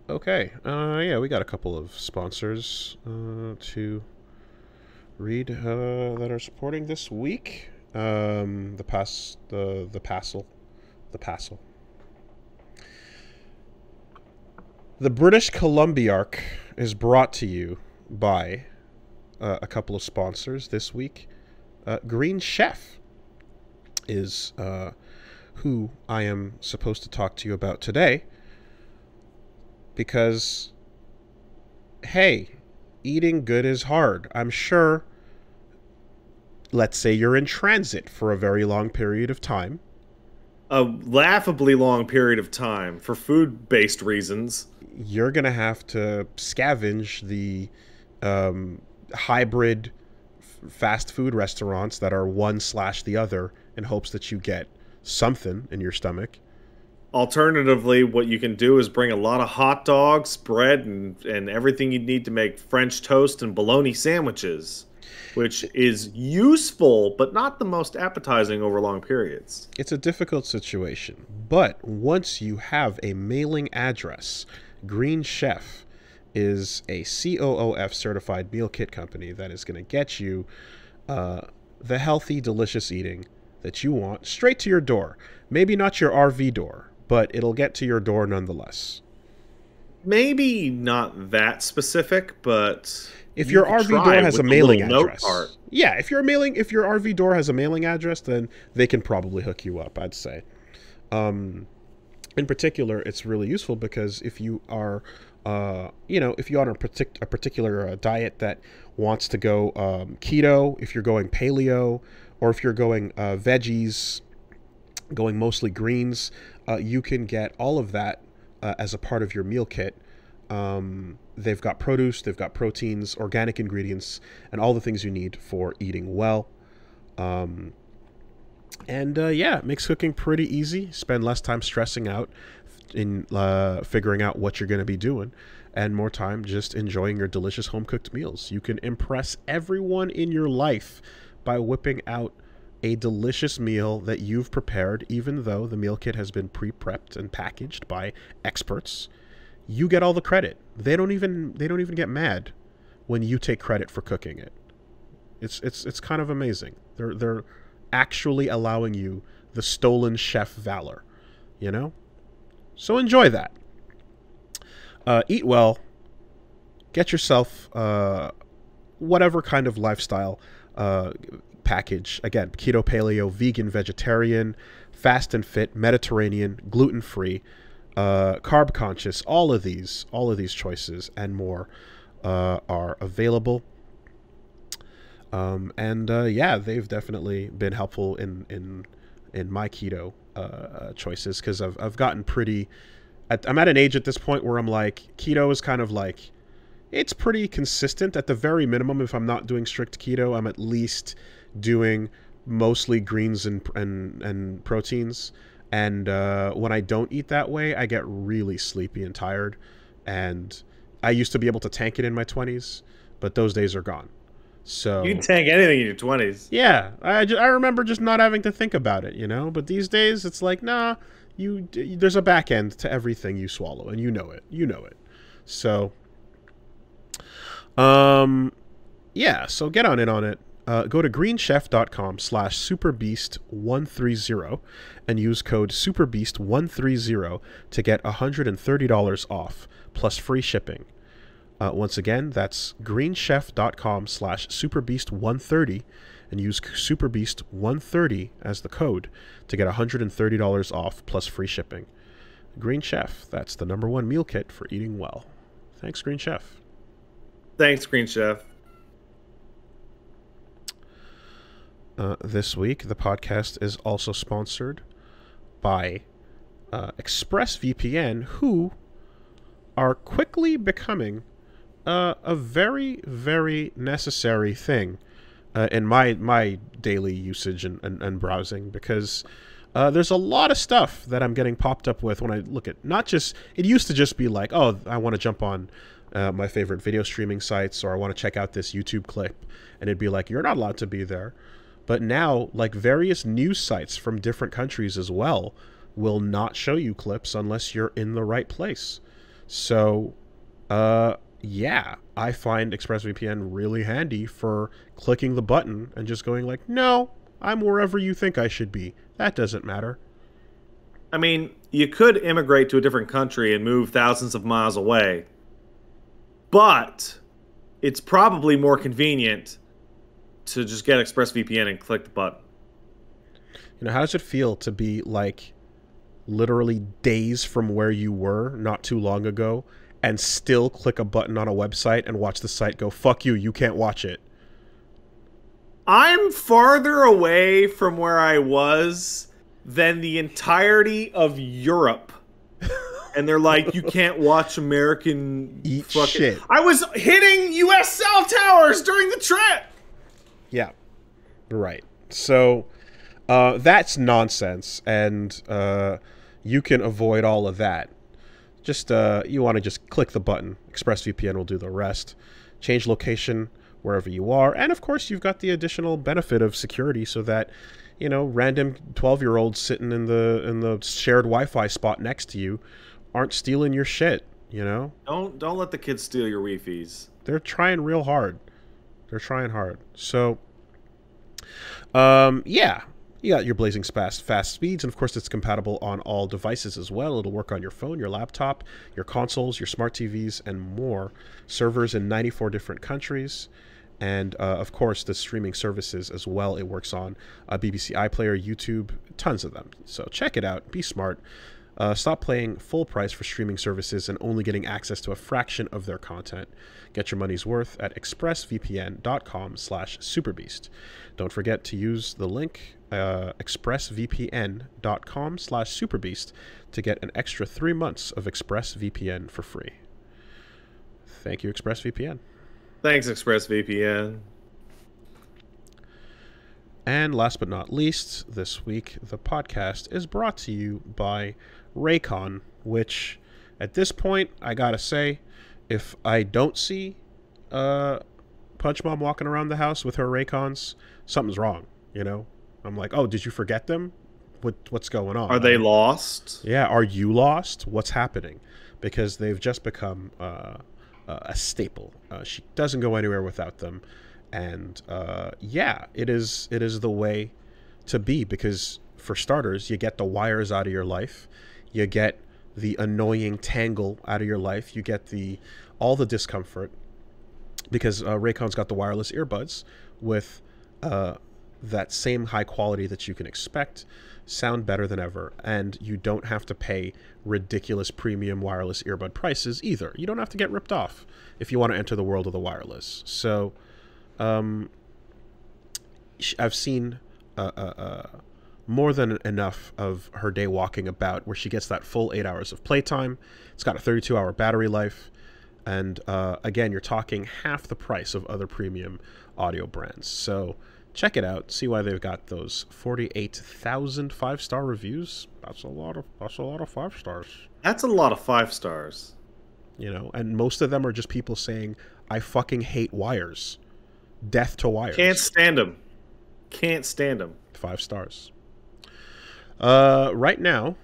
Okay. Yeah, we got a couple of sponsors to read that are supporting this week. The Passel. The British Columbiarch is brought to you by a couple of sponsors this week. Green Chef is who I am supposed to talk to you about today, because, hey, eating good is hard. I'm sure, let's say you're in transit for a very long period of time. A laughably long period of time for food-based reasons. You're going to have to scavenge the hybrid fast food restaurants that are one/the other in hopes that you get something in your stomach. Alternatively, what you can do is bring a lot of hot dogs, bread, and everything you'd need to make French toast and bologna sandwiches, which is useful, but not the most appetizing over long periods. It's a difficult situation, but once you have a mailing address, Green Chef is a COOF certified meal kit company that is going to get you the healthy, delicious eating that you want straight to your door. Maybe not your RV door, but it'll get to your door nonetheless. Maybe not that specific, but if your RV door has a mailing address, yeah, if your RV door has a mailing address, then they can probably hook you up, I'd say. In particular, it's really useful because if you are, if you're on a particular diet that wants to go keto, if you're going paleo, or if you're going veggies, going mostly greens, you can get all of that as a part of your meal kit. They've got produce, they've got proteins, organic ingredients, and all the things you need for eating well. Yeah, it makes cooking pretty easy. Spend less time stressing out in figuring out what you're going to be doing, and more time just enjoying your delicious home-cooked meals. You can impress everyone in your life by whipping out a delicious meal that you've prepared, even though the meal kit has been pre-prepped and packaged by experts. You get all the credit. They don't even get mad when you take credit for cooking it. It's kind of amazing. They're actually allowing you the stolen chef valor, you know? So enjoy that. Eat well. Get yourself whatever kind of lifestyle package. Again, keto, paleo, vegan, vegetarian, fast and fit, Mediterranean, gluten-free, carb conscious. All of these choices and more are available. Yeah, they've definitely been helpful in my keto choices, because I've gotten pretty. I'm at an age at this point where I'm like, keto is kind of like, it's pretty consistent. At the very minimum, if I'm not doing strict keto, I'm at least doing mostly greens and proteins. And when I don't eat that way, I get really sleepy and tired. And I used to be able to tank it in my 20s, but those days are gone. So you can tank anything in your 20s. Yeah, I remember just not having to think about it, you know. But these days, it's like, nah, there's a back end to everything you swallow, and you know it. So, yeah. So get on it. Go to greenchef.com/superbeast130 and use code superbeast130 to get $130 off plus free shipping. Once again, that's greenchef.com/superbeast130 and use superbeast130 as the code to get $130 off plus free shipping. Green Chef, that's the #1 meal kit for eating well. Thanks, Green Chef. Thanks, Green Chef. This week, the podcast is also sponsored by ExpressVPN, who are quickly becoming a very, very necessary thing in my daily usage and browsing, because there's a lot of stuff that I'm getting popped up with when I look at, not just, it used to just be like, oh, I want to jump on my favorite video streaming sites, or I want to check out this YouTube clip, and it'd be like, you're not allowed to be there. But now, like, various news sites from different countries as well will not show you clips unless you're in the right place. So, yeah, I find ExpressVPN really handy for clicking the button and just going like, no, I'm wherever you think I should be. That doesn't matter. I mean, you could immigrate to a different country and move thousands of miles away, but it's probably more convenient to just get ExpressVPN and click the button. You know, how does it feel to be like literally days from where you were not too long ago and still click a button on a website and watch the site go, fuck you, you can't watch it? I'm farther away from where I was than the entirety of Europe. And they're like, you can't watch American shit. I was hitting US cell towers during the trip! Yeah. Right. So, that's nonsense, and you can avoid all of that. Just, you want to just click the button. ExpressVPN will do the rest. Change location wherever you are, and of course you've got the additional benefit of security so that, you know, random 12-year-olds sitting in the shared Wi-Fi spot next to you aren't stealing your shit, you know? Don't let the kids steal your Wi-Fis. They're trying real hard. They're trying hard. So, yeah. You got your blazing fast speeds, and of course it's compatible on all devices as well. It'll work on your phone, your laptop, your consoles, your smart TVs, and more. Servers in 94 different countries. And, of course, the streaming services as well. It works on BBC iPlayer, YouTube, tons of them. So check it out. Be smart. Stop paying full price for streaming services and only getting access to a fraction of their content. Get your money's worth at expressvpn.com/superbeast. Don't forget to use the link expressvpn.com/superbeast to get an extra 3 months of ExpressVPN for free. Thank you, ExpressVPN. Thanks, ExpressVPN. And last but not least, this week, the podcast is brought to you by Raycon, which, at this point, I gotta say, if I don't see Punch Mom walking around the house with her Raycons, something's wrong, you know? I'm like, oh, did you forget them? What's going on? Are they lost? Yeah, are you lost? What's happening? Because they've just become a staple. She doesn't go anywhere without them. And yeah, it is the way to be, because for starters, you get the wires out of your life, you get the annoying tangle out of your life, you get all the discomfort, because Raycon's got the wireless earbuds with that same high quality that you can expect, sound better than ever, and you don't have to pay ridiculous premium wireless earbud prices either. You don't have to get ripped off if you want to enter the world of the wireless. So I've seen more than enough of her day walking about where she gets that full 8 hours of playtime. It's got a 32-hour battery life. And again, you're talking half the price of other premium audio brands. So check it out. See why they've got those 48,000 5-star reviews. That's a lot of 5 stars. That's a lot of 5 stars. You know, and most of them are just people saying, I fucking hate wires. Death to wires. Can't stand them. Can't stand them. 5 stars. Right now,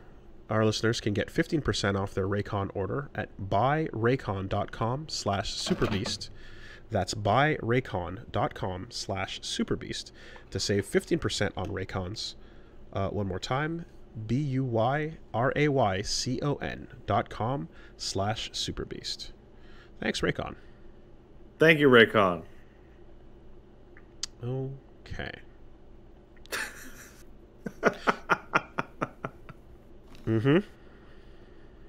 our listeners can get 15% off their Raycon order at buyraycon.com/superbeast. That's buyraycon.com/superbeast to save 15% on Raycons. One more time, buyraycon.com/superbeast. Thanks, Raycon. Thank you, Raycon. Okay. Mm-hmm.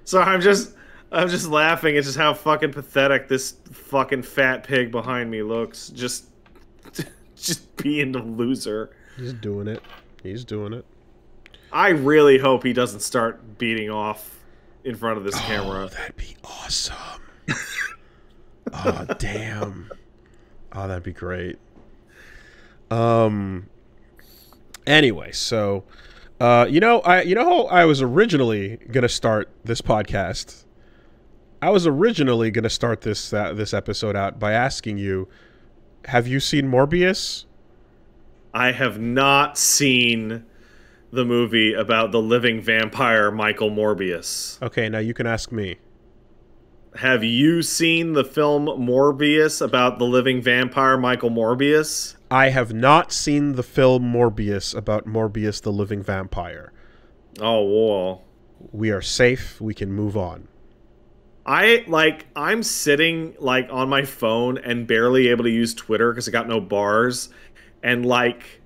So I'm just laughing at just how fucking pathetic this fucking fat pig behind me looks. Just being the loser. He's doing it. He's doing it. I really hope he doesn't start beating off in front of this camera. That'd be awesome. Oh, damn. Oh, that'd be great. Anyway, so you know how I was originally gonna start this podcast. I was originally gonna start this episode out by asking you, have you seen Morbius? I have not seen the movie about the living vampire Michael Morbius. Okay, now you can ask me. have you seen the film Morbius about the living vampire Michael Morbius? I have not seen the film Morbius about Morbius the living vampire. Oh, whoa. We are safe. We can move on. I'm sitting like on my phone and barely able to use Twitter because I got no bars, and like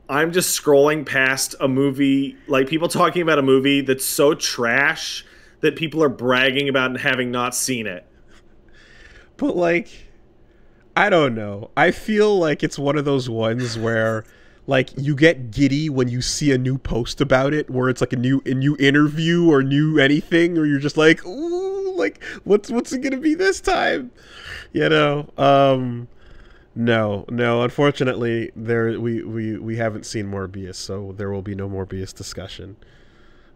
I'm just scrolling past a movie, like people talking about a movie that's so trash that people are bragging about and having not seen it. But like, I don't know. I feel like it's one of those ones where like you get giddy when you see a new post about it, where it's like a new interview or new anything, or you're just like, ooh, like what's it gonna be this time? You know? No, unfortunately we haven't seen Morbius, so there will be no Morbius discussion.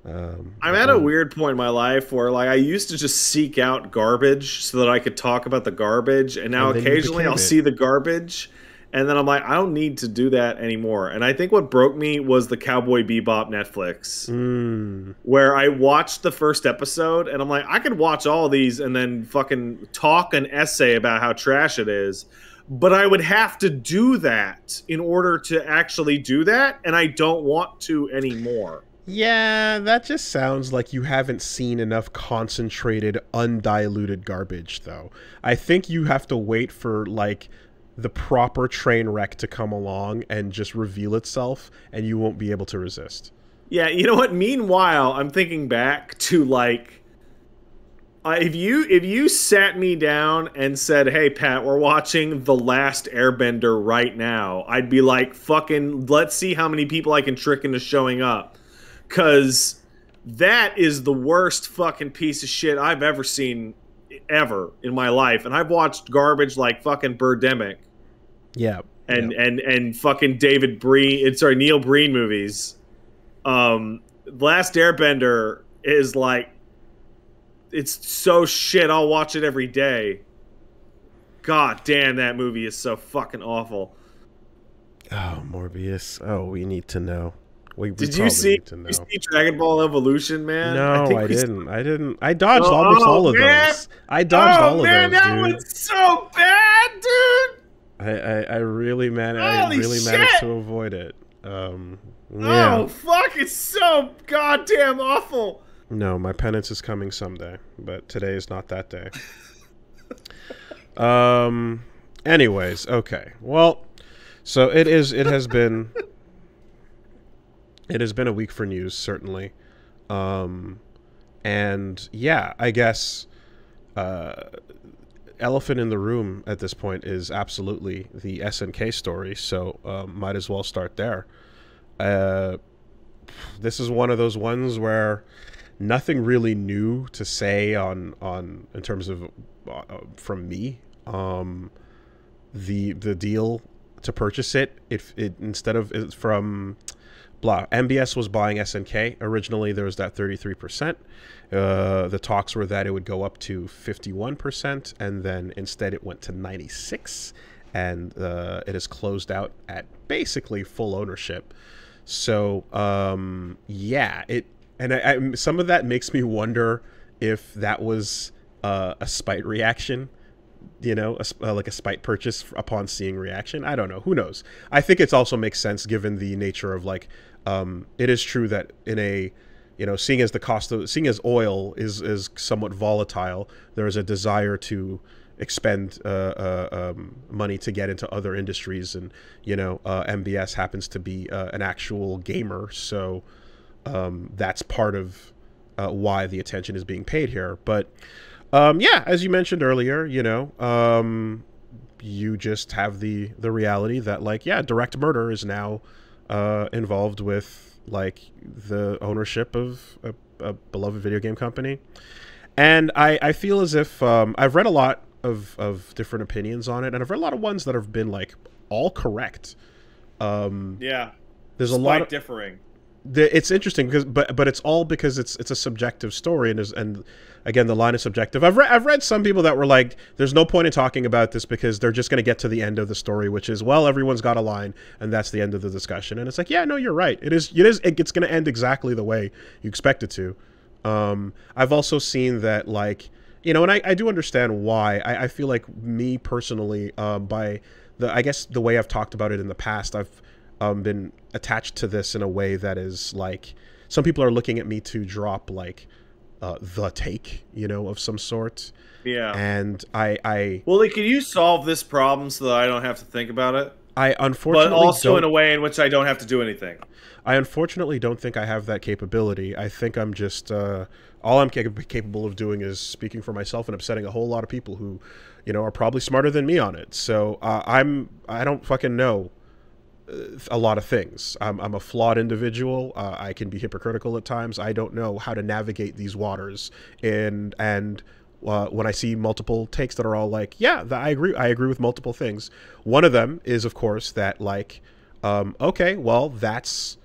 I'm at a weird point in my life where like I used to just seek out garbage so that I could talk about the garbage, and now occasionally I'll see the garbage and then I'm like, I don't need to do that anymore. And I think what broke me was the Cowboy Bebop Netflix, where I watched the first episode and I'm like, I could watch all these and then fucking talk an essay about how trash it is, but I would have to do that in order to actually do that, and I don't want to anymore. Yeah, that just sounds like you haven't seen enough concentrated, undiluted garbage, though. I think you have to wait for, like, the proper train wreck to come along and just reveal itself, and you won't be able to resist. Yeah, you know what? Meanwhile, I'm thinking back to, like, if you sat me down and said, hey, Pat, we're watching The Last Airbender right now, I'd be like, fucking, let's see how many people I can trick into showing up. Because that is the worst fucking piece of shit I've ever seen ever in my life. And I've watched garbage like fucking Birdemic. Yeah. And fucking Neil Breen movies. Last Airbender is like, it's so shit, I'll watch it every day. God damn, that movie is so fucking awful. Oh, Morbius. Oh, we need to know. Did you see Dragon Ball Evolution, man? No, I didn't. I dodged almost all of those. I dodged all of those, dude. That was so bad, dude. I really managed to avoid it. Yeah. Oh, fuck, it's so goddamn awful. No, my penance is coming someday, but today is not that day. Anyways, okay. Well, so it has been a week for news, certainly. And yeah, I guess elephant in the room at this point is absolutely the SNK story, so might as well start there. This is one of those ones where nothing really new to say on in terms of from me. The deal to purchase it, it's from MBS was buying SNK. Originally, there was that 33%. The talks were that it would go up to 51%, and then instead it went to 96%, and it is closed out at basically full ownership. So, yeah, some of that makes me wonder if that was a spite reaction. You know, like a spite purchase upon seeing reaction. I don't know. Who knows? I think it also makes sense given the nature of like, it is true that in a, you know, seeing as oil is somewhat volatile, there is a desire to expend money to get into other industries, and you know, MBS happens to be an actual gamer, so that's part of why the attention is being paid here, but. Yeah, as you mentioned earlier, you know, you just have the reality that, like, yeah, Direct Murder is now involved with, like, the ownership of a beloved video game company. And I feel as if I've read a lot of different opinions on it, and I've read a lot of ones that have been, like, all correct. Yeah. There's a lot of differing. It's interesting because, but it's all because it's a subjective story, and again, the line is subjective. I've read some people that were like, "There's no point in talking about this because they're just going to get to the end of the story, which is, well, everyone's got a line, and that's the end of the discussion." And it's like, yeah, no, you're right. It's going to end exactly the way you expect it to. I've also seen that, like, You know, and I do understand why. I feel like me personally, I guess the way I've talked about it in the past, I've been attached to this in a way that is like, some people are looking at me to drop like the take, you know, of some sort. Yeah. And I well, like, can you solve this problem so that I don't have to think about it? I unfortunately but also don't, in a way in which I don't have to do anything. I unfortunately don't think I have that capability. I think I'm just all I'm capable of doing is speaking for myself and upsetting a whole lot of people who, you know, are probably smarter than me on it. So I don't fucking know a lot of things. I'm a flawed individual. I can be hypocritical at times. I don't know how to navigate these waters. And when I see multiple takes that are all like, yeah, I agree with multiple things. One of them is, of course, that like, okay, well, that's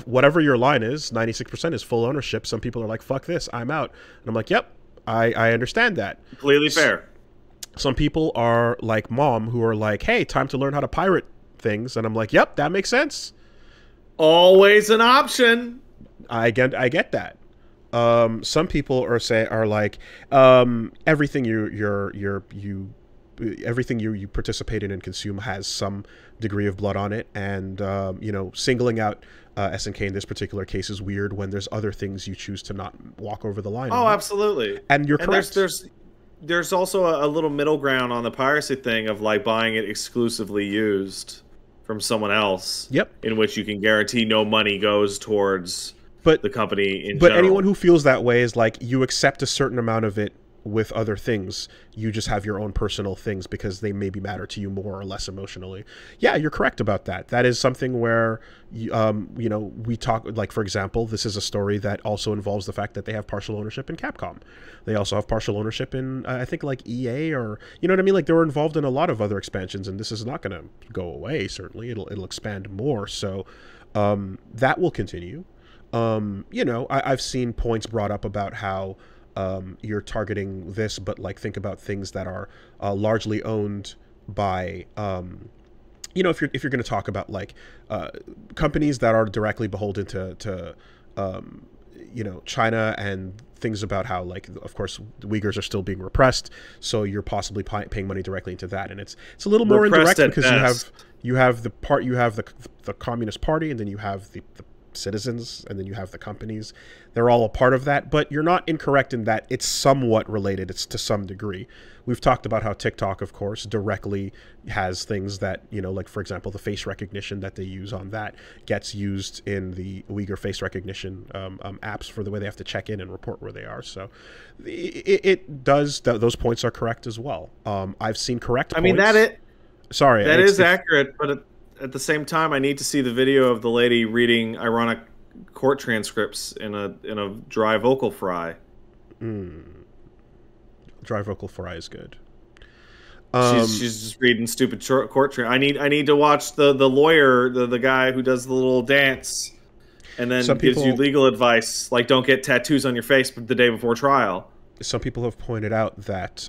whatever your line is, 96% is full ownership. Some people are like, fuck this, I'm out. And I'm like, yep, I understand that. Completely fair. Some people are like Mom, who are like, hey, time to learn how to pirate things. And I'm like, yep, that makes sense. Always an option. I get that. Some people are like, everything everything you participate in and consume has some degree of blood on it, and you know, singling out SNK in this particular case is weird when there's other things you choose to not walk over the line. Oh, absolutely. And you're correct. There's also a little middle ground on the piracy thing of like buying it exclusively used from someone else. Yep. In which you can guarantee no money goes towards the company in But general. anyone who feels that way is like, you accept a certain amount of it with other things. You just have your own personal things because they maybe matter to you more or less emotionally. Yeah, you're correct about that. That is something where, you know, we talk, like, for example, this is a story that also involves the fact that they have partial ownership in Capcom. They also have partial ownership in, I think, like EA, or, you know what I mean? Like, they were involved in a lot of other expansions, and this is not going to go away, certainly. It'll expand more, so that will continue. You know, I've seen points brought up about how you're targeting this, but like, think about things that are largely owned by, you know, if you're going to talk about like companies that are directly beholden to you know, China, and things about how, like, of course, the Uyghurs are still being repressed, so you're possibly paying money directly into that, and it's a little more indirect because you have the Communist Party, and then you have the citizens, and then you have the companies. They're all a part of that, but you're not incorrect in that it's somewhat related. It's to some degree. We've talked about how TikTok, of course, directly has things that, you know, like, for example, the face recognition that they use on that gets used in the Uyghur face recognition apps for the way they have to check in and report where they are. So it does, those points are correct as well. I've seen correct points. I mean, that is accurate, but at the same time, I need to see the video of the lady reading ironic court transcripts in a dry vocal fry. Dry vocal fry is good. She's just reading stupid court I need to watch the lawyer, the guy who does the little dance, and then gives you legal advice like, don't get tattoos on your face the day before trial. Some people have pointed out that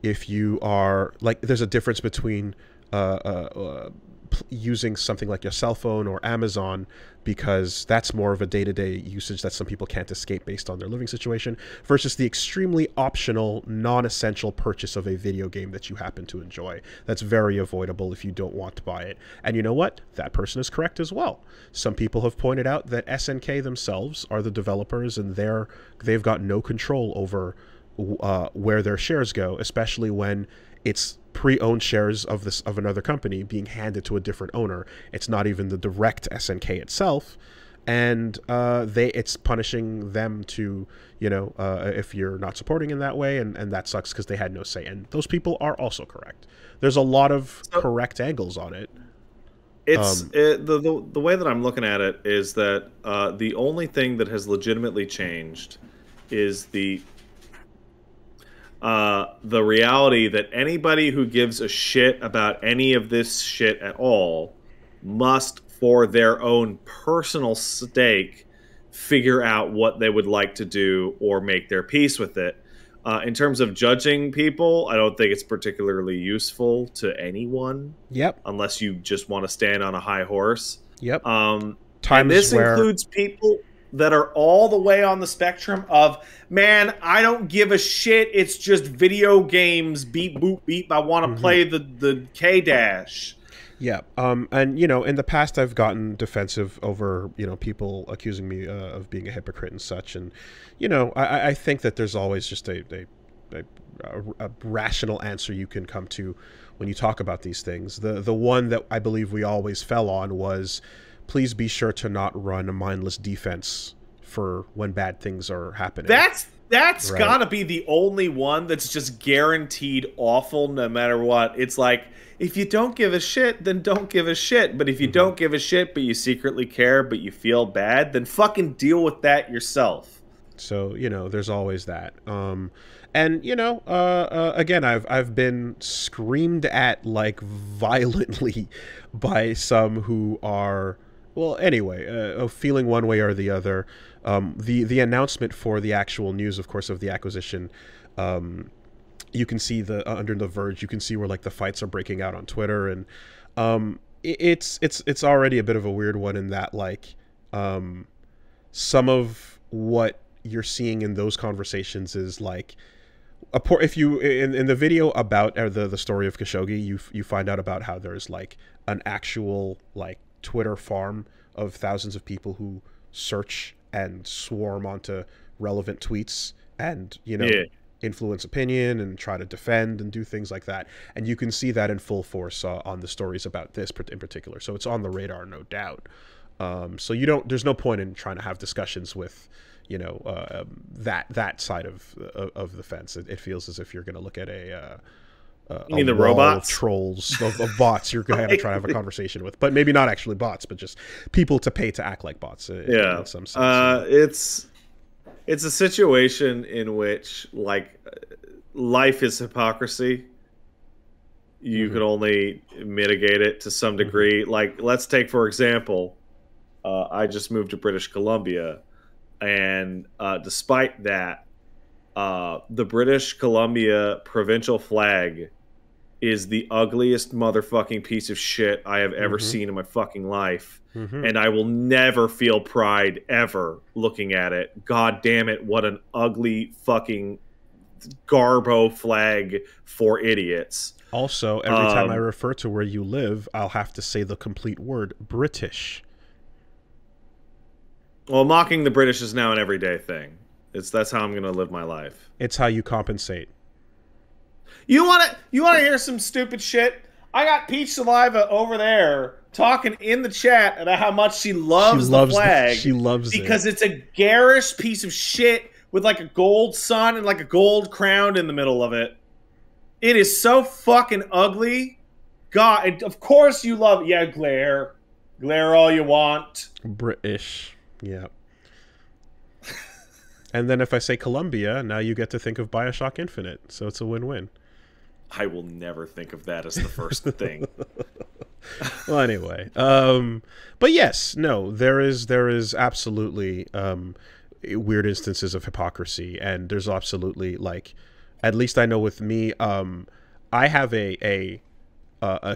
if you are like, there's a difference between using something like your cell phone or Amazon, because that's more of a day-to-day usage that some people can't escape based on their living situation, versus the extremely optional, non-essential purchase of a video game that you happen to enjoy. That's very avoidable if you don't want to buy it. And you know what? That person is correct as well. Some people have pointed out that SNK themselves are the developers, and they've got no control over where their shares go, especially when it's pre-owned shares of another company being handed to a different owner. It's not even the direct SNK itself, and it's punishing them to, you know, if you're not supporting in that way, and that sucks because they had no say. And those people are also correct. There's a lot of correct angles on it. It's the way that I'm looking at it is that the only thing that has legitimately changed is the reality that anybody who gives a shit about any of this shit at all must, for their own personal stake, figure out what they would like to do or make their peace with it. In terms of judging people, I don't think it's particularly useful to anyone. Yep. Unless you just want to stand on a high horse. Yep. And this includes people that are all the way on the spectrum of, man, I don't give a shit. It's just video games. Beep, boop, beep. I want to play the K-Dash. Yeah. And, you know, in the past, I've gotten defensive over, you know, people accusing me of being a hypocrite and such. And, you know, I think that there's always just a rational answer you can come to when you talk about these things. The one that I believe we always fell on was, please be sure to not run a mindless defense for when bad things are happening. That's right. Gotta be the only one that's just guaranteed awful no matter what. It's like, if you don't give a shit, then don't give a shit. But if you don't give a shit, but you secretly care, but you feel bad, then fucking deal with that yourself. So, you know, there's always that. And, you know, again, I've been screamed at, like, violently by some who are, well, anyway, feeling one way or the other. The announcement for the actual news, of course, of the acquisition, you can see under The Verge, you can see where, like, the fights are breaking out on Twitter, and it's already a bit of a weird one in that, like, some of what you're seeing in those conversations is like if you in the video about the story of Khashoggi, you find out about how there's like an actual like Twitter farm of thousands of people who search and swarm onto relevant tweets and, you know, influence opinion and try to defend and do things like that. And you can see that in full force on the stories about this in particular. So it's on the radar, no doubt. So there's no point in trying to have discussions with, you know, that side of the fence. It feels as if you're going to look at you mean the robots, trolls of bots you're going to try to have a conversation with, but maybe not actually bots, but just people to pay to act like bots. In some sense. It's a situation in which, like, life is hypocrisy. You can only mitigate it to some degree. Like, let's take, for example, I just moved to British Columbia, and despite that, the British Columbia provincial flag is the ugliest motherfucking piece of shit I have ever seen in my fucking life. And I will never feel pride ever looking at it. God damn it, what an ugly fucking garbo flag for idiots. Also, every time I refer to where you live, I'll have to say the complete word, British. Well, mocking the British is now an everyday thing. That's how I'm going to live my life. It's how you compensate. You want to hear some stupid shit? I got Peach Saliva over there talking in the chat about how much she loves the flag. She loves it. Because it's a garish piece of shit with like a gold sun and like a gold crown in the middle of it. It is so fucking ugly. God, and of course you love it. Yeah, glare. Glare all you want. British. Yeah. And then if I say Columbia, now you get to think of BioShock Infinite. So it's a win-win. I will never think of that as the first thing. Well, anyway. But yes, no, there is absolutely weird instances of hypocrisy. And there's absolutely, like, at least I know with me, I have a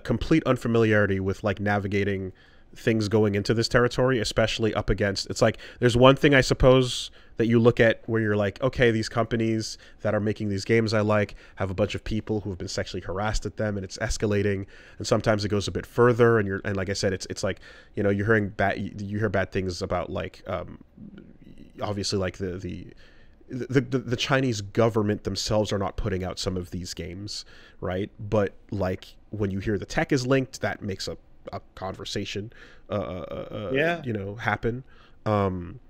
complete unfamiliarity with, like, navigating things going into this territory, especially up against, it's like, there's one thing I suppose that you look at where you're like, okay, these companies that are making these games I like have a bunch of people who have been sexually harassed at them, and it's escalating, and sometimes it goes a bit further, and like I said, it's like, you know, you hear bad things about, like, obviously, like the Chinese government themselves are not putting out some of these games, right? But, like, when you hear the tech is linked, that makes a conversation you know, happen, and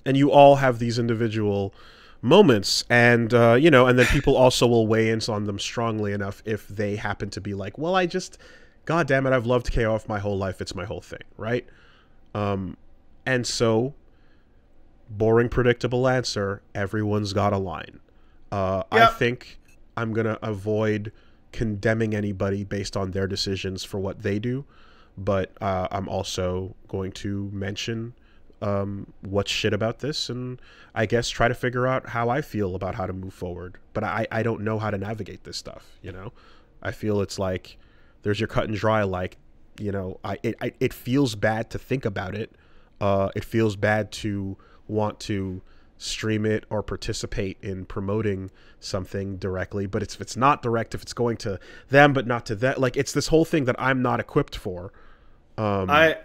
you all have these individual moments, and you know, and then people also will weigh in on them strongly enough if they happen to be like, well, god damn it, I've loved KOF my whole life, it's my whole thing, right? And so, boring, predictable answer, everyone's got a line. I think I'm gonna avoid condemning anybody based on their decisions for what they do, but I'm also going to mention what's shit about this, and I guess try to figure out how I feel about how to move forward. But I don't know how to navigate this stuff, you know? I feel it's like there's your cut and dry, like, you know, it feels bad to think about it, It feels bad to want to stream it or participate in promoting something directly, but if it's not direct, if it's going to them but not to that, like, it's this whole thing that I'm not equipped for. I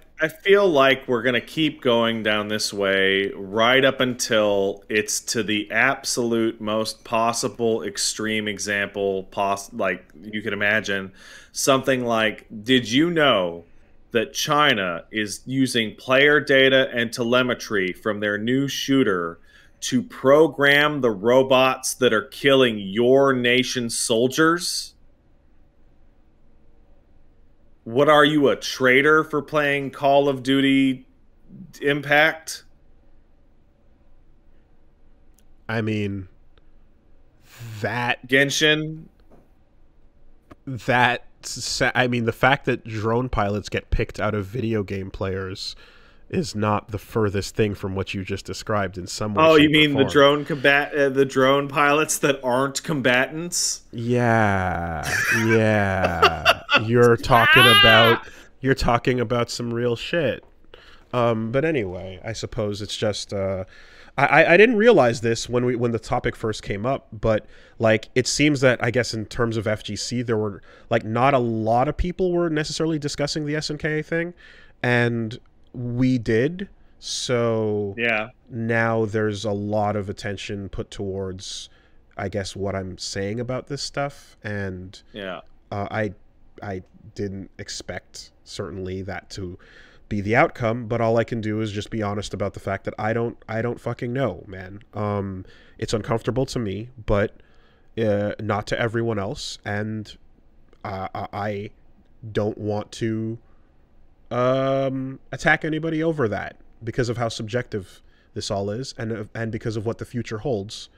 feel like we're gonna keep going down this way right up until it's to the absolute most possible extreme example like you could imagine. Something like, did you know that China is using player data and telemetry from their new shooter to program the robots that are killing your nation's soldiers? What are you, a traitor for playing Call of Duty Impact? I mean, that Genshin? I mean, the fact that drone pilots get picked out of video game players is not the furthest thing from what you just described in some way. Oh, you mean the drone pilots that aren't combatants? Yeah, yeah. You're talking about some real shit. But anyway, I suppose it's just I didn't realize this when the topic first came up, but like, it seems that, I guess, in terms of FGC, there were like not a lot of people were necessarily discussing the SNK thing, and we did. So yeah, now there's a lot of attention put towards, I guess, what I'm saying about this stuff, and yeah, I didn't expect, certainly, that to be the outcome, but all I can do is just be honest about the fact that I don't fucking know, man. It's uncomfortable to me, but not to everyone else, and I don't want to attack anybody over that because of how subjective this all is, and because of what the future holds,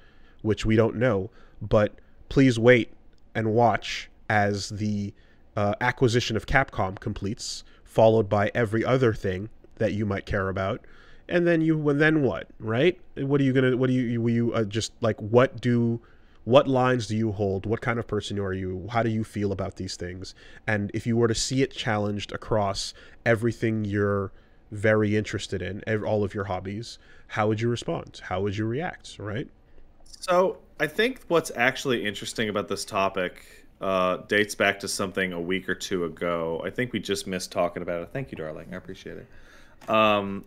which we don't know. But please wait and watch as the acquisition of Capcom completes, followed by every other thing that you might care about, and then what, right? What are you gonna? Just like, what lines do you hold? What kind of person are you? How do you feel about these things? And if you were to see it challenged across everything you're very interested in, all of your hobbies, how would you respond? How would you react, right? So I think what's actually interesting about this topic dates back to something a week or two ago. I think we just missed talking about it. Thank you, darling. I appreciate it. Oh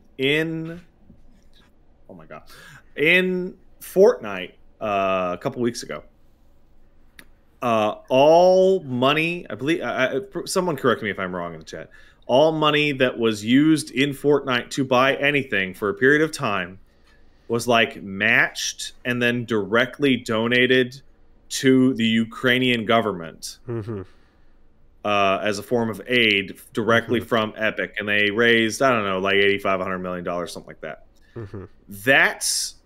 my god, in Fortnite a couple weeks ago, all money, I believe, someone correct me if I'm wrong in the chat, all money that was used in Fortnite to buy anything for a period of time was like matched and then directly donated to the Ukrainian government as a form of aid directly from Epic, and they raised, I don't know, like $85–100 million, something like that. That's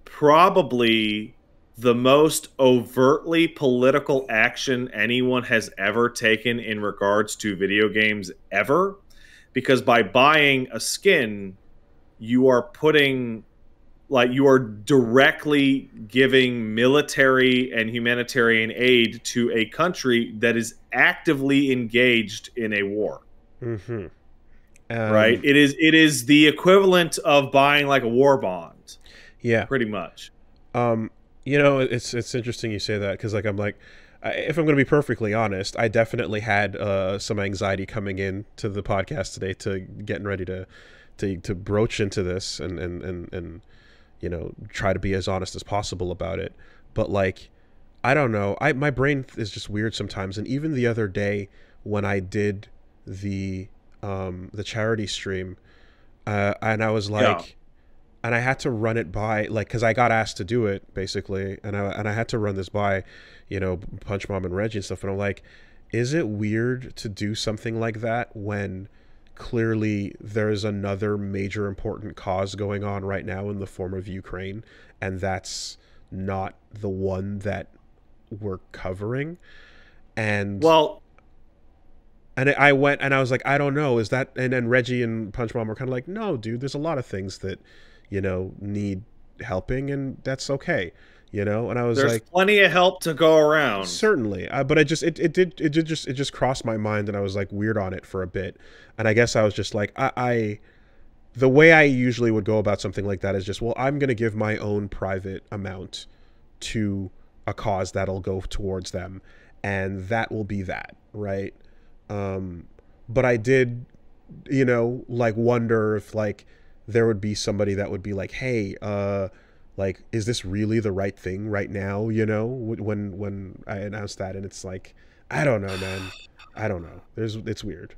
probably the most overtly political action anyone has ever taken in regards to video games ever, because by buying a skin, you are putting, like, you are directly giving military and humanitarian aid to a country that is actively engaged in a war. Right? It is the equivalent of buying like a war bond. Yeah, pretty much. You know, it's interesting you say that, because like, if I'm going to be perfectly honest, I definitely had some anxiety coming in to the podcast today, to getting ready to broach into this and you know, try to be as honest as possible about it. But like, I don't know, my brain is just weird sometimes. And even the other day when I did the charity stream, and I was like, and I had to run it by, like, because I got asked to do it basically, and I had to run this by, you know, Punch Mom and Reggie and stuff, and I'm like, is it weird to do something like that when clearly there's another major important cause going on right now in the form of Ukraine, and that's not the one that we're covering? And well, and I went and I was like, I don't know, is that, and then Reggie and Punch Mom were kind of like, no dude, there's a lot of things that, you know, need helping, and that's okay, you know. And I was like, there's plenty of help to go around, certainly, but it just crossed my mind, and I was like weird on it for a bit, and I guess I was just like, I the way I usually would go about something like that is just, well, I'm going to give my own private amount to a cause that'll go towards them, and that will be that, right? But I did, you know, like, wonder if, like, there would be somebody that would be like, hey, like, is this really the right thing right now, you know, when I announced that? And it's like, I don't know, man. I don't know. It's weird.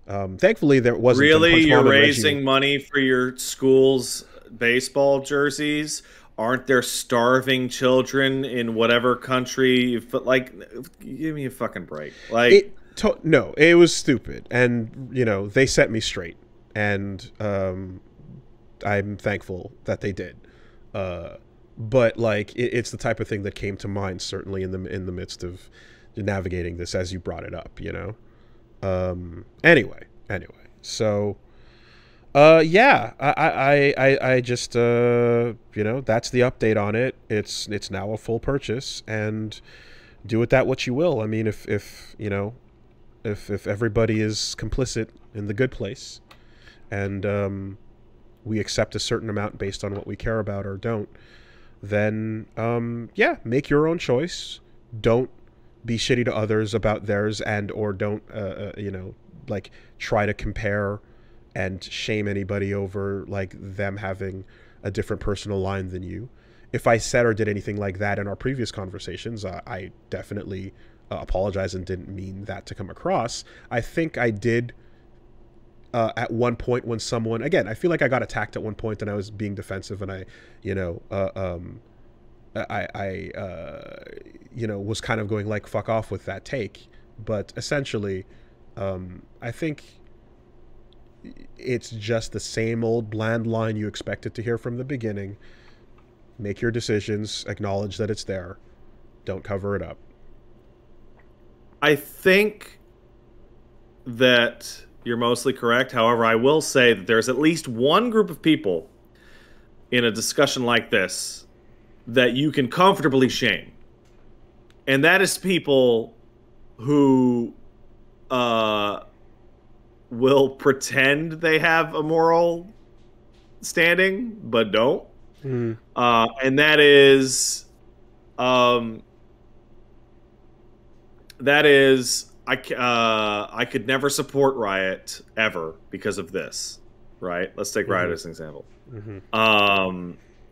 Thankfully, there wasn't. Really, you're raising money for your school's baseball jerseys? Aren't there starving children in whatever country? But, like, give me a fucking break. Like, no, it was stupid, and you know, they set me straight, and I'm thankful that they did. But like, it's the type of thing that came to mind, certainly in the midst of navigating this, as you brought it up, you know. Anyway, so yeah, I just you know, that's the update on it. It's now a full purchase, and do with that what you will. I mean, if you know, if everybody is complicit in the good place, and we accept a certain amount based on what we care about or don't, then yeah, make your own choice. Don't be shitty to others about theirs, and or don't you know, like, try to compare and shame anybody over, like, them having a different personal line than you. If I said or did anything like that in our previous conversations, I definitely apologize and didn't mean that to come across. I think I did at one point when someone, again, I feel like I got attacked at one point and I was being defensive, and I, you know, you know, was kind of going like, fuck off with that take. But essentially, I think it's just the same old bland line you expected to hear from the beginning. Make your decisions, acknowledge that it's there, don't cover it up. I think that you're mostly correct. However, I will say that there's at least one group of people in a discussion like this that you can comfortably shame. And that is people who will pretend they have a moral standing, but don't. Mm. And that is I could never support Riot ever because of this, right? Let's take Riot as an example.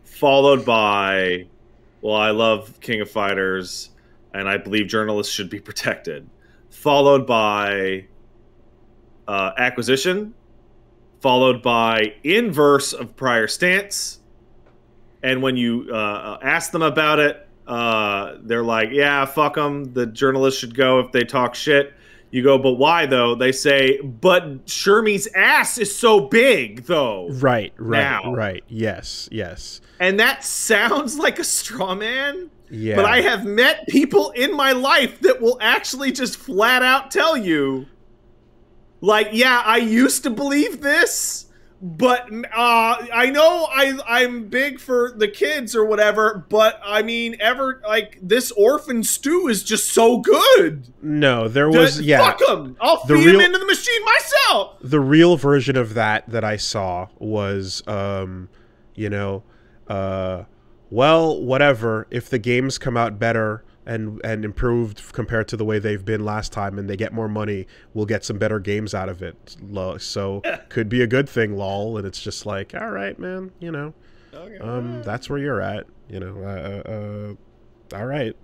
Followed by, well, I love King of Fighters, and I believe journalists should be protected. Followed by Acquisition, followed by inverse of prior stance. And when you ask them about it, they're like, yeah, fuck them. The journalists should go if they talk shit. You go, but why, though? They say, but Shermie's ass is so big, though. Right. Now. Yes. And that sounds like a straw man. Yeah. But I have met people in my life that will actually just flat out tell you, like, yeah, I used to believe this, but I know I'm big for the kids or whatever, but I mean, this orphan stew is just so good. No, there was, yeah. Fuck them. I'll feed them into the machine myself. The real version of that I saw was, you know, well, whatever. If the games come out better and improved compared to the way they've been last time, and they get more money, we'll get some better games out of it. So could be a good thing, lol. And it's just like, all right, man, you know, okay, that's where you're at, you know. All right,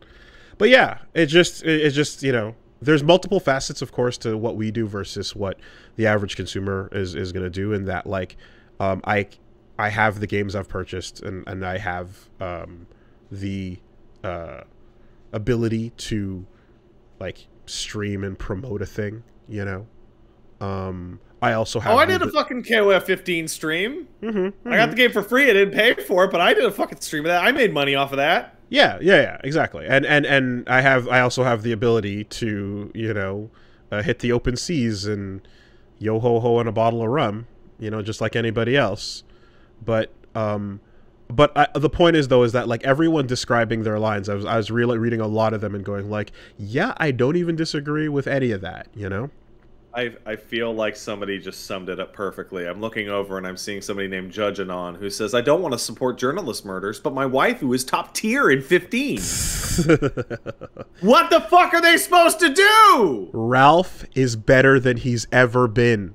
but yeah, it just you know, there's multiple facets, of course, to what we do versus what the average consumer is going to do, and that, like, I have the games I've purchased, and I have the ability to, like, stream and promote a thing, you know. I also have. Oh, I did a fucking KOF 15 stream. I got the game for free. I didn't pay for it, but I did a fucking stream of that. I made money off of that. Yeah, exactly. And I also have the ability to, you know, hit the open seas and yo ho ho on a bottle of rum, you know, just like anybody else. But the point is, though, is that, like, everyone describing their lines, I was really reading a lot of them and going like, yeah, I don't even disagree with any of that, you know. I feel like somebody just summed it up perfectly. I'm looking over and I'm seeing somebody named Judge Anon who says, I don't want to support journalist murders, but my waifu is top tier in 15. What the fuck are they supposed to do? Ralph is better than he's ever been.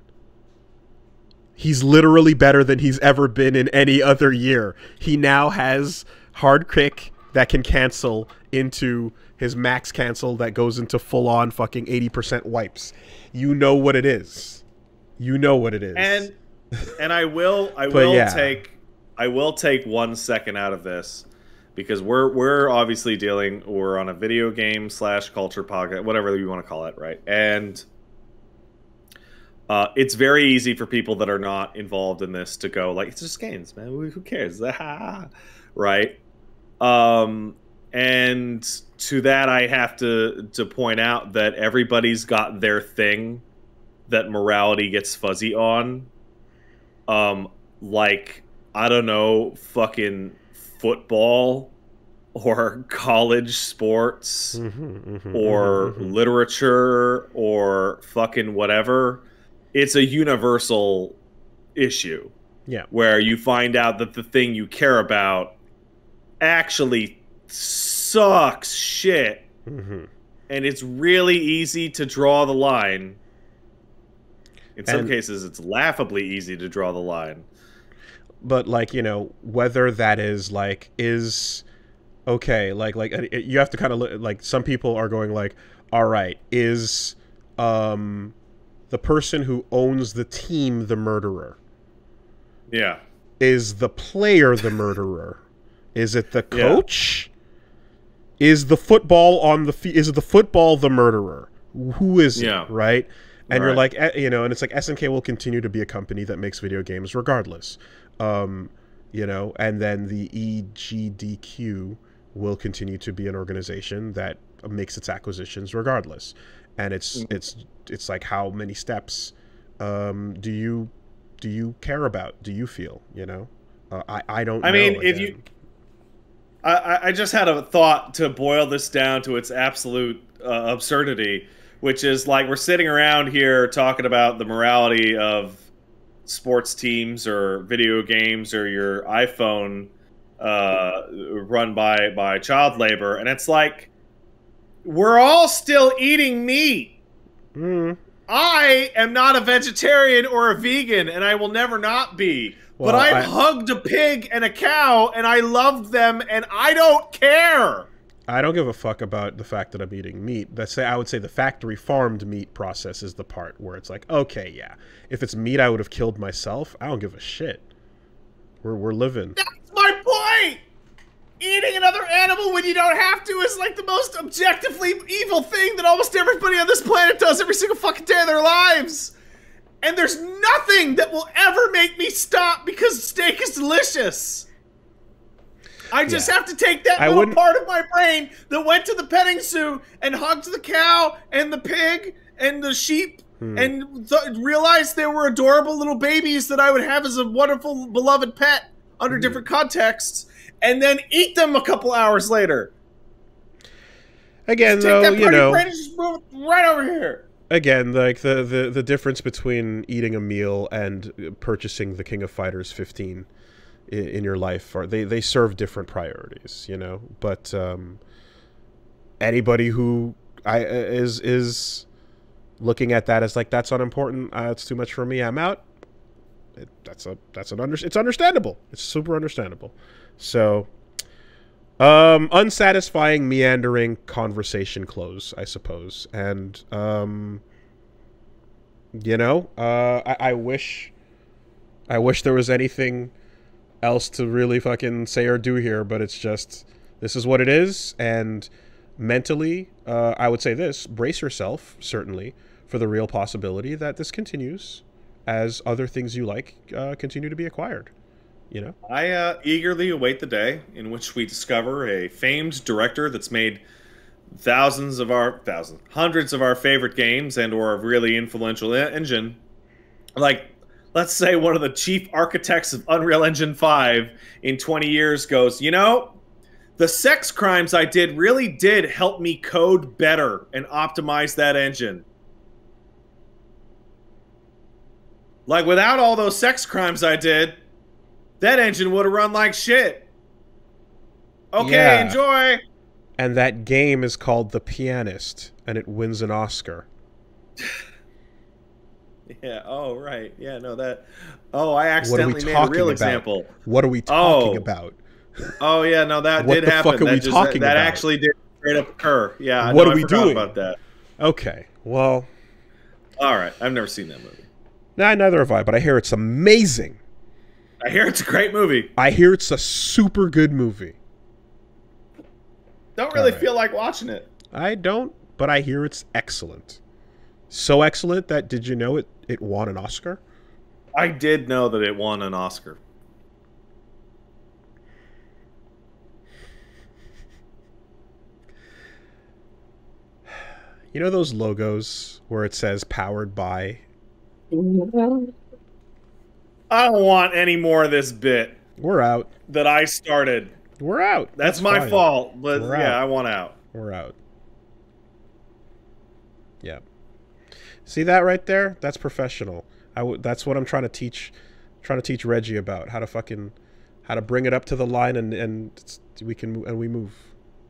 He's literally better than he's ever been in any other year. He now has hard kick that can cancel into his max cancel that goes into full-on fucking 80% wipes. You know what it is. You know what it is. And I will take 1 second out of this because we're obviously we're on a video game / culture podcast, whatever you want to call it, right? And it's very easy for people that are not involved in this to go like, it's just games, man. Who cares? Right? And to that, I have to point out that everybody's got their thing that morality gets fuzzy on. Like, I don't know, fucking football or college sports or literature or fucking whatever. It's a universal issue. Yeah. Where you find out that the thing you care about actually sucks shit. And it's really easy to draw the line. In some cases, it's laughably easy to draw the line. But, like, you know, whether that is, like, okay, like, you have to kind of look, like, some people are going, like, all right, is, the person who owns the team the murderer? Yeah. Is the player the murderer? Is it the coach? Yeah. Is the football on the is it the football the murderer? Who is it, right? And you're like, you know, and it's like SNK will continue to be a company that makes video games regardless. You know, and then the EGDQ will continue to be an organization that makes its acquisitions regardless. And it's like, how many steps do you care about? Do you feel, you know? I don't know. I mean, if you... I just had a thought to boil this down to its absolute absurdity, which is like we're sitting around here talking about the morality of sports teams or video games or your iPhone run by child labor, and it's like we're all still eating meat. I am not a vegetarian or a vegan, and I will never not be. Well, but I hugged a pig and a cow, and I loved them, and I don't care. I don't give a fuck about the fact that I'm eating meat. I would say the factory farmed meat process is the part where it's like, okay, yeah, if it's meat I would have killed myself, I don't give a shit. We're living. That's my point! Eating another animal when you don't have to is like the most objectively evil thing that almost everybody on this planet does every single fucking day of their lives. And there's nothing that will ever make me stop because steak is delicious. I just have to take that little part of my brain that went to the petting zoo and hugged the cow and the pig and the sheep and realized they were adorable little babies that I would have as a wonderful, beloved pet under different contexts, and then eat them a couple hours later. Again, though, you know, brain and just move it right over here. Again, like the difference between eating a meal and purchasing the King of Fighters 15 in your life they serve different priorities, you know. But anybody who is looking at that as like, that's unimportant, it's too much for me, I'm out. It's understandable. It's super understandable. So, unsatisfying, meandering conversation close, I suppose. And, you know, I wish there was anything else to really fucking say or do here, but it's just, this is what it is. And mentally, I would say this, brace yourself, certainly, for the real possibility that this continues as other things you like continue to be acquired. You know, I eagerly await the day in which we discover a famed director that's made hundreds of our favorite games and or a really influential engine. Like, let's say one of the chief architects of Unreal Engine 5 in 20 years goes, you know, the sex crimes I did really did help me code better and optimize that engine. Like, without all those sex crimes I did, that engine would have run like shit. Okay, Yeah. enjoy. And that game is called The Pianist, and it wins an Oscar. Yeah, oh, right. Yeah, no, that... Oh, I accidentally made a real example. What are we talking about? Oh, yeah, no, that what did the happen. Fuck are we talking that about? actually did straight up occur. Yeah, what no, are we doing about that? Okay, well... All right, I've never seen that movie. Nah, neither have I, but I hear it's amazing. I hear it's a great movie. I hear it's a super good movie. Don't really feel like watching it. I don't, but I hear it's excellent. So excellent that, did you know it won an Oscar? I did know that it won an Oscar. You know those logos where it says powered by? I don't want any more of this bit. We're out. That I started. We're out. That's my fault, but yeah, I want out. We're out. Yeah. See that right there? That's professional. That's what I'm trying to teach. Reggie about how to bring it up to the line and we move.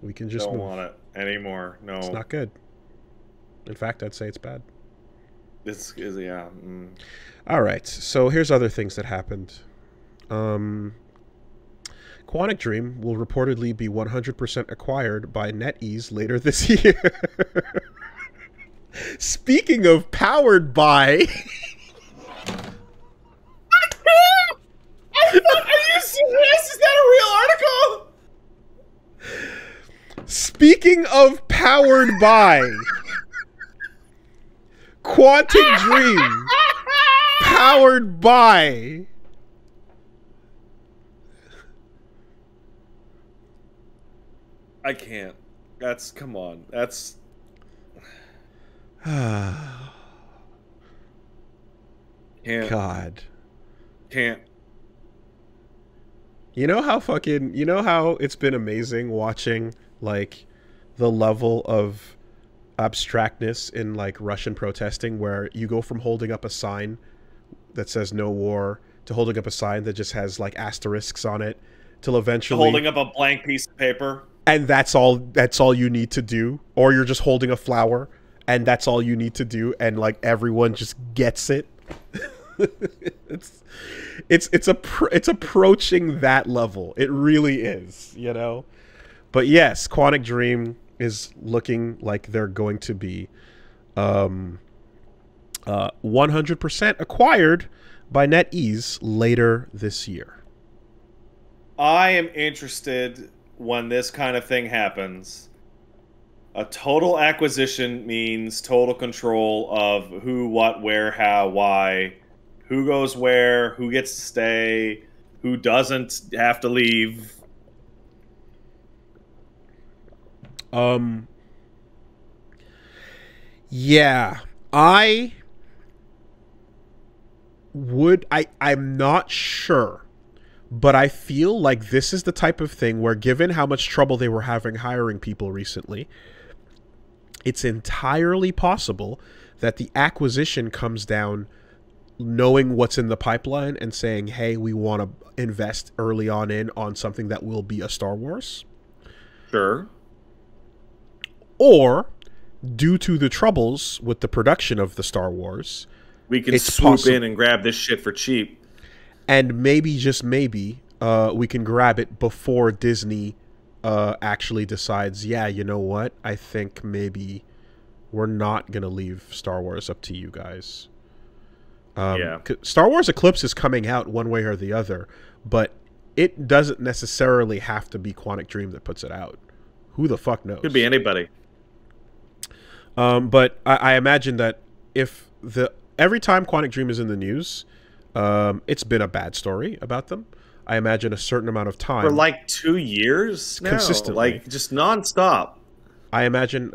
We can just don't move. want it anymore. No, it's not good. In fact, I'd say it's bad. This is yeah. All right. So here's other things that happened. Quantic Dream will reportedly be 100% acquired by NetEase later this year. Speaking of powered by... Are you serious? Is that a real article? Speaking of powered by... Quantic Dream powered by... I can't. Come on. That's... Can't. God. Can't. You know how it's been amazing watching, like, the level of abstractness in, like, Russian protesting, where you go from holding up a sign that says no war to holding up a sign that just has, like, asterisks on it, till eventually... Holding up a blank piece of paper. And that's all you need to do. Or you're just holding a flower, and that's all you need to do, and, like, everyone just gets it. It's approaching that level. It really is, you know? But yes, Quantic Dream is looking like they're going to be 100% acquired by NetEase later this year. I am interested when this kind of thing happens. A total acquisition means total control of who, what, where, how, why, who goes where, who gets to stay, who doesn't have to leave. Yeah, I'm not sure, but I feel like this is the type of thing where, given how much trouble they were having hiring people recently, it's entirely possible that the acquisition comes down knowing what's in the pipeline and saying, hey, we want to invest early on something that will be a Star Wars. Sure. Or, due to the troubles with the production of the Star Wars, we can swoop in and grab this shit for cheap. And maybe, just maybe, we can grab it before Disney actually decides, yeah, you know what? I think maybe we're not going to leave Star Wars up to you guys. Yeah. Star Wars Eclipse is coming out one way or the other, but it doesn't necessarily have to be Quantic Dream that puts it out. Who the fuck knows? Could be anybody. But I imagine that every time Quantic Dream is in the news, it's been a bad story about them. I imagine a certain amount of time. For like 2 years now. Consistently. Like, just nonstop. I imagine,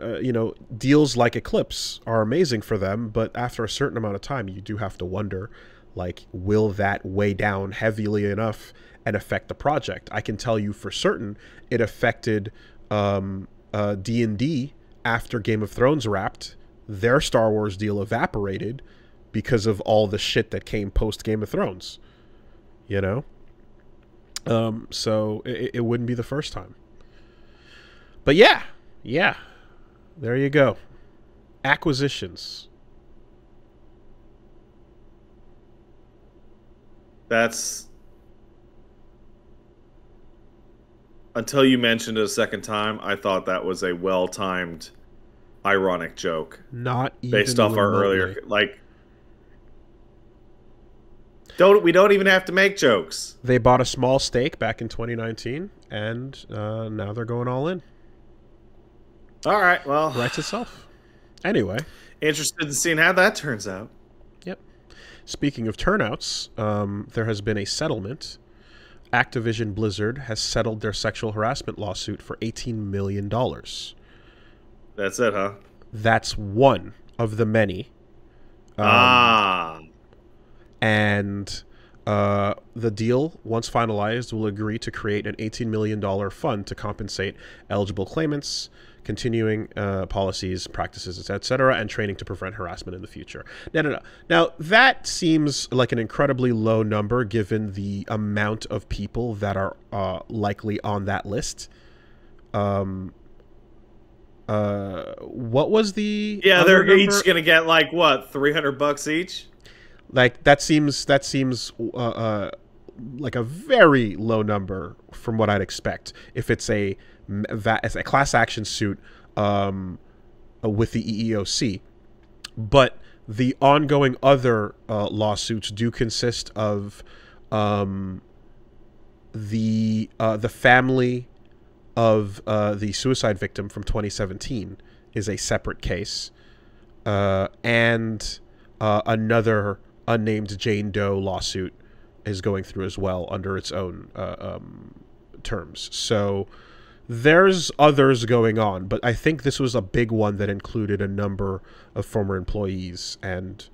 deals like Eclipse are amazing for them, but after a certain amount of time, you do have to wonder, like, will that weigh down heavily enough and affect the project? I can tell you for certain it affected D&D after Game of Thrones wrapped. Their Star Wars deal evaporated because of all the shit that came post Game of Thrones. You know? So it wouldn't be the first time. But yeah, there you go. Acquisitions. That's... Until you mentioned it a second time, I thought that was a well-timed, ironic joke. Not even based off our remotely. earlier... Like... We don't even have to make jokes. They bought a small stake back in 2019, and now they're going all in. All right, well... Writes itself. Anyway. Interested in seeing how that turns out. Yep. Speaking of turnouts, there has been a settlement. Activision Blizzard has settled their sexual harassment lawsuit for $18 million. That's it, huh? That's one of the many. And the deal, once finalized, will agree to create an $18 million fund to compensate eligible claimants, continuing policies, practices, etc., and training to prevent harassment in the future. No. Now, that seems like an incredibly low number given the amount of people that are likely on that list. What was the... Yeah, they're number? each going to get, like, what, $300 each? Like, that seems like a very low number from what I'd expect if it's a class action suit with the EEOC. But the ongoing other lawsuits do consist of the family of the suicide victim from 2017 is a separate case, and another unnamed Jane Doe lawsuit is going through as well under its own terms. So there's others going on, but I think this was a big one that included a number of former employees. And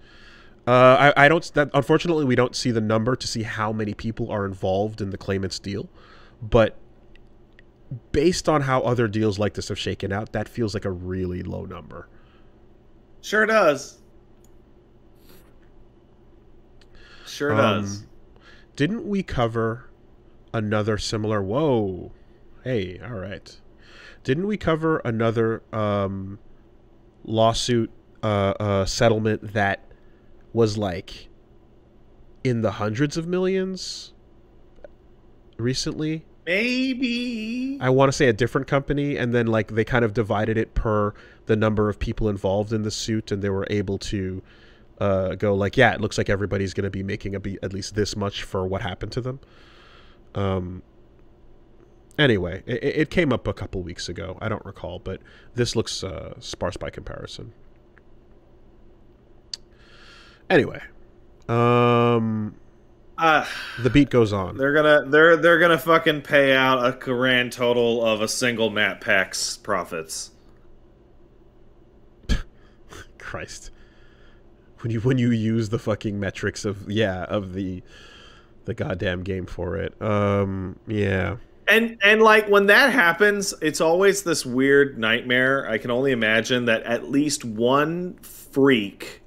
unfortunately, we don't see the number to see how many people are involved in the claimant's deal. But based on how other deals like this have shaken out, that feels like a really low number. Sure does. Sure does. Didn't we cover another similar... Whoa. Hey, all right. Didn't we cover another lawsuit settlement that was like in the hundreds of millions recently? Maybe. I want to say a different company, and then like they kind of divided it per the number of people involved in the suit, and they were able to go like, yeah, it looks like everybody's going to be making at least this much for what happened to them. Anyway, it came up a couple weeks ago. I don't recall, but this looks sparse by comparison. Anyway, the beat goes on. They're gonna fucking pay out a grand total of a single Matt Pack's profits. Christ. When you use the fucking metrics of the goddamn game for it. Yeah. And like when that happens, it's always this weird nightmare. I can only imagine that at least one freak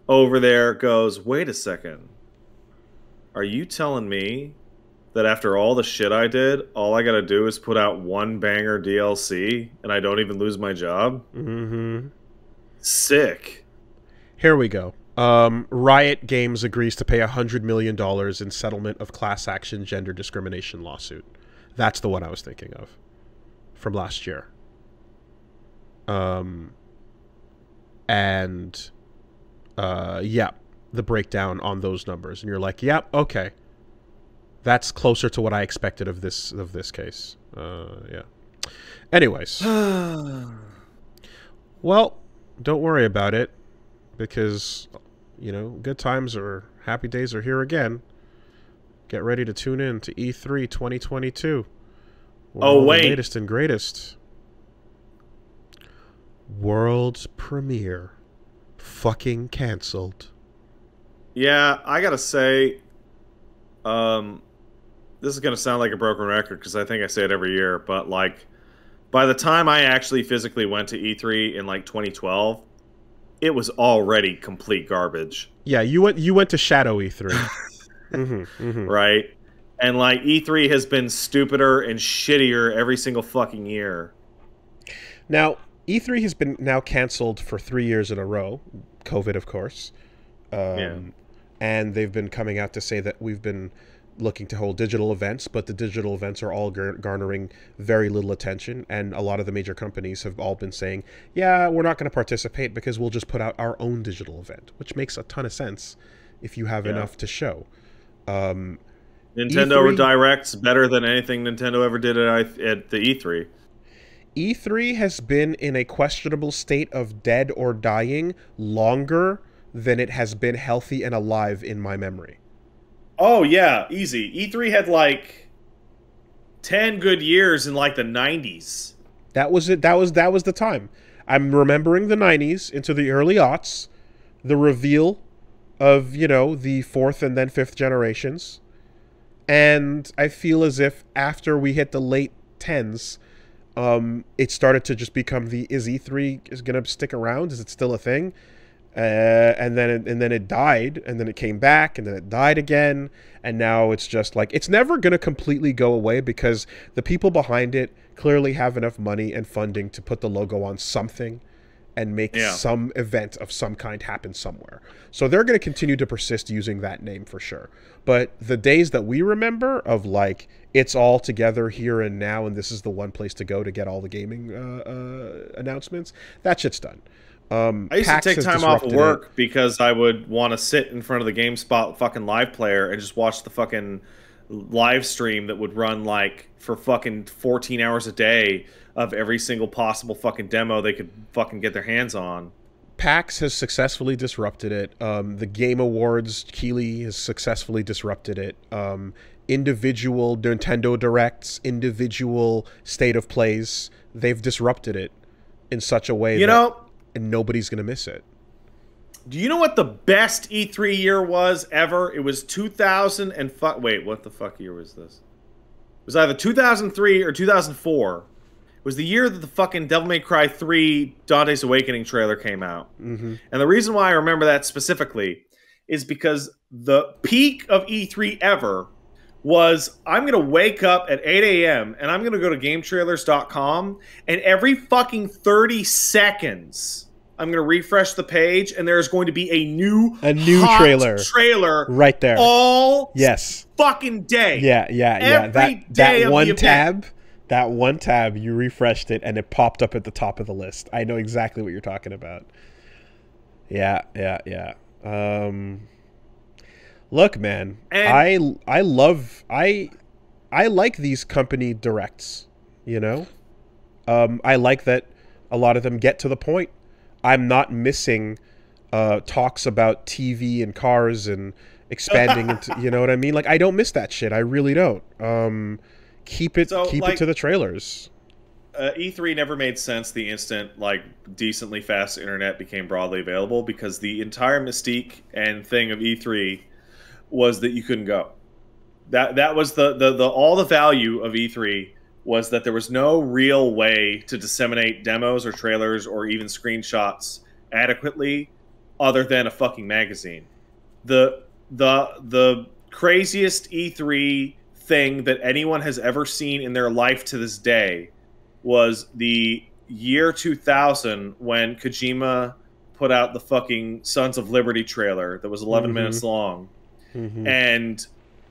over there goes, "Wait a second. Are you telling me that after all the shit I did, all I got to do is put out one banger DLC and I don't even lose my job?" Mm-hmm. Sick. Here we go. Riot Games agrees to pay $100 million in settlement of class action gender discrimination lawsuit. That's the one I was thinking of from last year. Yeah, the breakdown on those numbers, and you're like, yep, yeah, okay, that's closer to what I expected of this case. Yeah. Anyways, well, don't worry about it, because you know, good times or happy days are here again. Get ready to tune in to E3 2022. Oh, wait. The latest and greatest. World's premiere. Fucking canceled. Yeah, I gotta say, this is gonna sound like a broken record because I think I say it every year, but like, by the time I actually physically went to E3 in like 2012, it was already complete garbage. Yeah, you went to Shadow E3. Right? And like E3 has been stupider and shittier every single fucking year. Now, E3 has been now canceled for 3 years in a row. COVID, of course. And they've been coming out to say that we've been looking to hold digital events, but the digital events are all garnering very little attention, and a lot of the major companies have all been saying, yeah, we're not going to participate because we'll just put out our own digital event, which makes a ton of sense if you have enough to show. Nintendo E3, Direct's better than anything Nintendo ever did at the E3. E3 has been in a questionable state of dead or dying longer than it has been healthy and alive in my memory. Oh, yeah, easy. E3 had, like, 10 good years in, like, the 90s. That was it. That was the time. I'm remembering the 90s into the early aughts, the reveal of, you know, the 4th and then 5th generations. And I feel as if after we hit the late 10s, it started to just become is E3 going to stick around? Is it still a thing? And then it died, and then it came back, and then it died again, and now it's just like, it's never going to completely go away because the people behind it clearly have enough money and funding to put the logo on something and make some event of some kind happen somewhere. So they're going to continue to persist using that name for sure. But the days that we remember of like, it's all together here and now, and this is the one place to go to get all the gaming announcements, that shit's done. I used to take time off of work because I would want to sit in front of the GameSpot fucking live player and just watch the fucking live stream that would run like for fucking 14 hours a day of every single possible fucking demo they could fucking get their hands on. PAX has successfully disrupted it. The Game Awards, Keighley has successfully disrupted it. Individual Nintendo Directs, individual State of Plays, they've disrupted it in such a way and nobody's going to miss it. Do you know what the best E3 year was ever? It was 2000 and wait, what the fuck year was this? It was either 2003 or 2004. It was the year that the fucking Devil May Cry 3 Dante's Awakening trailer came out. And the reason why I remember that specifically is because the peak of E3 ever was, I'm going to wake up at 8 a.m. and I'm going to go to GameTrailers.com, and every fucking 30 seconds I'm going to refresh the page, and there's going to be a new hot trailer right there all fucking day. Every day that one tab, that one tab, you refreshed it and it popped up at the top of the list. I know exactly what you're talking about. Yeah. Look, man, and I like these company directs, you know? I like that a lot of them get to the point. I'm not missing talks about TV and cars and expanding into, you know what I mean? Like, I don't miss that shit. I really don't. Keep it to the trailers. E3 never made sense the instant, like, decently fast internet became broadly available, because the entire mystique and thing of E3 was that you couldn't go. That was all the value of E3 was that there was no real way to disseminate demos or trailers or even screenshots adequately other than a fucking magazine. The craziest E3 thing that anyone has ever seen in their life to this day was the year 2000 when Kojima put out the fucking Sons of Liberty trailer that was 11 minutes long. And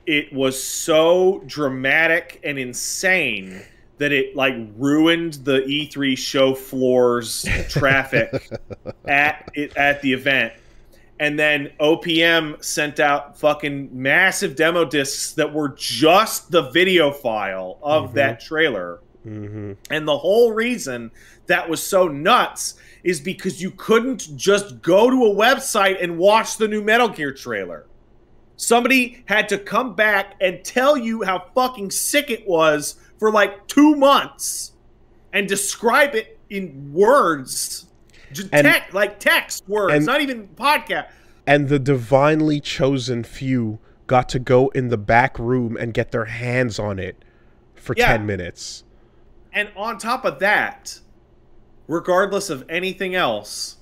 it was so dramatic and insane that it like ruined the E3 show floor's traffic at the event. And then OPM sent out fucking massive demo discs that were just the video file of that trailer. And the whole reason that was so nuts is because you couldn't just go to a website and watch the new Metal Gear trailer. Somebody had to come back and tell you how fucking sick it was for like 2 months and describe it in words. Just text words, not even podcast. And the divinely chosen few got to go in the back room and get their hands on it for 10 minutes. And on top of that, regardless of anything else,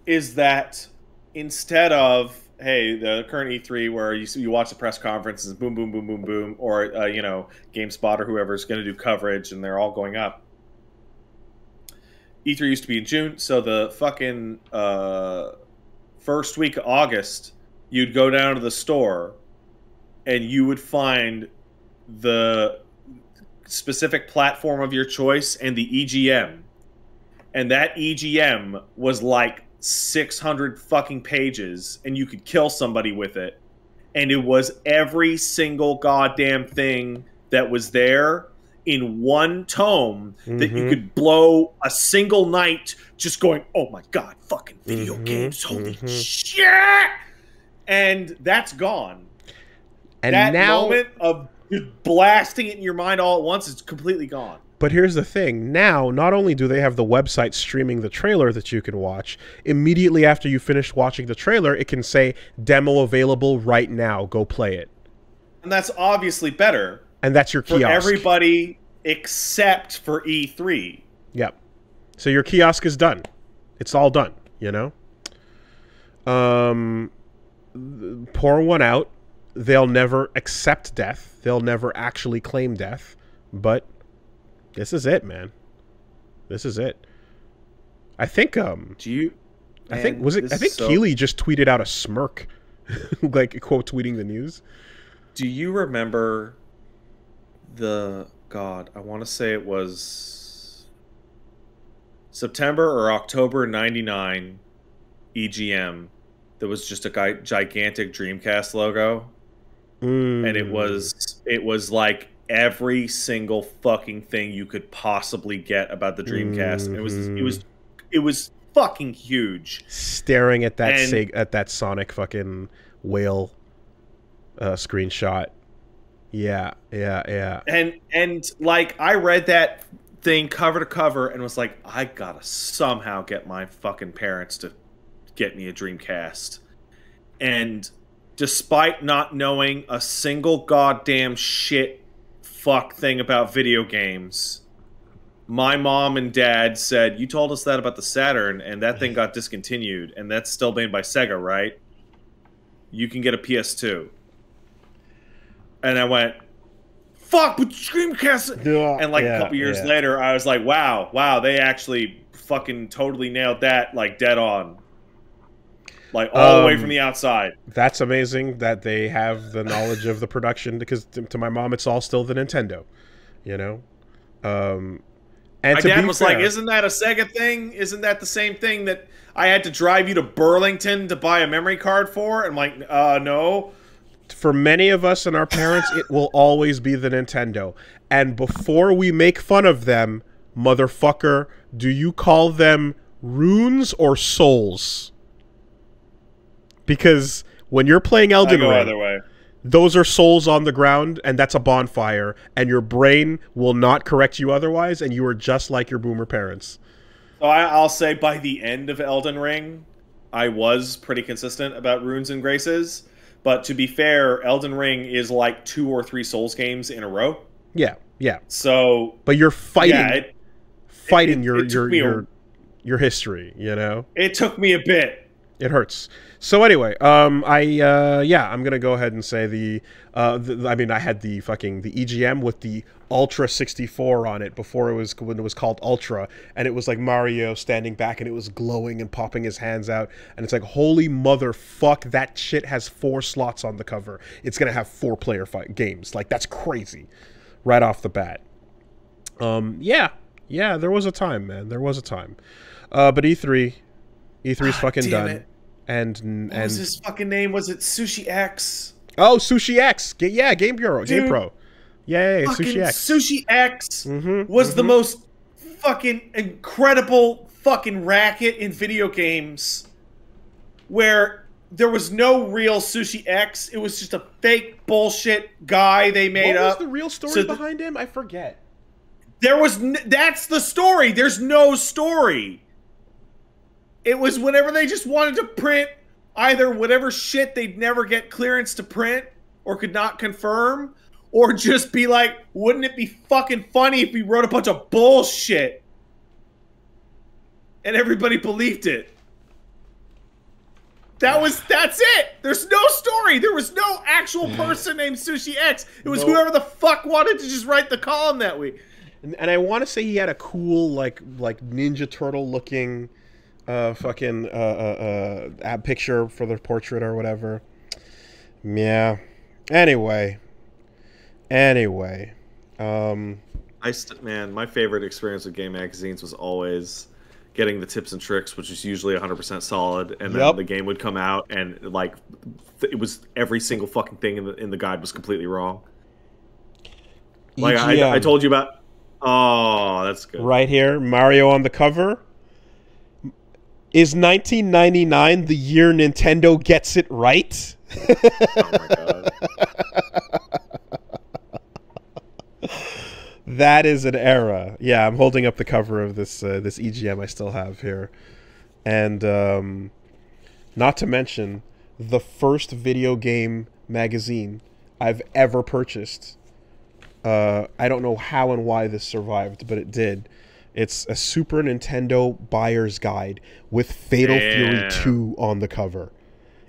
is that instead of, hey, the current E3 where you watch the press conferences, boom, boom, boom, boom, boom, or, you know, GameSpot or whoever's going to do coverage and they're all going up. E3 used to be in June, so the fucking first week of August, you'd go down to the store and you would find the specific platform of your choice and the EGM. And that EGM was like 600 fucking pages, and you could kill somebody with it. And it was every single goddamn thing that was there in one tome that you could blow a single night just going, oh my god, fucking video games, holy shit! And that's gone. And that now, moment of just blasting it in your mind all at once is completely gone. But here's the thing. Now, not only do they have the website streaming the trailer that you can watch, immediately after you finish watching the trailer, it can say, demo available right now, go play it. And that's obviously better. And that's your kiosk. For everybody except for E3. Yep. So your kiosk is done. It's all done, you know? Pour one out. They'll never accept death. They'll never actually claim death. But this is it, man. This is it. I think I think Keeley just tweeted out a smirk. Like quote tweeting the news. Do you remember I want to say it was September or October 99 EGM. There was just a gigantic Dreamcast logo. And it was like every single fucking thing you could possibly get about the Dreamcast. It was fucking huge. Staring at that at that Sonic fucking whale screenshot. Yeah. And like I read that thing cover to cover and was like, I gotta somehow get my fucking parents to get me a Dreamcast. And despite not knowing a single goddamn shit fuck thing about video games, my mom and dad said, you told us that about the Saturn and that thing got discontinued and that's still made by Sega, right? You can get a PS2. And I went, fuck, with Dreamcast! And like a couple years later, I was like, wow, they actually fucking totally nailed that, like dead on. Like all the way from the outside. That's amazing that they have the knowledge of the production, because to my mom, it's all still the Nintendo, you know? And my dad was like, isn't that a Sega thing? Isn't that the same thing that I had to drive you to Burlington to buy a memory card for? And I'm like, no. For many of us and our parents, it will always be the Nintendo. And before we make fun of them, motherfucker, do you call them runes or souls? Because when you're playing Elden Ring, either way. Those are souls on the ground, and that's a bonfire, and your brain will not correct you otherwise, and you are just like your boomer parents. So I'll say by the end of Elden Ring, I was pretty consistent about runes and graces. But to be fair, Elden Ring is like 2 or 3 Souls games in a row. Yeah. So, but you're fighting, your history. You know, it took me a bit. It hurts. So anyway, I'm gonna go ahead and say I mean, I had the EGM with the Ultra 64 on it before when it was called Ultra, and it was like Mario standing back and it was glowing and popping his hands out, and it's like, holy motherfuck, that shit has 4 slots on the cover. It's gonna have 4-player games. Like, that's crazy, right off the bat. Yeah, there was a time, man. There was a time. But E3's fucking done. It. And what was his fucking name? Was it Sushi X? Oh, Sushi X. Yeah, Game Bureau. Dude, Game Pro. Yeah, Sushi X. Sushi X was the most fucking incredible fucking racket in video games, where there was no real Sushi X. It was just a fake bullshit guy they made up. What was the real story behind him? I forget. That's the story. There's no story. It was whenever they just wanted to print either whatever shit they'd never get clearance to print or could not confirm, or just be like, wouldn't it be fucking funny if we wrote a bunch of bullshit? And everybody believed it. That's it. There's no story. There was no actual person named Sushi X. It was whoever the fuck wanted to just write the column that week. And I want to say he had a cool like Ninja Turtle looking fucking picture for the portrait or whatever. Yeah. Anyway. Man, my favorite experience with game magazines was always getting the tips and tricks, which is usually 100% solid, and then the game would come out and like it was every single fucking thing in the guide was completely wrong. Like I told you about. Oh, that's good. Right here, Mario on the cover. Is 1999 the year Nintendo gets it right? Oh my god. That is an era. Yeah, I'm holding up the cover of this this EGM I still have here. And not to mention the first video game magazine I've ever purchased. I don't know how and why this survived, but it did. It's a Super Nintendo buyer's guide with Fatal Fury 2 on the cover.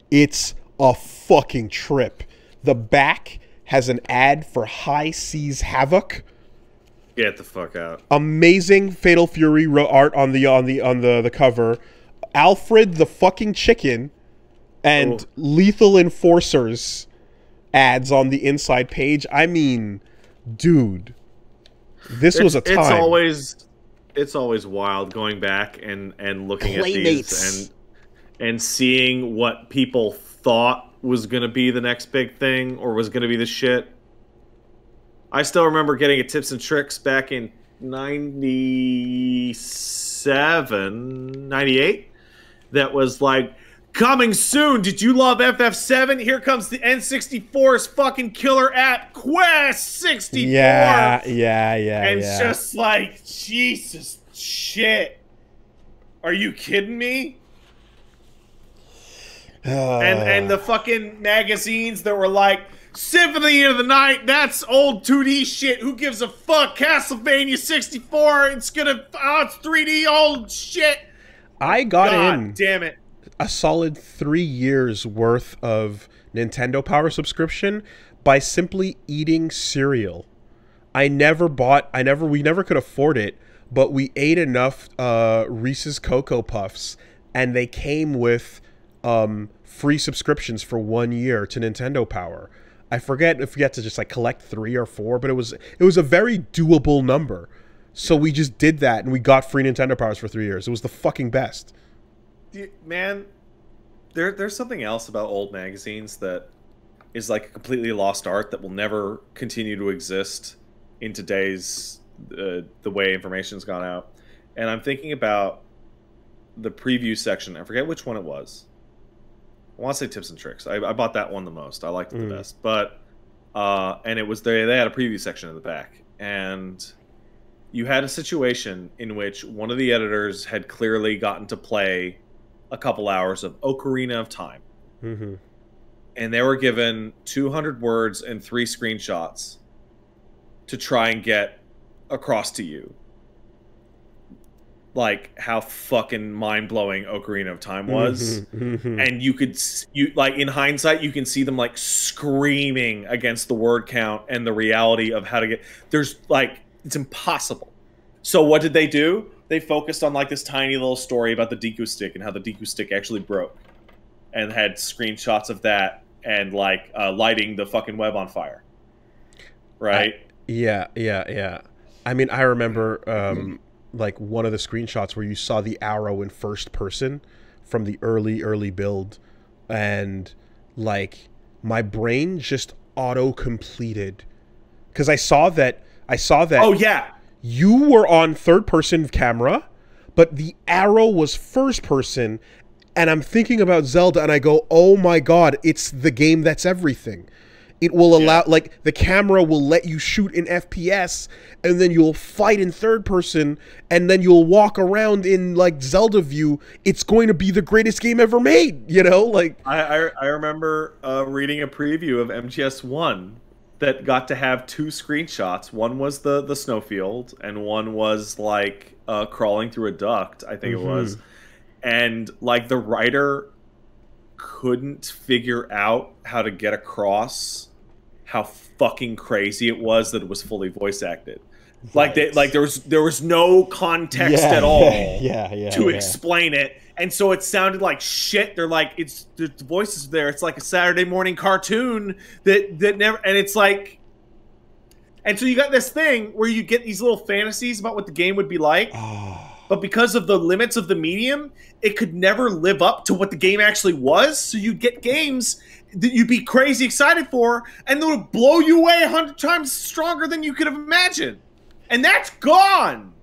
It's a fucking trip. The back has an ad for High Seas Havoc. Get the fuck out. Amazing Fatal Fury art on the cover. Alfred the fucking chicken and Lethal Enforcers ads on the inside page. I mean, dude, this was a time. It's always wild going back and looking at these and seeing what people thought was going to be the next big thing or was going to be the shit. I still remember getting a tips and tricks back in 97, 98 that was like, coming soon. Did you love FF7? Here comes the N64's fucking killer app, Quest 64. Yeah. And it's just like, Jesus shit. Are you kidding me? And the fucking magazines that were like, Symphony of the Night, that's old 2D shit. Who gives a fuck? Castlevania 64, it's 3D old shit. I got God damn it. A solid 3 years worth of Nintendo Power subscription by simply eating cereal. We never could afford it, but we ate enough Reese's Cocoa Puffs, and they came with free subscriptions for 1 year to Nintendo Power. I forget if we had to just like collect 3 or 4, but it was a very doable number. So we just did that, and we got free Nintendo Powers for 3 years. It was the fucking best. Man, there's something else about old magazines that is like a completely lost art that will never continue to exist in today's the way information's gone out. And I'm thinking about the preview section. I forget which one it was. I want to say Tips and Tricks. I bought that one the most. I liked it the best. But and it was they had a preview section in the back, and you had a situation in which one of the editors had clearly gotten to play a couple hours of Ocarina of Time. Mm-hmm. And they were given 200 words and 3 screenshots to try and get across to you. Like how fucking mind-blowing Ocarina of Time was. And you like in hindsight, you can see them like screaming against the word count and the reality of how to get... There's like... It's impossible. So what did they do? They focused on like this tiny little story about the Deku Stick and how the Deku Stick actually broke. And had screenshots of that and like lighting the fucking web on fire. Right? Yeah. I mean, I remember like one of the screenshots where you saw the arrow in first person from the early build, and like my brain just auto-completed because I saw that oh yeah, you were on third person camera but the arrow was first person, and I'm thinking about Zelda and I go, oh my god, it's the game that's everything. It will allow, like, the camera will let you shoot in FPS, and then you'll fight in third person, and then you'll walk around in, like, Zelda view. It's going to be the greatest game ever made, you know? Like, I remember reading a preview of MGS1 that got to have 2 screenshots. One was the snowfield, and one was, like, crawling through a duct, I think it was. And, like, the writer couldn't figure out how to get across how fucking crazy it was that it was fully voice acted. Right. There was no context at all to explain it. And so it sounded like shit. They're like, the voices there. It's like a Saturday morning cartoon that never, and it's like, and so you got this thing where you get these little fantasies about what the game would be like. But because of the limits of the medium, it could never live up to what the game actually was. So you get games that you'd be crazy excited for, and they would blow you away 100 times stronger than you could have imagined. And that's gone.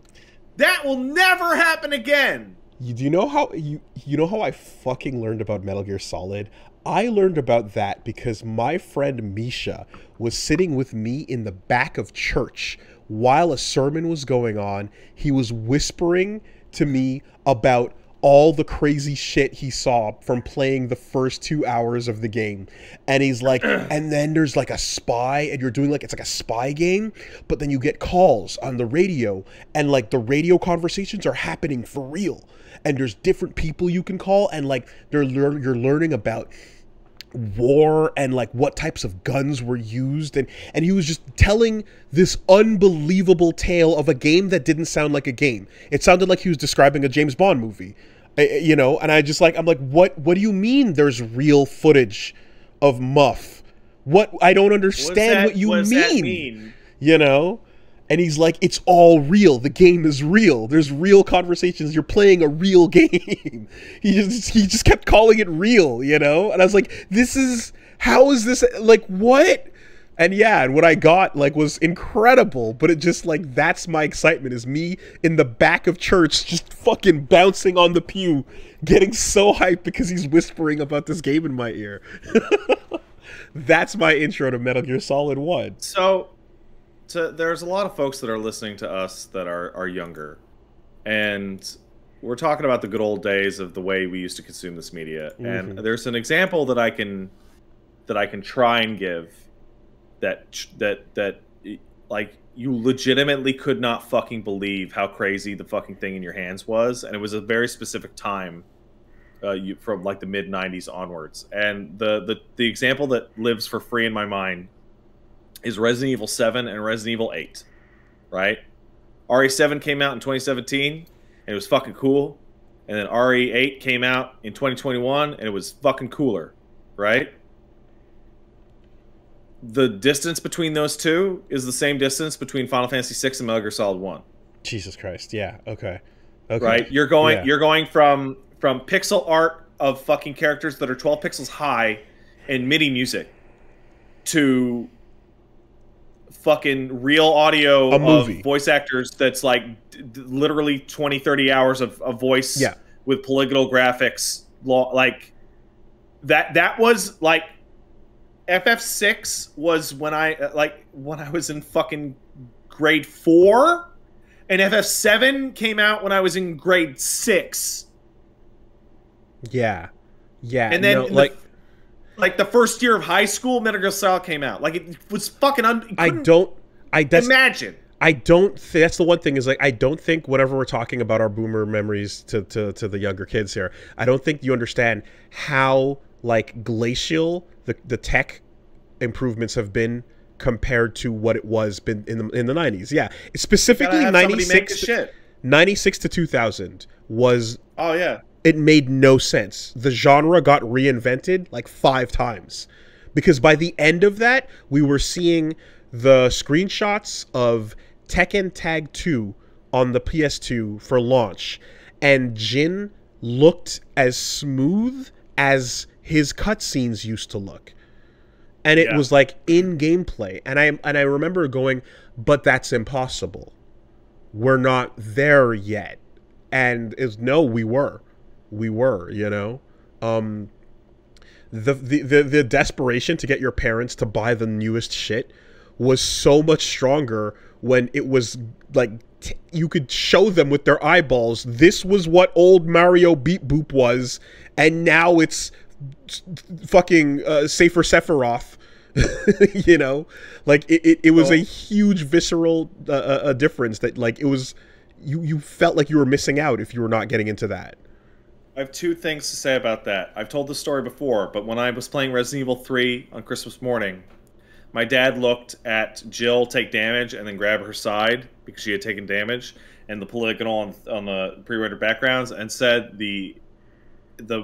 That will never happen again. Do you know how you know how I fucking learned about Metal Gear Solid? I learned about that because my friend Misha was sitting with me in the back of church while a sermon was going on. He was whispering to me about all the crazy shit he saw from playing the first 2 hours of the game. And he's like, and then there's like a spy, and you're doing like, it's like a spy game, but then you get calls on the radio, and like the radio conversations are happening for real. And there's different people you can call, and like you're learning about war and like what types of guns were used, and he was just telling this unbelievable tale of a game that didn't sound like a game. It sounded like he was describing a James Bond movie, you know. And I'm like, what do you mean there's real footage of Muff? What? I don't understand what you mean, you know. And he's like, it's all real. The game is real. There's real conversations. You're playing a real game. He just kept calling it real, you know? And I was like, how is this, like, what? And yeah, and what I got, like, was incredible. But it just, like, that's my excitement, is me in the back of church just fucking bouncing on the pew, getting so hyped because he's whispering about this game in my ear. That's my intro to Metal Gear Solid 1. So there's a lot of folks that are listening to us that are younger, and we're talking about the good old days of the way we used to consume this media. And there's an example that I can try and give that like you legitimately could not fucking believe how crazy the fucking thing in your hands was, and it was a very specific time from like the mid 90s onwards. And the example that lives for free in my mind is Resident Evil 7 and Resident Evil 8, right? RE7 came out in 2017, and it was fucking cool. And then RE8 came out in 2021, and it was fucking cooler, right? The distance between those two is the same distance between Final Fantasy VI and Metal Gear Solid 1. Jesus Christ, yeah, okay. Right? You're going from pixel art of fucking characters that are 12 pixels high and MIDI music to fucking real audio of voice actors that's like literally 20-30 hours of voice with polygonal graphics. Like that was like FF6 was when I was in fucking grade 4, and FF7 came out when I was in grade 6. Yeah. And then like the first year of high school, Metal Gear Solid came out. Like, it was fucking imagine. I don't. That's the one thing, is like, I don't think whenever we're talking about our boomer memories to the younger kids here, I don't think you understand how like glacial the tech improvements have been compared to what it was been in the 90s. Yeah, specifically 96 to 2000 was. Oh yeah. It made no sense. The genre got reinvented like 5 times. Because by the end of that, we were seeing the screenshots of Tekken Tag 2 on the PS2 for launch. And Jin looked as smooth as his cutscenes used to look. And it was like in gameplay. And I remember going, but that's impossible. We're not there yet. And no, we were. We were, you know, the desperation to get your parents to buy the newest shit was so much stronger when it was like you could show them with their eyeballs. This was what old Mario Beep Boop was, and now it's fucking Safer Sephiroth. You know, like it was a huge visceral difference that like it was you felt like you were missing out if you were not getting into that. I have two things to say about that. I've told this story before, but when I was playing Resident Evil 3 on Christmas morning, my dad looked at Jill take damage and then grab her side because she had taken damage, and the polygonal on the pre-rendered backgrounds, and said the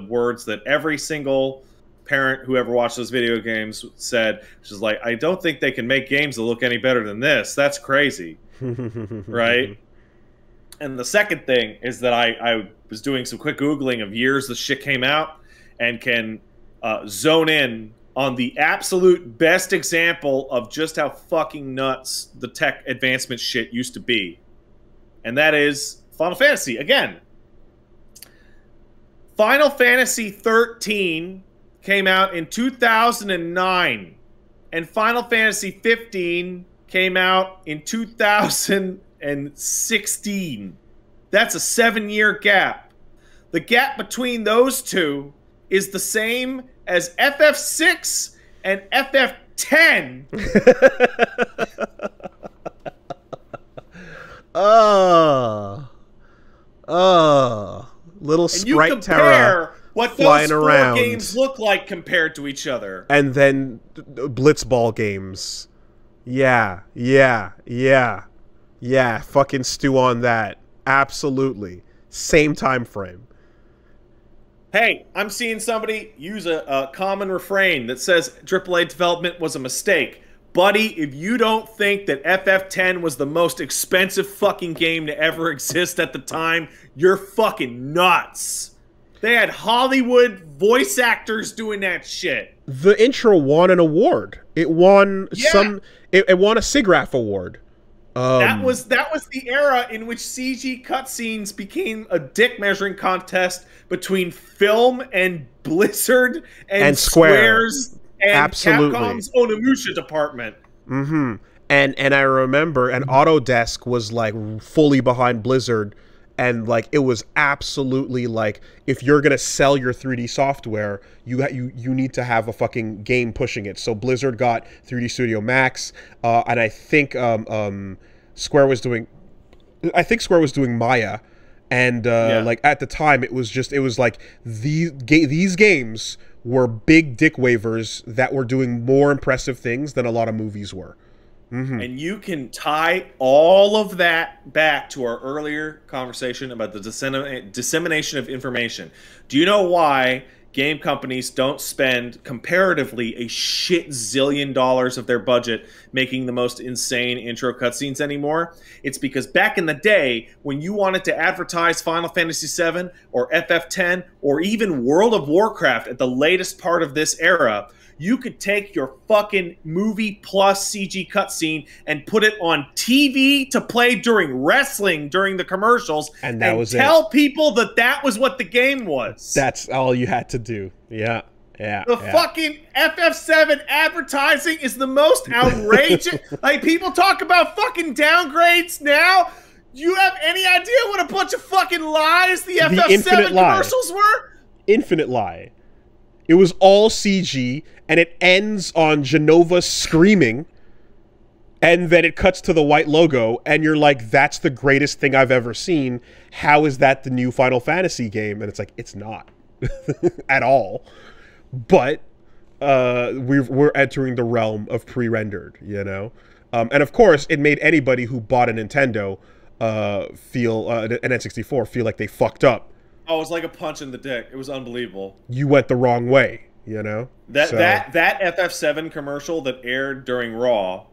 words that every single parent who ever watched those video games said, which is like, I don't think they can make games that look any better than this. That's crazy. Right? And the second thing is that I was doing some quick Googling of years this shit came out, and can zone in on the absolute best example of just how fucking nuts the tech advancement shit used to be. And that is Final Fantasy. Again, Final Fantasy 13 came out in 2009, and Final Fantasy 15 came out in 2016. That's a 7-year gap. The gap between those two is the same as FF6 and FF10. Little and sprite you compare terror what flying those four around. games look like compared to each other. And then Blitzball games. Yeah. Fucking stew on that. Absolutely. Same time frame. Hey, I'm seeing somebody use a common refrain that says AAA development was a mistake. Buddy, if you don't think that FF10 was the most expensive fucking game to ever exist at the time, you're fucking nuts. They had Hollywood voice actors doing that shit. The intro won an award. It won it won a SIGGRAPH award. That was the era in which CG cutscenes became a dick measuring contest between film and Blizzard and Square's and absolutely. Capcom's Onimusha department. Mm-hmm. And I remember, and Autodesk was like fully behind Blizzard, and like it was absolutely like, if you're gonna sell your 3D software, you need to have a fucking game pushing it. So Blizzard got 3D Studio Max, and I think Square was doing Maya, and like at the time it was like these games were big dick wavers that were doing more impressive things than a lot of movies were. Mm-hmm. And you can tie all of that back to our earlier conversation about the dissemination of information. Do you know why game companies don't spend comparatively a shit zillion dollars of their budget making the most insane intro cutscenes anymore? It's because back in the day, when you wanted to advertise Final Fantasy VII or FF10 or even World of Warcraft at the latest part of this era, you could take your fucking movie plus CG cutscene and put it on TV to play during wrestling during the commercials, and tell people that was what the game was. That's all you had to do. Yeah. Fucking FF7 advertising is the most outrageous. Like, people talk about fucking downgrades now. Do you have any idea what a bunch of fucking lies the FF7 commercials were? Infinite lie. It was all CG, and it ends on Genova screaming, and then it cuts to the white logo, and you're like, that's the greatest thing I've ever seen. How is that the new Final Fantasy game? And it's like, it's not. At all. But we're entering the realm of pre-rendered, you know? And of course, it made anybody who bought a Nintendo feel, an N64, feel like they fucked up. Oh, it was like a punch in the dick. It was unbelievable. You went the wrong way, you know? That FF7 commercial that aired during Raw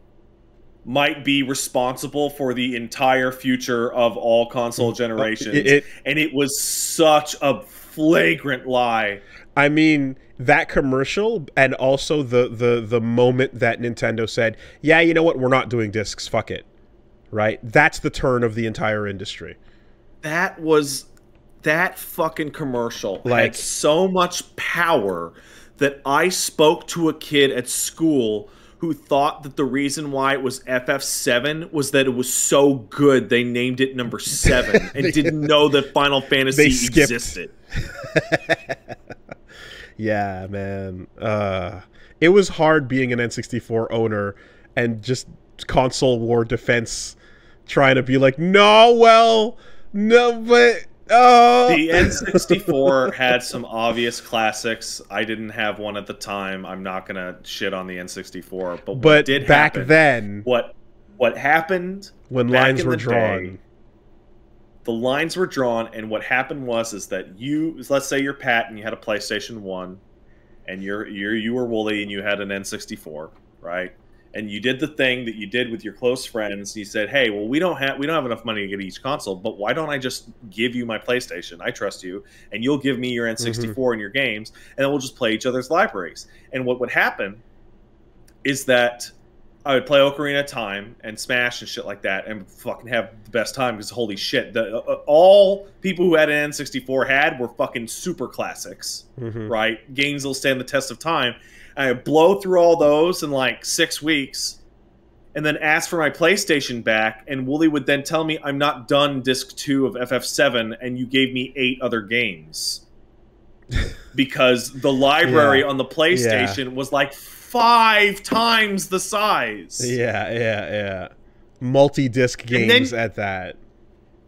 might be responsible for the entire future of all console generations. And it was such a flagrant lie. I mean, that commercial, and also the moment that Nintendo said, yeah, you know what, we're not doing discs, fuck it. Right? That's the turn of the entire industry. That fucking commercial had so much power that I spoke to a kid at school who thought that the reason why it was FF7 was that it was so good they named it number 7 and didn't know that Final Fantasy existed. Yeah, man. It was hard being an N64 owner and just console war defense trying to be like, no, but Oh. The N64 had some obvious classics. I didn't have one at the time. I'm not gonna shit on the N64, but what did back happen, then, what happened when lines were drawn, the lines were drawn, and what happened is that let's say you're Pat and you had a PlayStation 1, and you were Wooly and you had an N64, right? And you did the thing that you did with your close friends. You said, "Hey, well, we don't have enough money to get each console, but why don't I just give you my PlayStation? I trust you, and you'll give me your N64 and your games, and then we'll just play each other's libraries." And what would happen is that I would play Ocarina of Time and Smash and shit like that, and fucking have the best time because holy shit, all people who had an N64 had were fucking super classics, right? Games that'll stand the test of time. I blow through all those in like 6 weeks, and then ask for my PlayStation back, and Wooly would then tell me I'm not done disc 2 of FF7, and you gave me 8 other games. Because the library on the PlayStation was like 5 times the size. Yeah. Multi-disc games at that.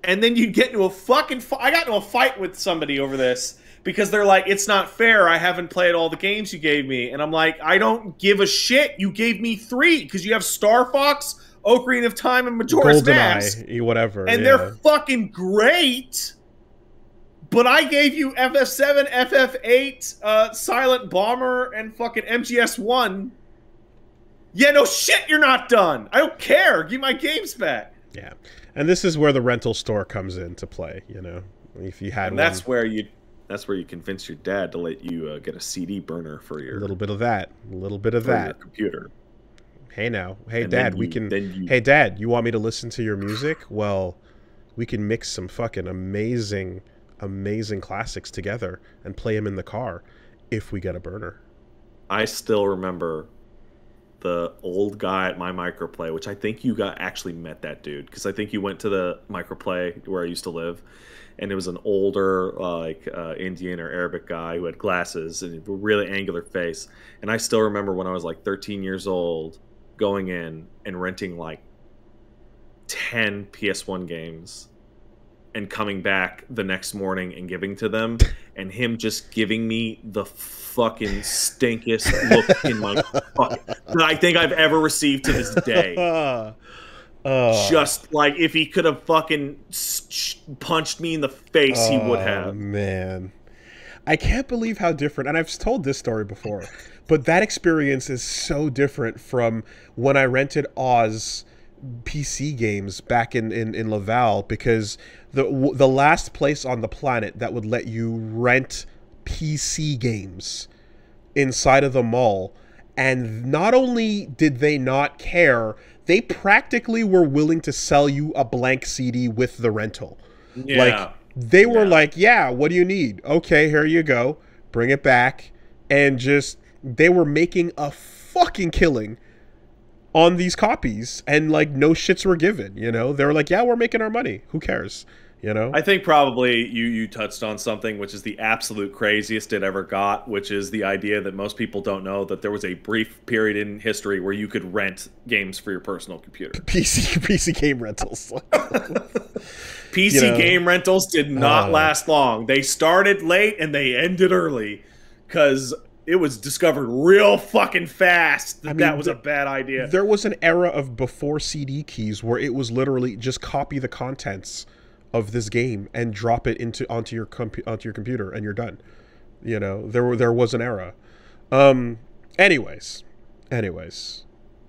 And then you get into a fucking... I got into a fight with somebody over this. Because they're like, it's not fair. I haven't played all the games you gave me. And I'm like, I don't give a shit. You gave me 3. Because you have Star Fox, Ocarina of Time, and Majora's Mask. Whatever. And they're fucking great. But I gave you FF7, FF8, Silent Bomber, and fucking MGS1. Yeah, no shit, you're not done. I don't care. Give my games back. Yeah. And this is where the rental store comes into play, you know. If you had one. That's where you convince your dad to let you get a CD burner for your... A little bit of that. Your computer. Hey now. Hey, Dad, Hey, Dad, you want me to listen to your music? Well, we can mix some fucking amazing classics together and play them in the car if we get a burner. I still remember the old guy at my microplay, which I think you actually met that dude, because I think you went to the microplay where I used to live. And it was an older, Indian or Arabic guy who had glasses and a really angular face. And I still remember when I was like 13 years old, going in and renting like 10 PS1 games and coming back the next morning and giving to them, and him just giving me the fucking stinkiest look in my fucking that I think I've ever received to this day. Just like if he could have fucking punched me in the face, he would have. Oh, man. I can't believe how different, and I've told this story before, but that experience is so different from when I rented Oz PC games back in Laval, because the last place on the planet that would let you rent PC games inside of the mall, and not only did they not care, they practically were willing to sell you a blank CD with the rental. Yeah. Like, they were like, yeah, what do you need? Okay, here you go. Bring it back. And just, they were making a fucking killing on these copies. And, like, no shits were given, you know? They were like, yeah, we're making our money. Who cares? You know? I think probably you touched on something which is the absolute craziest it ever got, which is the idea that most people don't know that there was a brief period in history where you could rent games for your personal computer. PC game rentals. PC game rentals did not last long. They started late and they ended early because it was discovered real fucking fast that that was a bad idea. There was an era of before CD keys where it was literally just copy the contents of this game and drop it onto your computer and you're done. You know, there was an era. Anyways,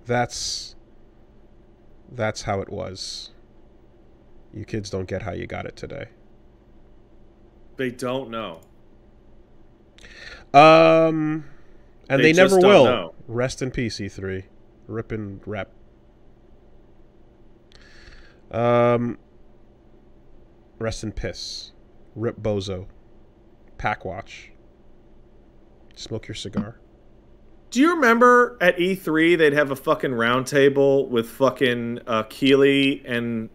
that's how it was. You kids don't get how you got it today. They don't know. And they never will. Know. Rest in peace, E3. Rip and rep. Rest in piss. Rip Bozo. Packwatch. Smoke your cigar. Do you remember at E3 they'd have a fucking round table with fucking Keeley and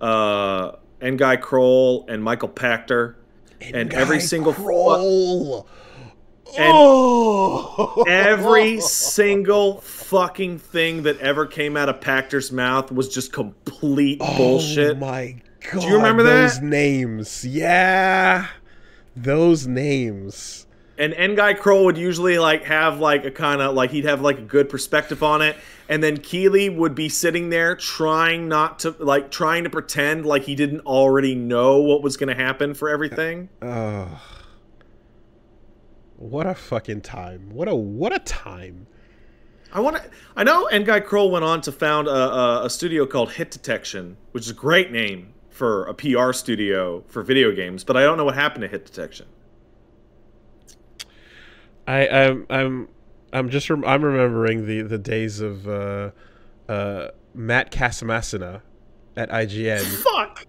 Guy Kroll and Michael Pachter and every single Kroll. And every single fucking thing that ever came out of Pachter's mouth was just complete bullshit. Oh my God, do you remember those that? names? Yeah, those names. And N-Guy Kroll would usually like have like a kind of like he'd have like a good perspective on it, and then Keeley would be sitting there trying to pretend like he didn't already know what was going to happen for everything. What a fucking time! What a time! I know N-Guy Kroll went on to found a studio called Hit Detection, which is a great name for a PR studio for video games, but I don't know what happened to Hit Detection. I'm remembering the days of Matt Casamassina at IGN. Fuck.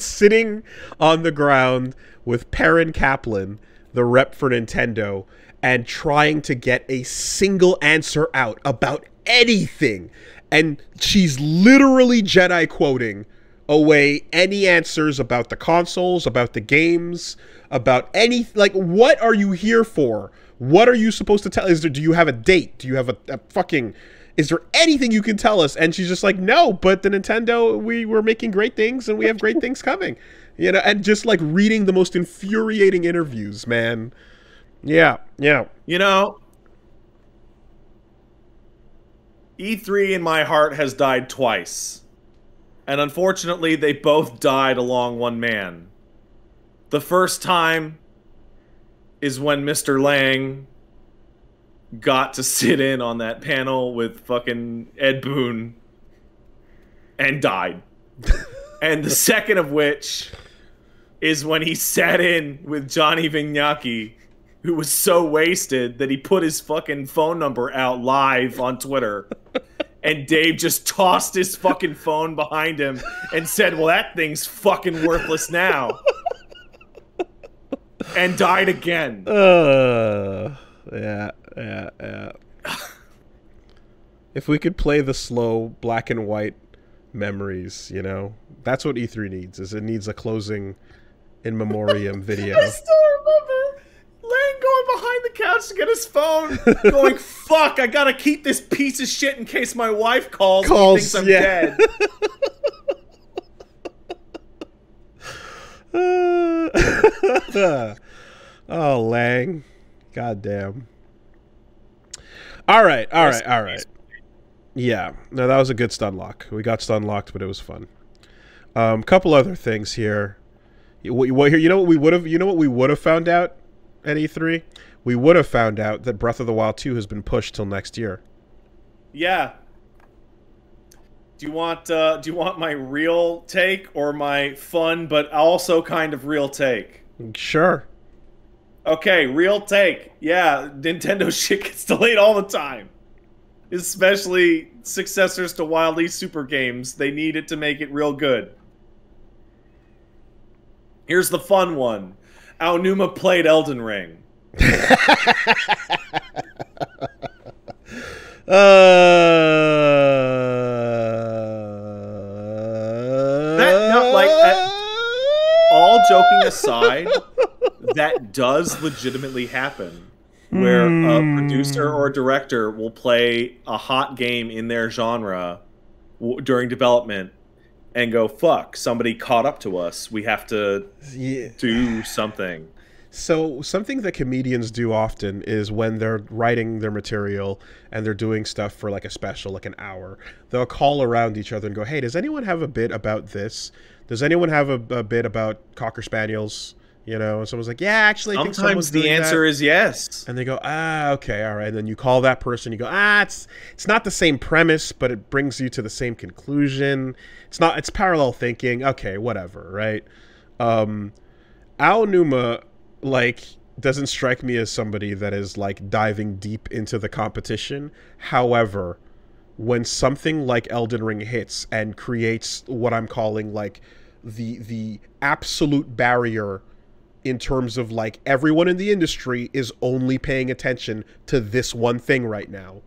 Sitting on the ground with Perrin Kaplan, the rep for Nintendo, and trying to get a single answer out about anything. And she's literally Jedi quoting away any answers about the consoles, about the games, about any, like, what are you here for? What are you supposed to tell? Do you have a date? Do you have a fucking, is there anything you can tell us? And she's just like, no, but the Nintendo, we're making great things and we have great things coming, you know, and just like reading the most infuriating interviews, man. Yeah. You know, E3 in my heart has died twice. And unfortunately, they both died along one man. The first time is when Mr. Lang got to sit in on that panel with fucking Ed Boon and died. And the second of which is when he sat in with Johnny Vignacchi, who was so wasted that he put his fucking phone number out live on Twitter. And Dave just tossed his fucking phone behind him and said, well, that thing's fucking worthless now. And died again. Yeah. If we could play the slow black and white memories, you know, that's what E3 needs. Is it needs a closing in memoriam video. I still remember Lang going behind the couch to get his phone, going, "Fuck! I gotta keep this piece of shit in case my wife calls and thinks I'm dead." Oh, Lang. Goddamn. All right. Yeah. No, that was a good stun lock. We got stun locked, but it was fun. Couple other things here. You know what we would have found out at E3? We would have found out that Breath of the Wild 2 has been pushed till next year. Yeah. Do you want my real take or my fun but also kind of real take? Sure. Okay, real take. Yeah, Nintendo shit gets delayed all the time. Especially successors to Wildly Super games. They need it to make it real good. Here's the fun one. Aonuma played Elden Ring. All joking aside, that does legitimately happen. Where a producer or a director will play a hot game in their genre during development and go, fuck, somebody caught up to us. We have to do something. So something that comedians do often is when they're writing their material and they're doing stuff for like a special, like an hour, they'll call around each other and go, hey, does anyone have a bit about this? Does anyone have a bit about Cocker Spaniels? You know, and someone's like, yeah, actually, I think sometimes the answer is yes. And they go, okay, all right. And then you call that person, you go, it's not the same premise, but it brings you to the same conclusion. It's parallel thinking. Okay, whatever, right? Aonuma, like, doesn't strike me as somebody that is, like, diving deep into the competition. However, when something like Elden Ring hits and creates what I'm calling, like, the absolute barrier in terms of, like, everyone in the industry is only paying attention to this one thing right now.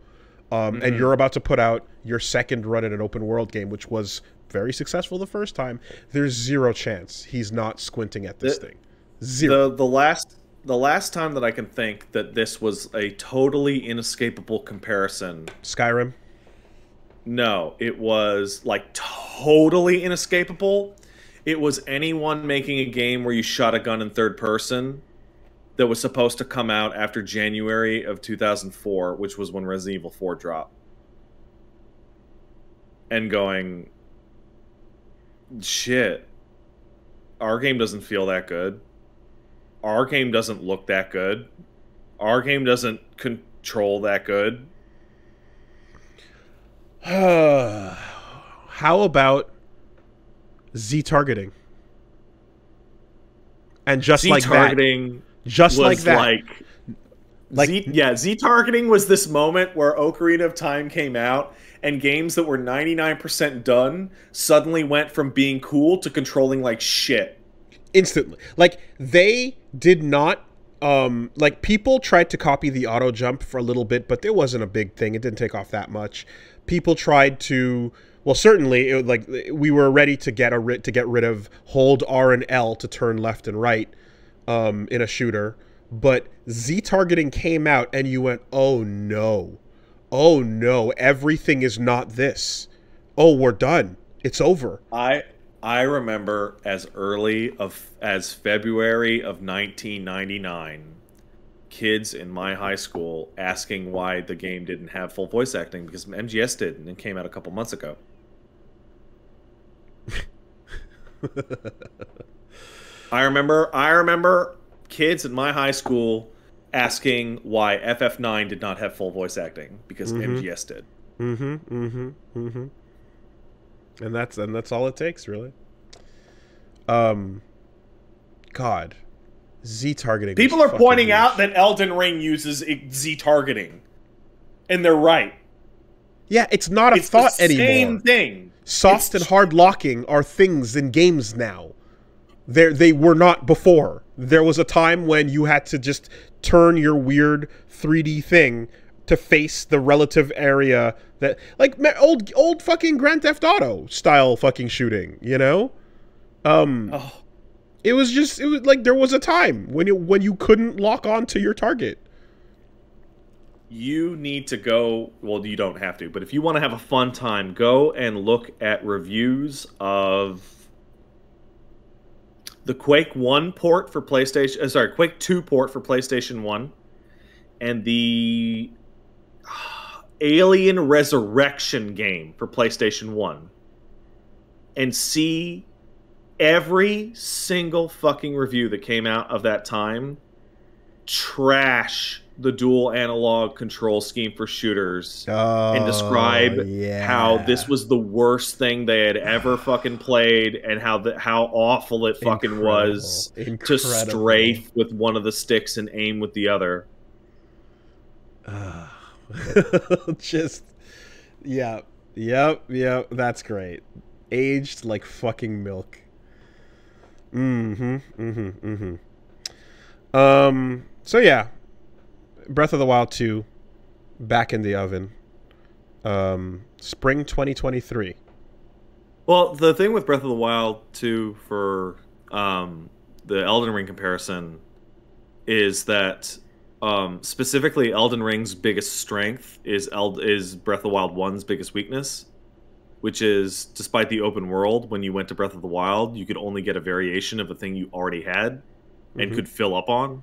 And you're about to put out your second run at an open world game, which was very successful the first time. There's zero chance he's not squinting at this thing. Zero. The last time that I can think that this was a totally inescapable comparison. Skyrim? No, it was, like, totally inescapable. it was anyone making a game where you shot a gun in third person that was supposed to come out after January of 2004, which was when Resident Evil 4 dropped. And going, shit, our game doesn't feel that good. Our game doesn't look that good. Our game doesn't control that good. How about Z-targeting? And just like that. Just like that. Z-targeting was this moment where Ocarina of Time came out, and games that were 99% done suddenly went from being cool to controlling like shit. Instantly. Like, they did not... like, people tried to copy the auto jump for a little bit, but it wasn't a big thing. It didn't take off that much. People tried to... Well, certainly, like, we were ready to get rid of hold R and L to turn left and right in a shooter. But Z-targeting came out, and you went, oh, no. Oh, no. Everything is not this. Oh, we're done. It's over. I remember as early as February of 1999, kids in my high school asking why the game didn't have full voice acting because MGS did, and it came out a couple months ago. I remember kids in my high school asking why FF9 did not have full voice acting because MGS did. And that's all it takes, really. God, Z-targeting. People are pointing out that Elden Ring uses Z-targeting, and they're right. Yeah, it's not a thought anymore. Same thing. Soft and hard locking are things in games now. They were not before. There was a time when you had to just turn your weird 3D thing to face the relative area that, like, old fucking Grand Theft Auto style fucking shooting, you know? It was like there was a time when you couldn't lock on to your target. You need to go, well, you don't have to, but if you want to have a fun time, go and look at reviews of the Quake 1 port for PlayStation, Quake 2 port for PlayStation 1, and the Alien Resurrection game for PlayStation 1, and see every single fucking review that came out of that time trash the dual analog control scheme for shooters and describe how this was the worst thing they had ever fucking played and how awful it fucking was to strafe with one of the sticks and aim with the other. Just yep, that's great. Aged like fucking milk. So yeah, Breath of the Wild 2 back in the oven. Spring 2023. Well, the thing with Breath of the Wild 2 for the Elden Ring comparison is that specifically Elden Ring's biggest strength is Breath of the Wild 1's biggest weakness, which is, despite the open world, when you went to Breath of the Wild, you could only get a variation of a thing you already had and could fill up on.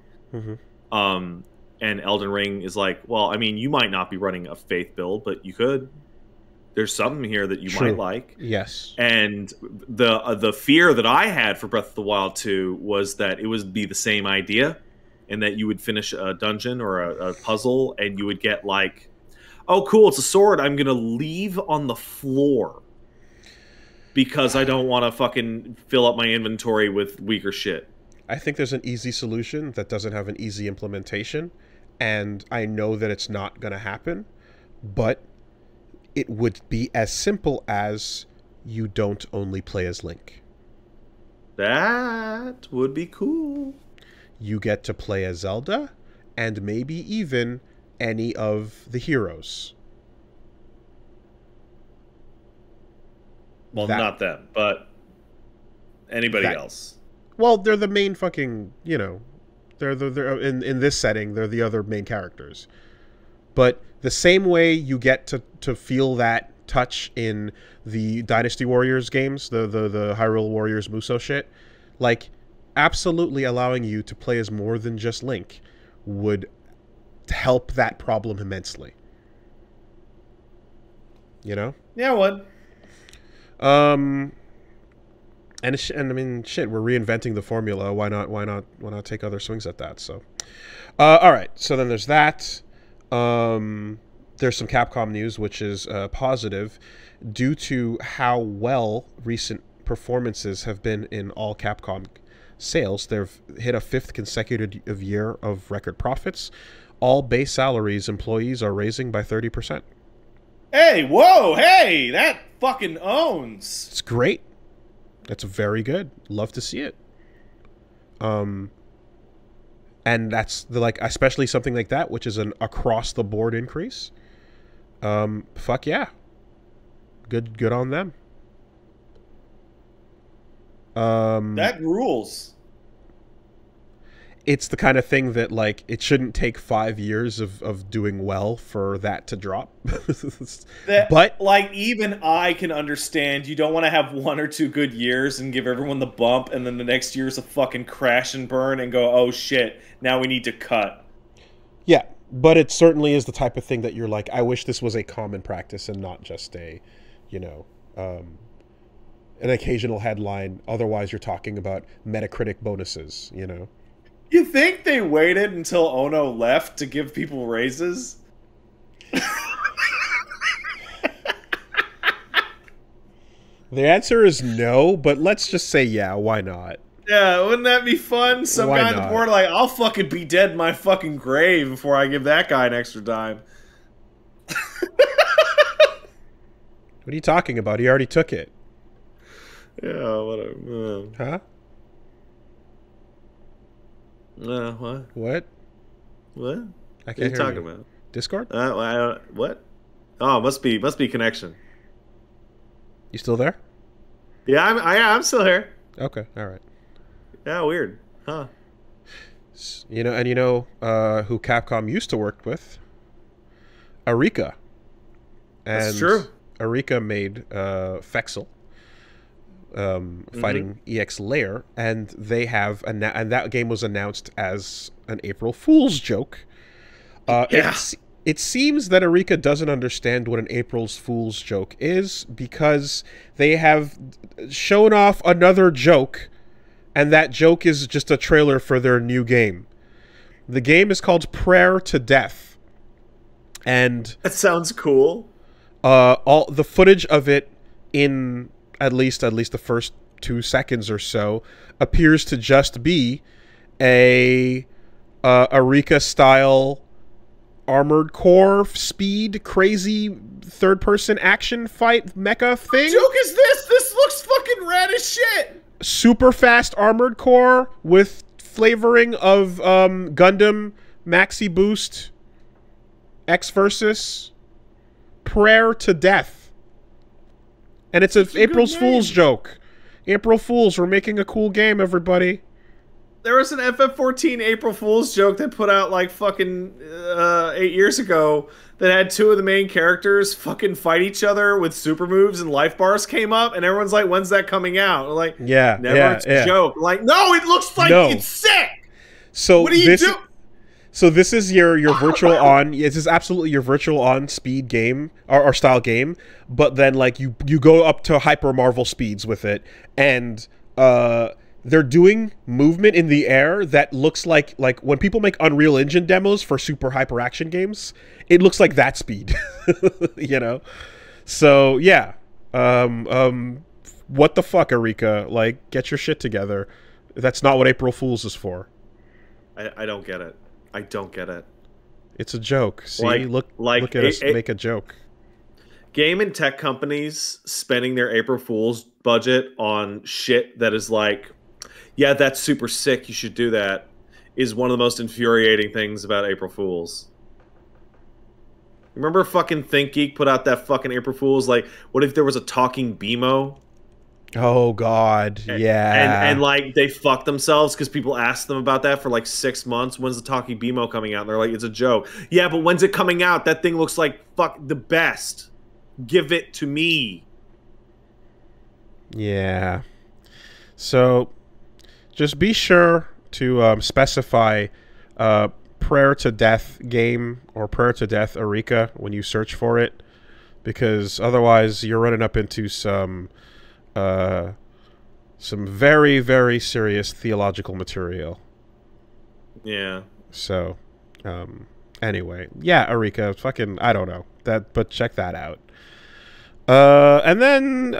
And Elden Ring is like, well, I mean, you might not be running a faith build, but you could. There's something here that you might like. Yes. And the fear that I had for Breath of the Wild 2 was that it would be the same idea, and that you would finish a dungeon or a puzzle, and you would get like, oh, cool, it's a sword I'm going to leave on the floor because I don't want to fucking fill up my inventory with weaker shit. I think there's an easy solution that doesn't have an easy implementation, and I know that it's not going to happen, but it would be as simple as you don't only play as Link. That would be cool. You get to play as Zelda, and maybe even any of the heroes. Well, not them, but anybody else. Well, they're the main fucking, you know, they're in this setting, they're the other main characters. But the same way you get to feel that touch in the Dynasty Warriors games, the Hyrule Warriors Musou shit, like absolutely allowing you to play as more than just Link would help that problem immensely. You know? Yeah, it would. And I mean, shit, we're reinventing the formula. Why not take other swings at that? So, all right. So then there's that. There's some Capcom news, which is positive, due to how well recent performances have been in all Capcom sales. They've hit a 5th consecutive year of record profits. All base salaries employees are raising by 30%. Hey, whoa, hey, that fucking owns. It's great. That's very good. Love to see it. And that's like, especially something like that, which is an across the board increase. Fuck yeah. Good on them. That rules. It's the kind of thing that, like, it shouldn't take 5 years of doing well for that to drop. But like, even I can understand you don't want to have 1 or 2 good years and give everyone the bump, and then the next year's a fucking crash and burn and go, oh shit, now we need to cut. Yeah, but it certainly is the type of thing that you're like, I wish this was a common practice and not just a, you know, an occasional headline. Otherwise, you're talking about Metacritic bonuses, you know? You think they waited until Ono left to give people raises? The answer is no, but let's just say yeah, why not? Yeah, wouldn't that be fun? Some Why guy on the not? board like, I'll fucking be dead in my fucking grave before I give that guy an extra dime. What are you talking about? He already took it. Yeah, whatever. Huh? What? What? What? I What are can't you hear talking you. about? Discord? What? Oh, must be connection. You still there? Yeah, I'm still here. Okay, all right. Yeah, weird, huh? You know, and you know who Capcom used to work with? Arika. And That's true. Arika made Fexel, fighting EX Lair, and they have and that game was announced as an April Fool's joke. Yeah. It seems that Arika doesn't understand what an April Fool's joke is, because they have shown off another joke, and that joke is just a trailer for their new game. The game is called Prayer to Death, and That sounds cool. all the footage of it, in at least the first 2 seconds or so, appears to just be a Arika style Armored Core speed crazy third-person action fight mecha thing. Joke is this? This looks fucking rad as shit. Super fast Armored Core with flavoring of Gundam Maxi Boost X Versus Prayer to Death. And it's an April Fool's joke. April Fools, we're making a cool game, everybody. There was an FF14 April Fool's joke that put out like fucking 8 years ago that had 2 of the main characters fucking fight each other with super moves and life bars came up, and everyone's like, when's that coming out? We're like, Yeah, never, yeah, it's yeah. a joke. Like, no, it looks like it's sick. So What do you do? So this is your virtual on. This is absolutely your virtual on speed game or style game, but then like you go up to hyper Marvel speeds with it, and they're doing movement in the air that looks like when people make Unreal Engine demos for super hyper action games, it looks like that speed, you know. So yeah, what the fuck, Arika? Like, get your shit together. That's not what April Fools is for. I don't get it. I don't get it. It's a joke. See, look at us make a joke. Game and tech companies spending their April Fool's budget on shit that is like, yeah, that's super sick, you should do that, is one of the most infuriating things about April Fools. Remember fucking ThinkGeek put out that fucking April Fool's, like, what if there was a talking BMO? Oh God, yeah. And like they fucked themselves because people asked them about that for like 6 months. When's the talking BMO coming out? And they're like, it's a joke. Yeah, but when's it coming out? That thing looks like fuck the best. Give it to me. Yeah. So just be sure to specify Prayer to Death game or Prayer to Death Arika when you search for it, because otherwise you're running up into some very, very serious theological material. Yeah. So, anyway, yeah, Arika, fucking, I don't know that, but check that out. And then,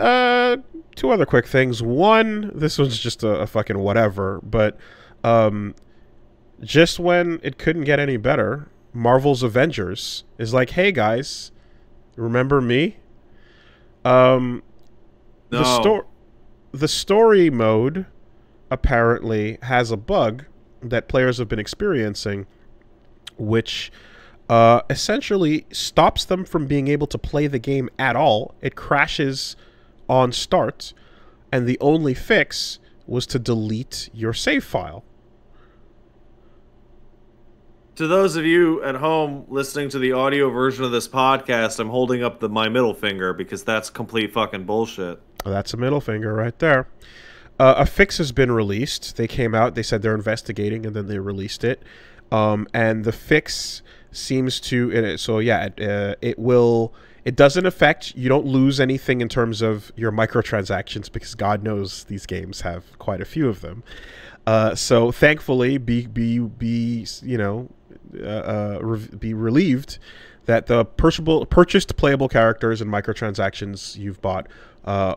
two other quick things. One, this was just a fucking whatever, but, just when it couldn't get any better, Marvel's Avengers is like, hey guys, remember me? No. The story mode apparently has a bug that players have been experiencing, which essentially stops them from being able to play the game at all. It crashes on start, and the only fix was to delete your save file. To those of you at home listening to the audio version of this podcast, I'm holding up my middle finger because that's complete fucking bullshit. That's a middle finger right there. A fix has been released. They came out, they said they're investigating, and then they released it. And the fix seems to... it doesn't affect... You don't lose anything in terms of your microtransactions, because God knows these games have quite a few of them. So thankfully, be relieved that the purchased playable characters and microtransactions you've bought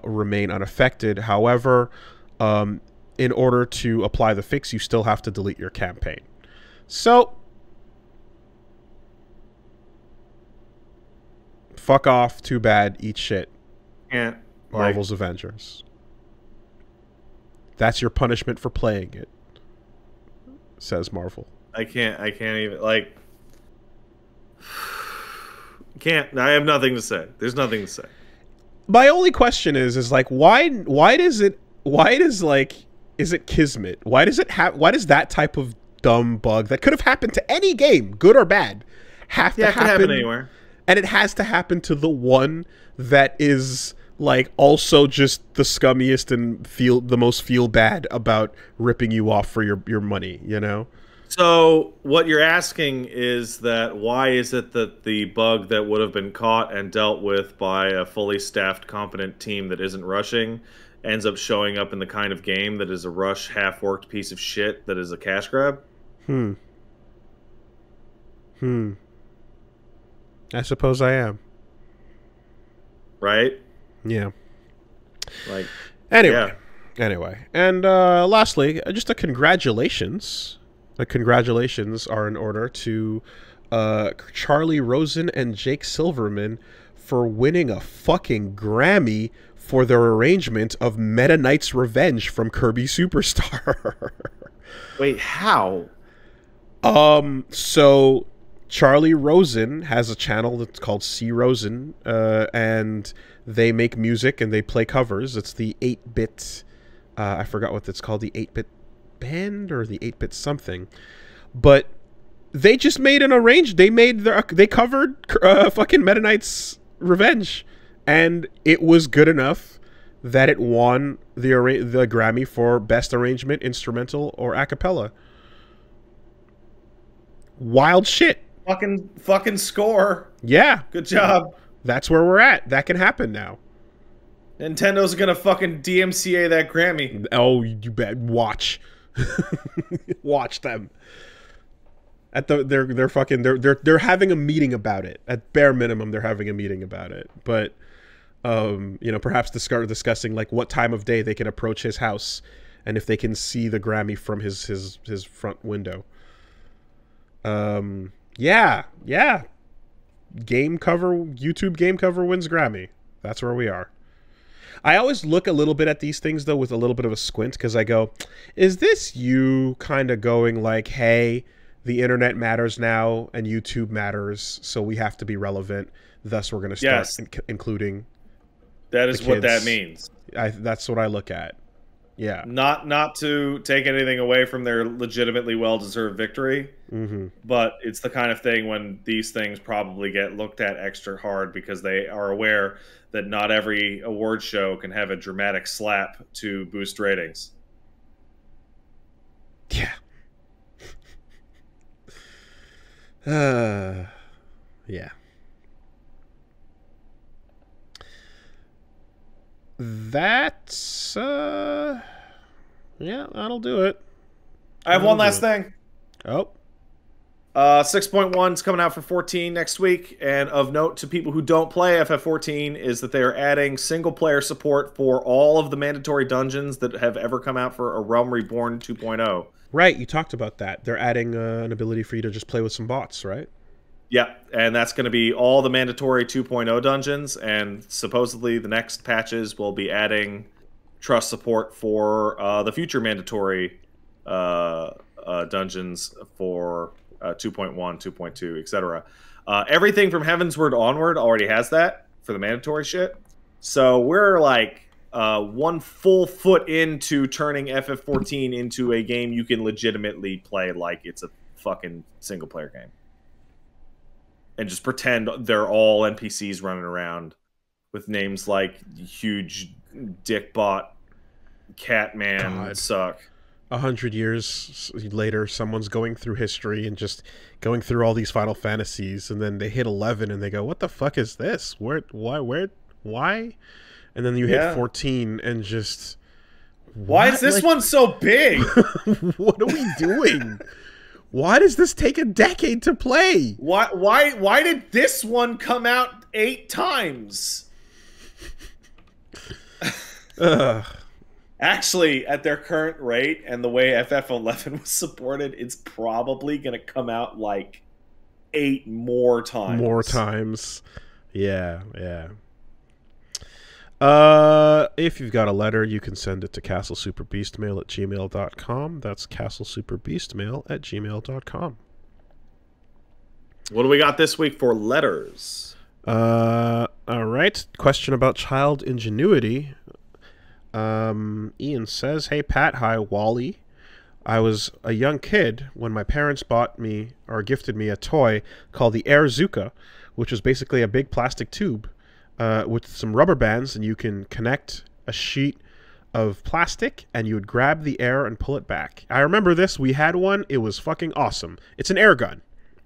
remain unaffected. However, in order to apply the fix, you still have to delete your campaign. So, fuck off. Too bad. Eat shit. Yeah. Marvel's Avengers. That's your punishment for playing it, says Marvel. I can't even, like... I have nothing to say. There's nothing to say. My only question is like, why is it kismet? Why does that type of dumb bug that could have happened to any game, good or bad, have to happen anywhere? And it has to happen to the one that is like also just the scummiest and the most feel bad about ripping you off for your money, you know? So what you're asking is that why is it that the bug that would have been caught and dealt with by a fully staffed, competent team that isn't rushing ends up showing up in the kind of game that is a rush, half-worked piece of shit that is a cash grab? I suppose I am. Right? Yeah. Like, Anyway. yeah. Anyway. And lastly, just a congratulations. The congratulations are in order to Charlie Rosen and Jake Silverman for winning a fucking Grammy for their arrangement of Meta Knight's Revenge from Kirby Superstar. Wait, how? So Charlie Rosen has a channel that's called C Rosen, and they make music and they play covers. It's the 8-bit, I forgot what it's called, the 8-bit band or the 8-bit something, but they just made an they covered fucking Meta Knight's Revenge, and it was good enough that it won the Grammy for Best Arrangement, Instrumental, or Acapella. Wild shit. Fucking score. Yeah. Good job. That's where we're at. That can happen now. Nintendo gonna fucking DMCA that Grammy. Oh, you bet. Watch. Watch them. They're having a meeting about it. At bare minimum, they're having a meeting about it. But perhaps discussing like what time of day they can approach his house and if they can see the Grammy from his front window. Yeah. Game cover, YouTube game cover wins Grammy. That's where we are. I always look a little bit at these things, though, with a little bit of a squint, because I go, is this you kind of going like, hey, the internet matters now and YouTube matters, so we have to be relevant, thus we're going to start including that is what that means. That's what I look at. Yeah. Not to take anything away from their legitimately well-deserved victory, but it's the kind of thing when these things probably get looked at extra hard because they are aware that not every award show can have a dramatic slap to boost ratings. Yeah. Yeah. That's yeah, that'll do it. I have one last thing. Oh. 6.1 is coming out for 14 next week, and of note to people who don't play FF14 is that they are adding single-player support for all of the mandatory dungeons that have ever come out for A Realm Reborn 2.0. Right, you talked about that. They're adding an ability for you to just play with some bots, right? Yeah, and that's going to be all the mandatory 2.0 dungeons, and supposedly the next patches will be adding trust support for the future mandatory dungeons for 2.1, 2.2, etc. Everything from Heavensward onward already has that for the mandatory shit. So we're like 1 full foot into turning FF14 into a game you can legitimately play like it's a fucking single-player game. And just pretend they're all NPCs running around with names like Huge Dickbot, Catman, Suck. 100 years later, someone's going through history and just going through all these Final Fantasies, and then they hit 11 and they go, "What the fuck is this? Why?" And then you hit 14 and just, why is this one so big? What are we doing? Why does this take a decade to play? Why did this one come out 8 times? Actually, at their current rate and the way FF11 was supported, it's probably going to come out like 8 more times. More times. Yeah, yeah. If you've got a letter, you can send it to castlesuperbeastmail@gmail.com. That's castlesuperbeastmail@gmail.com. What do we got this week for letters? All right. Question about child ingenuity. Ian says, "Hey Pat, hi Wally. I was a young kid when my parents bought me or gifted me a toy called the Air Zuka, which was basically a big plastic tube with some rubber bands, and you can connect a sheet of plastic and you would grab the air and pull it back. I remember this. We had one. It was fucking awesome. It's an air gun.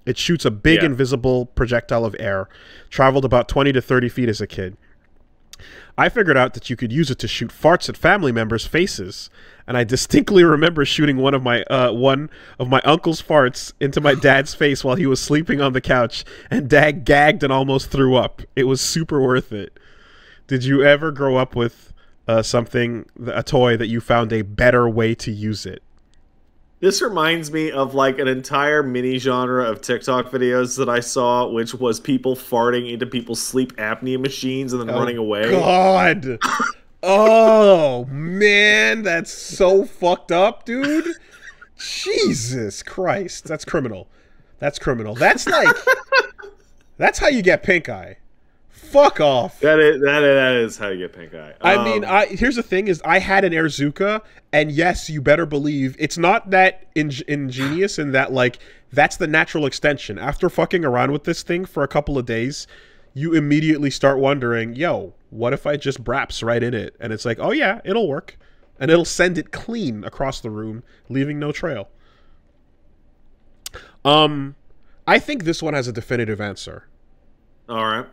It shoots a big invisible projectile of air. Traveled about 20 to 30 feet as a kid. I figured out that you could use it to shoot farts at family members' faces, and I distinctly remember shooting one of my uncle's farts into my dad's face while he was sleeping on the couch, and Dad gagged and almost threw up. It was super worth it. Did you ever grow up with a toy that you found a better way to use it? This reminds me of like an entire mini genre of TikTok videos that I saw, which was people farting into people's sleep apnea machines and then running away. God. Oh, man. That's so fucked up, dude. Jesus Christ. That's criminal. That's criminal. That's like... that's how you get pink eye. Fuck off. That is how you get pink eye. I mean, here's the thing: is I had an Airzuka, and yes, you better believe it's not that ingenious in that like that's the natural extension. After fucking around with this thing for a couple of days, you immediately start wondering, "Yo, what if I just braps right in it?" And it's like, "Oh yeah, it'll work," and it'll send it clean across the room, leaving no trail. I think this one has a definitive answer. All right.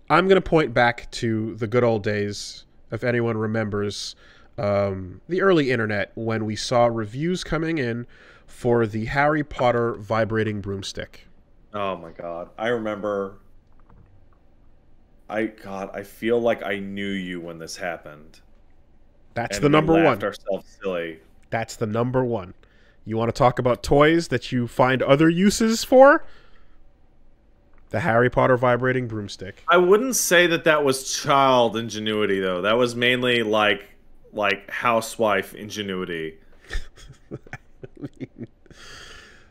I'm going to point back to the good old days, if anyone remembers, the early internet when we saw reviews coming in for the Harry Potter vibrating broomstick. Oh my god. I remember... I feel like I knew you when this happened. That's the number one. We laughed ourselves silly. That's the number one. You want to talk about toys that you find other uses for? The Harry Potter vibrating broomstick. I wouldn't say that was child ingenuity, though. That was mainly like housewife ingenuity.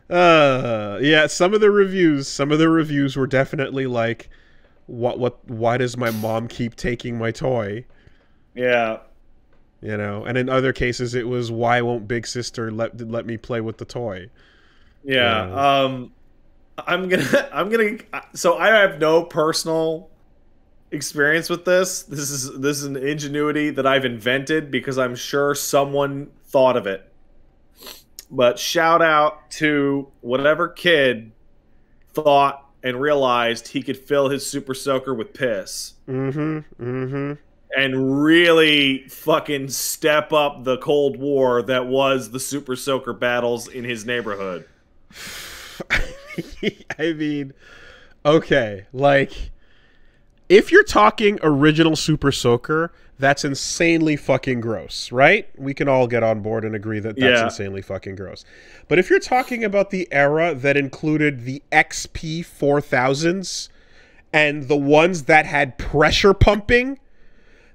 Yeah, some of the reviews were definitely like, why does my mom keep taking my toy? Yeah. you know. And in other cases, it was, why won't Big Sister let me play with the toy? Yeah. You know? So I have no personal experience with this. This is an ingenuity that I've invented because I'm sure someone thought of it. But shout out to whatever kid thought and realized he could fill his Super Soaker with piss. And really fucking step up the Cold War that was the Super Soaker battles in his neighborhood. I mean, okay, like, if you're talking original Super Soaker, that's insanely fucking gross, right? We can all get on board and agree that that's insanely fucking gross. But if you're talking about the era that included the XP 4000s and the ones that had pressure pumping,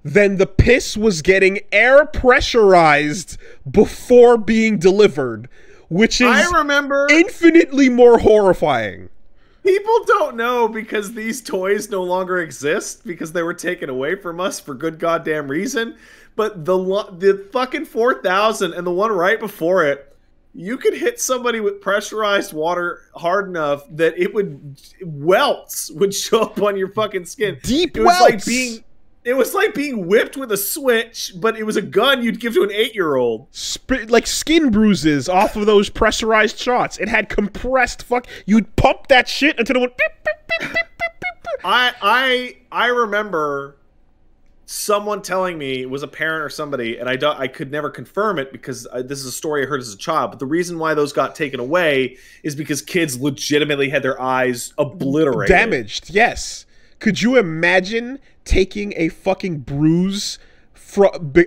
then the piss was getting air pressurized before being delivered, which is infinitely more horrifying. People don't know because these toys no longer exist because they were taken away from us for good goddamn reason. But the fucking 4000 and the one right before it, you could hit somebody with pressurized water hard enough that welts would show up on your fucking skin. Deep welts. It was like being whipped with a switch, but it was a gun you'd give to an 8-year-old. Like skin bruises off of those pressurized shots. It had compressed You'd pump that shit until it went beep, beep, beep, beep, beep, beep. I remember someone telling me, it was a parent or somebody, and I could never confirm it because this is a story I heard as a child, but the reason why those got taken away is because kids legitimately had their eyes obliterated. Damaged, yes. Could you imagine taking a fucking bruise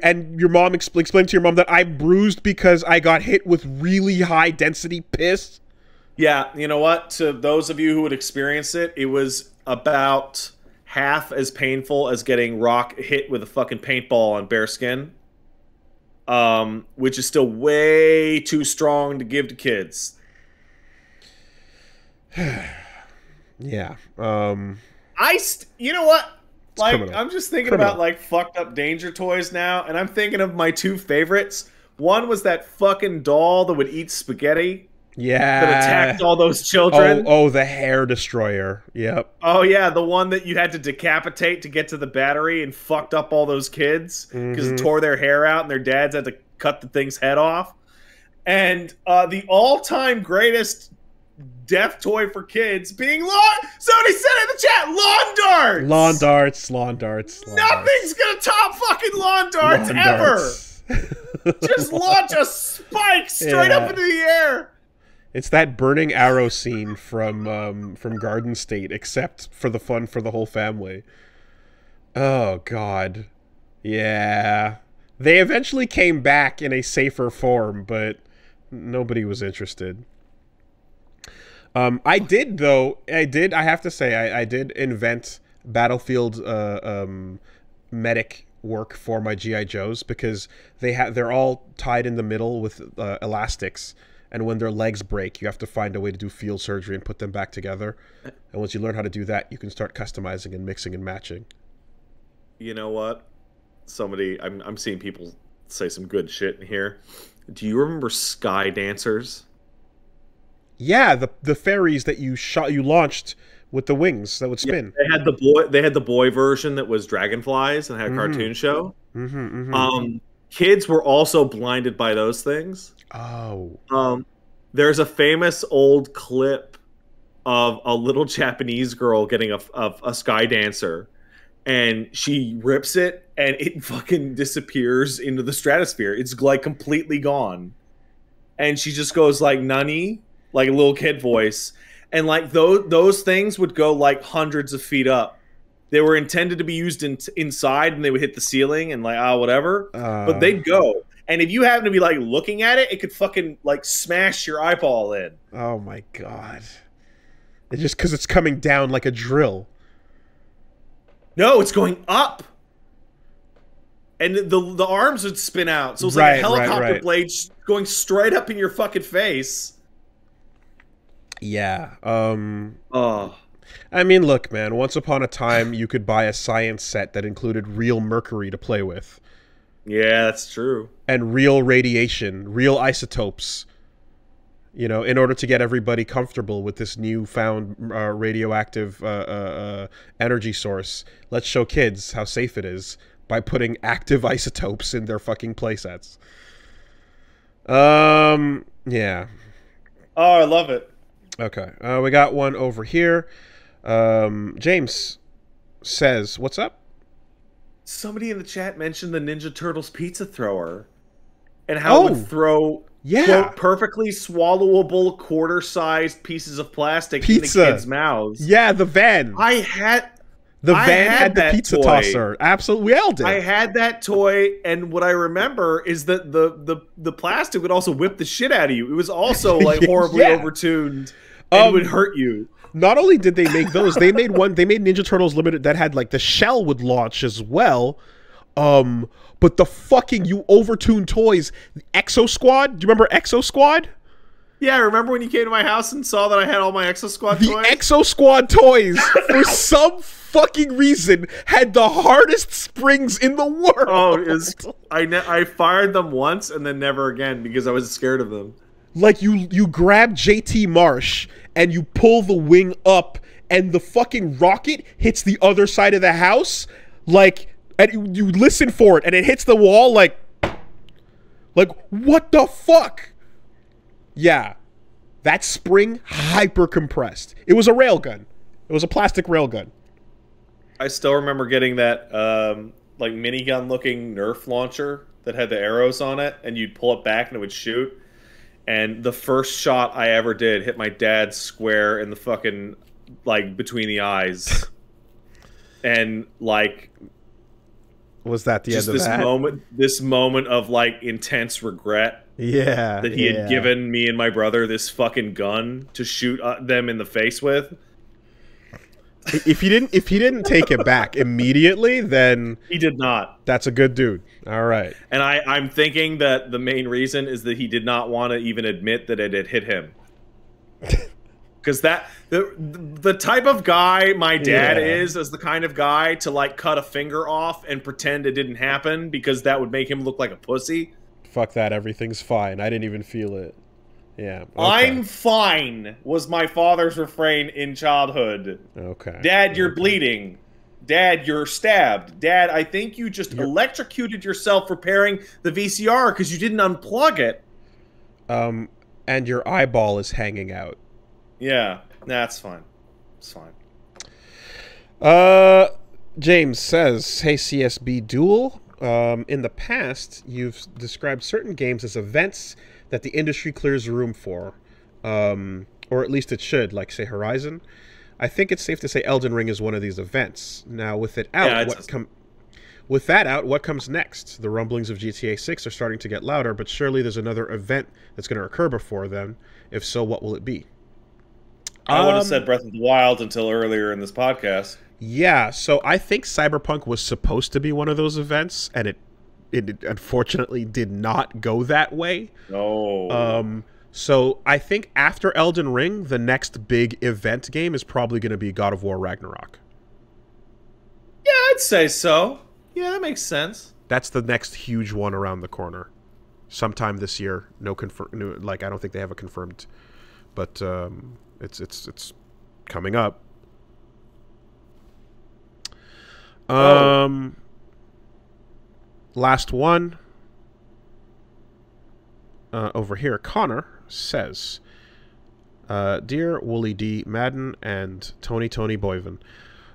and your mom explain to your mom that I'm bruised because I got hit with really high density piss? Yeah, you know what? To those of you who would experience it, it was about half as painful as getting hit with a fucking paintball on bare skin. Which is still way too strong to give to kids. Yeah. You know what? Like, criminal. I'm just thinking about, like, fucked up danger toys now, and I'm thinking of my two favorites. One was that fucking doll that would eat spaghetti. Yeah. That attacked all those children. Oh, the hair destroyer. Yep. Oh, yeah, the one that you had to decapitate to get to the battery and fucked up all those kids because it tore their hair out and their dads had to cut the thing's head off. And the all-time greatest death toy for kids being somebody said in the chat, lawn darts. Lawn darts. Nothing's gonna top fucking lawn darts ever. Just launch a spike straight up into the air. It's that burning arrow scene from Garden State, except for the fun for the whole family. Oh God, yeah. They eventually came back in a safer form, but nobody was interested. I have to say, I did invent Battlefield medic work for my G.I. Joes because they're all tied in the middle with elastics, and when their legs break, you have to find a way to do field surgery and put them back together. And once you learn how to do that, you can start customizing and mixing and matching. You know what? I'm seeing people say some good shit in here. Do you remember Sky Dancers? Yeah, the fairies that you launched with the wings that would spin. Yeah, they had the boy version that was dragonflies and had a cartoon show. Kids were also blinded by those things. Oh. There's a famous old clip of a little Japanese girl getting a Sky Dancer, and she rips it and it fucking disappears into the stratosphere. It's like completely gone. And she just goes like "Nani?" like a little kid voice, and like those things would go like hundreds of feet up. They were intended to be used inside, and they would hit the ceiling and like whatever, but they'd go. And if you happen to be like looking at it, it could fucking like smash your eyeball in. Oh my God! It's just because it's coming down like a drill. No, it's going up, and the arms would spin out, so it's like a helicopter blade going straight up in your fucking face. Yeah. I mean, look, man, once upon a time, you could buy a science set that included real mercury to play with. Yeah, that's true. And real radiation, real isotopes. You know, in order to get everybody comfortable with this newfound radioactive energy source, let's show kids how safe it is by putting active isotopes in their fucking playsets. Yeah. Oh, I love it. Okay. We got one over here. James says, what's up? Somebody in the chat mentioned the Ninja Turtles pizza thrower and how it would throw quote, perfectly swallowable quarter-sized pieces of plastic in the kids' mouths. Yeah, the van. I had the pizza toy. Tosser. Absolutely, we all did. I had that toy, and what I remember is that the plastic would also whip the shit out of you. It was also like horribly overtuned, and it would hurt you. Not only did they make those, they made one. They made Ninja Turtles Limited that had like the shell would launch as well. But the fucking overtuned toys, Exo Squad. Do you remember Exo Squad? Yeah, I remember when you came to my house and saw that I had all my Exo Squad toys. The Exo Squad toys, for some fucking reason, had the hardest springs in the world. Oh, I fired them once and then never again because I was scared of them. Like you grab JT Marsh and you pull the wing up and the fucking rocket hits the other side of the house, like, and you listen for it and it hits the wall like what the fuck? Yeah, that spring hyper compressed. It was a railgun. It was a plastic railgun. I still remember getting that like minigun looking Nerf launcher that had the arrows on it, and you'd pull it back and it would shoot. And the first shot I ever did hit my dad square in the fucking, like, between the eyes. And like, was that the end of that? This moment of like intense regret. Yeah, that he had given me and my brother this fucking gun to shoot them in the face with. If he didn't take it back immediately, then he did not. That's a good dude. All right. And I'm thinking that the main reason is that he did not want to even admit that it had hit him. Because the type of guy my dad is the kind of guy to like cut a finger off and pretend it didn't happen because that would make him look like a pussy. Fuck that, everything's fine. I didn't even feel it. Yeah. Okay. I'm fine was my father's refrain in childhood. Okay. Dad, you're bleeding. Dad, you're stabbed. Dad, I think you just electrocuted yourself repairing the VCR because you didn't unplug it. And your eyeball is hanging out. Yeah, that's fine. It's fine. James says, hey, CSB Duel. In the past, you've described certain games as events that the industry clears room for. Or at least it should, like, say, Horizon. I think it's safe to say Elden Ring is one of these events. Now, with it out, with that out, what comes next? The rumblings of GTA 6 are starting to get louder, but surely there's another event that's going to occur before then. If so, what will it be? I would have said Breath of the Wild until earlier in this podcast. Yeah, so I think Cyberpunk was supposed to be one of those events, and it unfortunately did not go that way. No. So I think after Elden Ring, the next big event game is probably going to be God of War Ragnarok. Yeah, I'd say so. Yeah, that makes sense. That's the next huge one around the corner. Sometime this year. I don't think they have a confirmed, but it's coming up. Last one. Over here, Connor says, Dear Wooly D. Madden and Tony Boyven,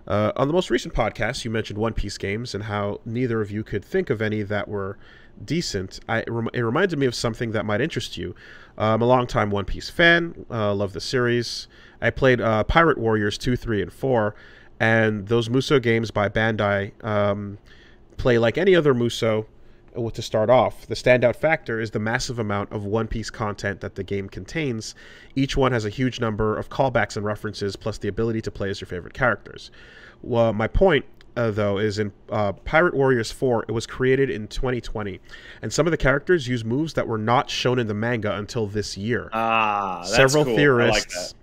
on the most recent podcast, you mentioned One Piece games and how neither of you could think of any that were decent. It reminded me of something that might interest you. I'm a longtime One Piece fan, love the series. I played Pirate Warriors 2, 3, and 4, and those Musou games by Bandai play like any other Musou. To start off, the standout factor is the massive amount of One Piece content that the game contains. Each one has a huge number of callbacks and references, plus the ability to play as your favorite characters. Well, my point, though, is in Pirate Warriors 4, it was created in 2020, and some of the characters use moves that were not shown in the manga until this year. That's Several cool. theorists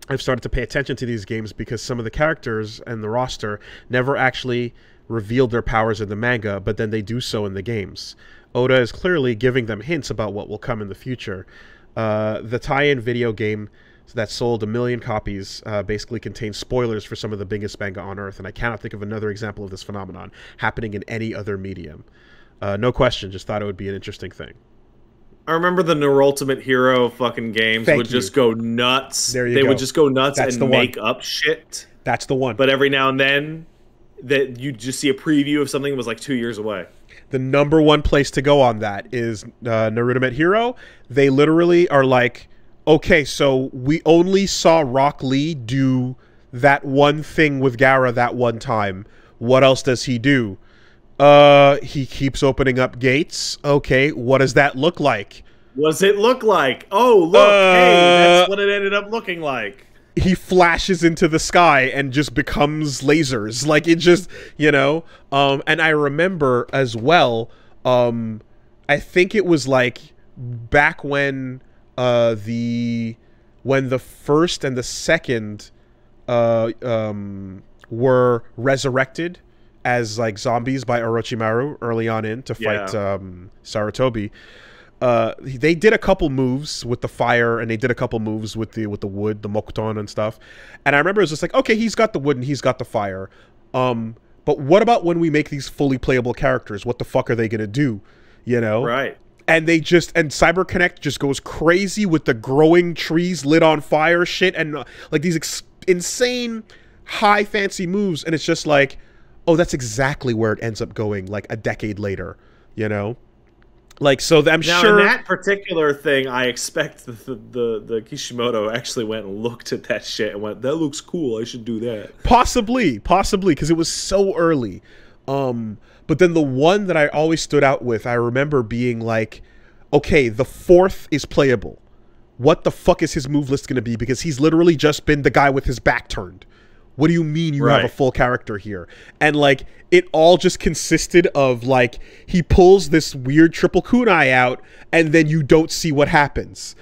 I've started to pay attention to these games because some of the characters and the roster never actually revealed their powers in the manga, but then they do so in the games. Oda is clearly giving them hints about what will come in the future. The tie-in video game that sold 1 million copies basically contains spoilers for some of the biggest manga on Earth, and I cannot think of another example of this phenomenon happening in any other medium. No question, just thought it would be an interesting thing. I remember the Near Ultimate Hero fucking games would just go nuts. They would just go nuts and make up shit. That's the one. But every now and then, that you just see a preview of something that was like 2 years away. The #1 place to go on that is Naruto Hero. They literally are like, okay, so we only saw Rock Lee do that one thing with Gaara that one time. What else does he do? He keeps opening up gates. Okay, what does that look like? What does it look like? Oh, look, hey, that's what it ended up looking like. He flashes into the sky and just becomes lasers. Like, it just, you know? And I remember as well, I think it was like back when the first and the second were resurrected as like zombies by Orochimaru early on in to fight Sarutobi. They did a couple moves with the fire, and they did a couple moves with the wood, the Mokuton and stuff. And I remember it was just like, okay, he's got the wood and he's got the fire. But what about when we make these fully playable characters? What the fuck are they gonna do? You know? Right. And they just, and Cyber Connect just goes crazy with the growing trees lit on fire shit, and like these insane high fancy moves, and it's just like, oh, that's exactly where it ends up going like a decade later, you know? Like, so I'm sure in that particular thing, I expect the Kishimoto actually went and looked at that shit and went, that looks cool, I should do that. Possibly, because it was so early. But then the one that I always stood out with, I remember being like, okay, the 4th is playable. What the fuck is his move list going to be? Because he's literally just been the guy with his back turned. What do you mean you have a full character here? And like, it all just consisted of like, he pulls this weird triple kunai out and then you don't see what happens.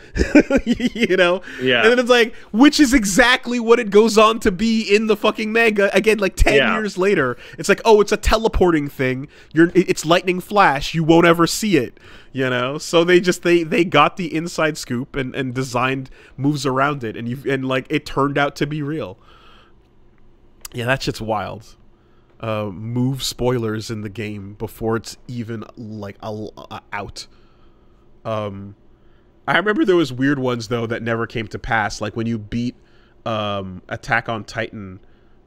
You know? Yeah. And then it's like, which is exactly what it goes on to be in the fucking manga. Again, like 10 years later, it's like, oh, it's a teleporting thing. It's lightning flash. You won't ever see it. You know? So they got the inside scoop and designed moves around it. And like, it turned out to be real. Yeah, that shit's wild. Move spoilers in the game before it's even like out. I remember there was weird ones though that never came to pass. Like when you beat Attack on Titan,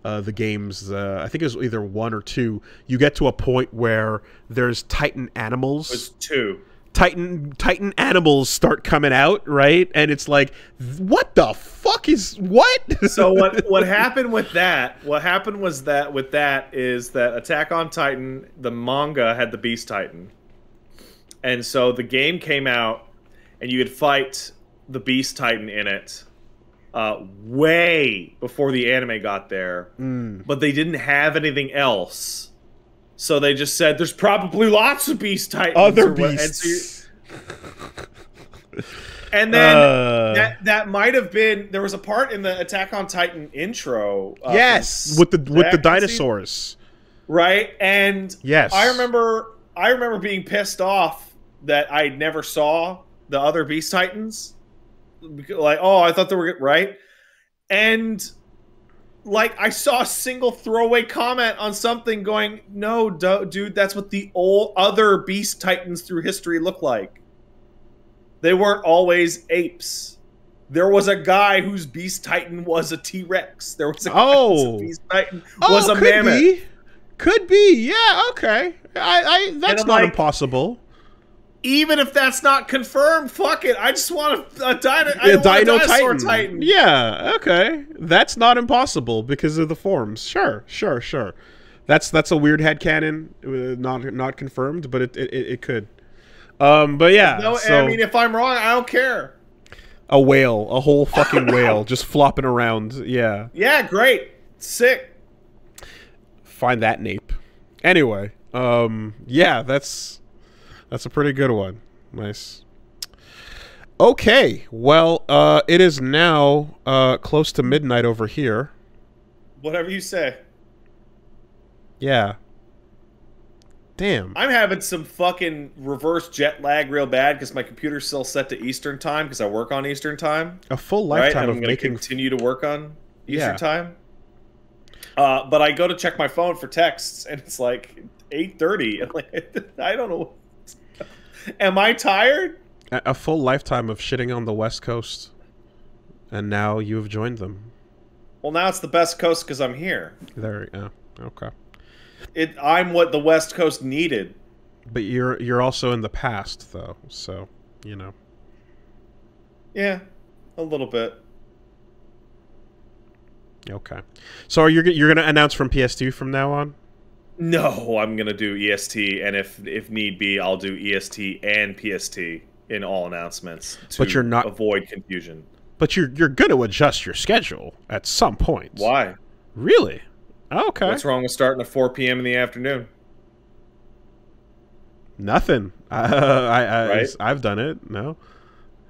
the games, I think it was either 1 or 2. You get to a point where there's Titan animals. It was 2. Titan animals start coming out, right? And it's like, what the fuck is what? So what happened with that? What happened was that with that is that Attack on Titan, the manga had the Beast Titan, and so the game came out, and you could fight the Beast Titan in it, way before the anime got there. But they didn't have anything else. So they just said, there's probably lots of Beast Titans. Other beasts. And then that might have been, there was a part in the Attack on Titan intro. Yes, with the dinosaurs. Right? And yes. I remember being pissed off that I never saw the other Beast Titans. Like, oh, I thought they were right. And like, I saw a single throwaway comment on something going, no, dude, that's what the other Beast Titans through history look like. They weren't always apes. There was a guy whose Beast Titan was a T-Rex. There was a guy whose Beast Titan was a mammoth. Could be, yeah, okay. That's not impossible. Even if that's not confirmed, fuck it. I just want a Dino Titan. Yeah, okay. That's not impossible because of the forms. Sure. That's a weird headcanon, not confirmed, but it could. But yeah. No, so, I mean, if I'm wrong, I don't care. A whale, a whole fucking whale, just flopping around. Yeah. Yeah, great. Sick. Find that nape. Anyway, yeah, that's a pretty good one. Nice. Okay, well, it is now close to midnight over here. Whatever you say. Yeah. Damn. I'm having some fucking reverse jet lag real bad because my computer's still set to Eastern time because I work on Eastern time. A full lifetime right? of making... continue to work on Eastern time. But I go to check my phone for texts, and it's like 8:30. And like, I don't know. Am I tired? A full lifetime of shitting on the West Coast. And now you have joined them. Well, now it's the best coast because I'm here. There, yeah, okay. I'm what the West Coast needed. But you're also in the past, though, so you know. Yeah, a little bit. Okay, so you're gonna announce from PS2 from now on? No, I'm gonna do EST, and if need be, I'll do EST and PST in all announcements to but you're not avoid confusion. But you're gonna adjust your schedule at some point. Why? Really? Okay. What's wrong with starting at 4 p.m. in the afternoon? Nothing. Right? I've done it. No.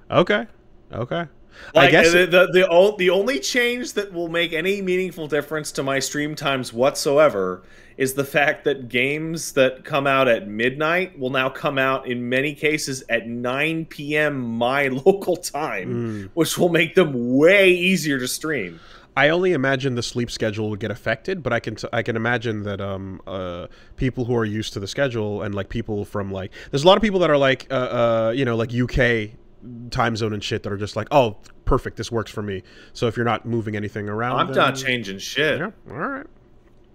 Okay. Okay. Like, I guess the only change that will make any meaningful difference to my stream times whatsoever is the fact that games that come out at midnight will now come out in many cases at 9 p.m. my local time, which will make them way easier to stream. I only imagine the sleep schedule would get affected, but I can imagine that people who are used to the schedule and like people from like there's a lot of people that are like you know, like UK time zone and shit that are just like, oh, perfect, this works for me. So if you're not moving anything around, I'm not changing shit. Yeah, all right.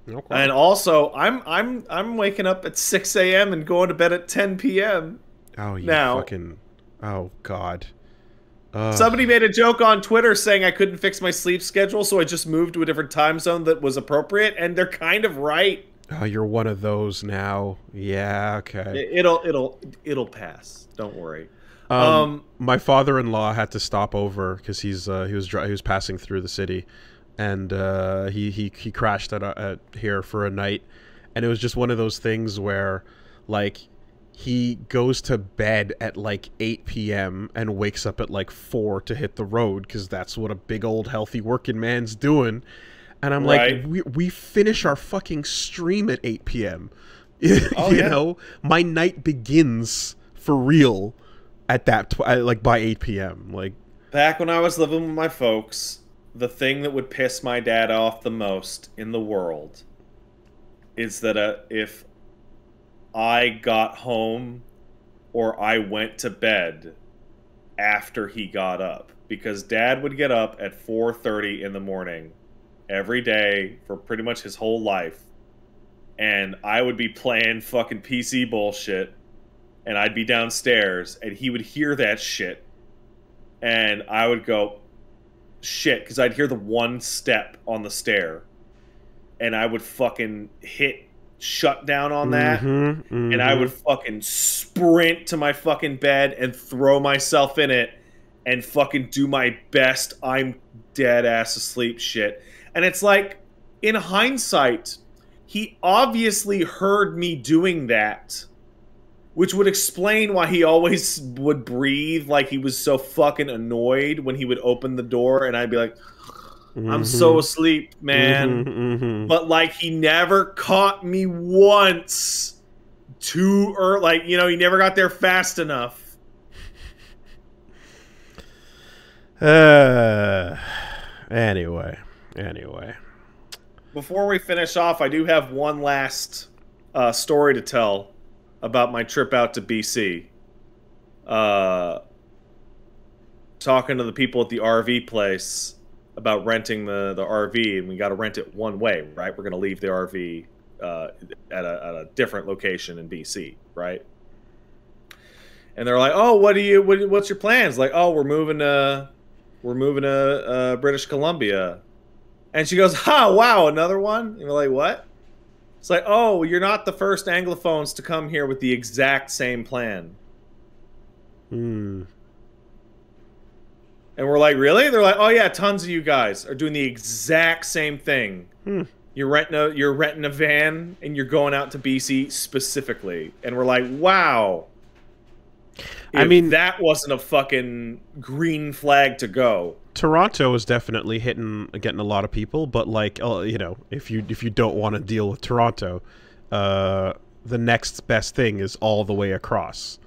Okay. And also, I'm waking up at 6 a.m. and going to bed at 10 p.m. Oh, you now. fucking oh god. Somebody made a joke on Twitter saying I couldn't fix my sleep schedule, so I just moved to a different time zone that was appropriate, and they're kind of right. Oh, you're one of those now. Yeah, okay. It'll pass. Don't worry. My father-in-law had to stop over because he was passing through the city, and he crashed at here for a night, and it was just one of those things where like he goes to bed at like 8 p.m. and wakes up at like 4 to hit the road because that's what a big old healthy working man's doing. And I'm right. like, we finish our fucking stream at 8 p.m. Oh, you yeah. know, my night begins for real at that like by 8 p.m. Like back when I was living with my folks, the thing that would piss my dad off the most in the world is that if I got home or I went to bed after he got up, because Dad would get up at 4:30 in the morning every day for pretty much his whole life, and I would be playing fucking PC bullshit, and I'd be downstairs, and he would hear that shit, and I would go, shit, because I'd hear the one step on the stair, and I would fucking hit shut down on that, and I would fucking sprint to my fucking bed and throw myself in it and fucking do my best I'm dead ass asleep shit. And it's like, in hindsight, he obviously heard me doing that, which would explain why he always would breathe like he was so fucking annoyed when he would open the door, and I'd be like, I'm so asleep, man. But, like, he never caught me once too early. Like, you know, he never got there fast enough. Anyway. Before we finish off, I do have one last story to tell about my trip out to BC. Talking to the people at the RV place about renting the RV, and we got to rent it one way, right? We're going to leave the RV at a different location in BC, right? And they're like, "Oh, what's your plans?" Like, "Oh, we're moving to British Columbia." And she goes, "Ha, wow, another one?" And we're like, "What?" It's like, "Oh, you're not the first Anglophones to come here with the exact same plan." And we're like, "Really?" They're like, "Oh yeah, tons of you guys are doing the exact same thing. You're renting a van and you're going out to BC specifically." And we're like, "Wow." I mean, that wasn't a fucking green flag to go. Toronto is definitely getting a lot of people, but like, you know, if you don't want to deal with Toronto, the next best thing is all the way across.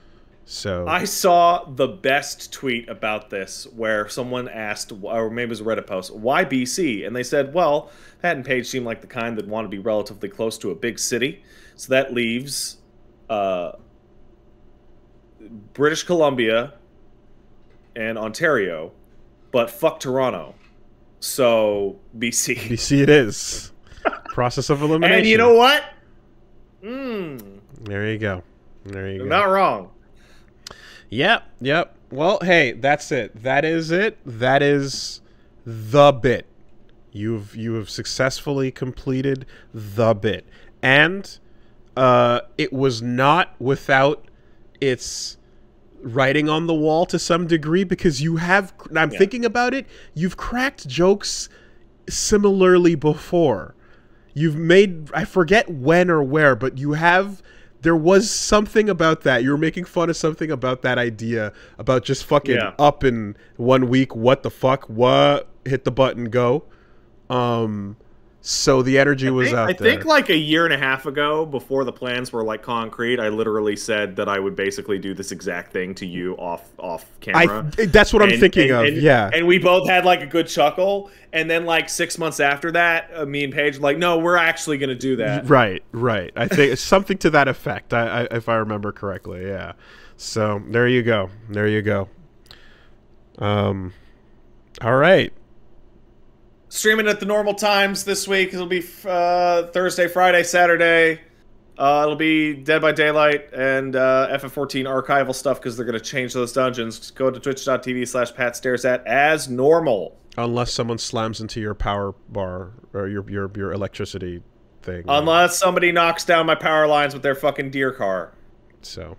So I saw the best tweet about this where someone asked, or maybe it was a Reddit post, why BC? And they said, well, Pat and Paige seem like the kind that want to be relatively close to a big city. So that leaves British Columbia and Ontario, but fuck Toronto. So BC. BC it is. Process of elimination. And you know what? There you go. There you go. Not wrong. Yep. Well, hey, that's it. That is it. That is the bit. You have successfully completed the bit. And it was not without its writing on the wall to some degree, because you have, I'm thinking about it, you've cracked jokes similarly before. You've made, I forget when or where, but you have, there was something about that. You were making fun of something about that idea, about just fucking up in 1 week, what the fuck, what, hit the button, go. So the energy was out there. I think like a year and a half ago, before the plans were like concrete, I literally said that I would basically do this exact thing to you off camera. That's what I'm thinking of. Yeah. And we both had like a good chuckle. And then like 6 months after that, me and Paige were like, no, we're actually going to do that. Right. I think it's something to that effect, if I remember correctly. Yeah. So there you go. All right. Streaming at the normal times this week. It'll be Thursday, Friday, Saturday. It'll be Dead by Daylight and FF14 archival stuff, because they're going to change those dungeons. Go to twitch.tv/PatStaresAt as normal. Unless someone slams into your power bar or your electricity thing. Unless somebody knocks down my power lines with their fucking deer car. So,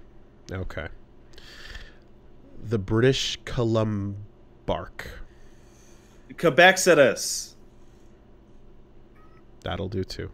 okay. The British Columbark. Quebexodus. That'll do too.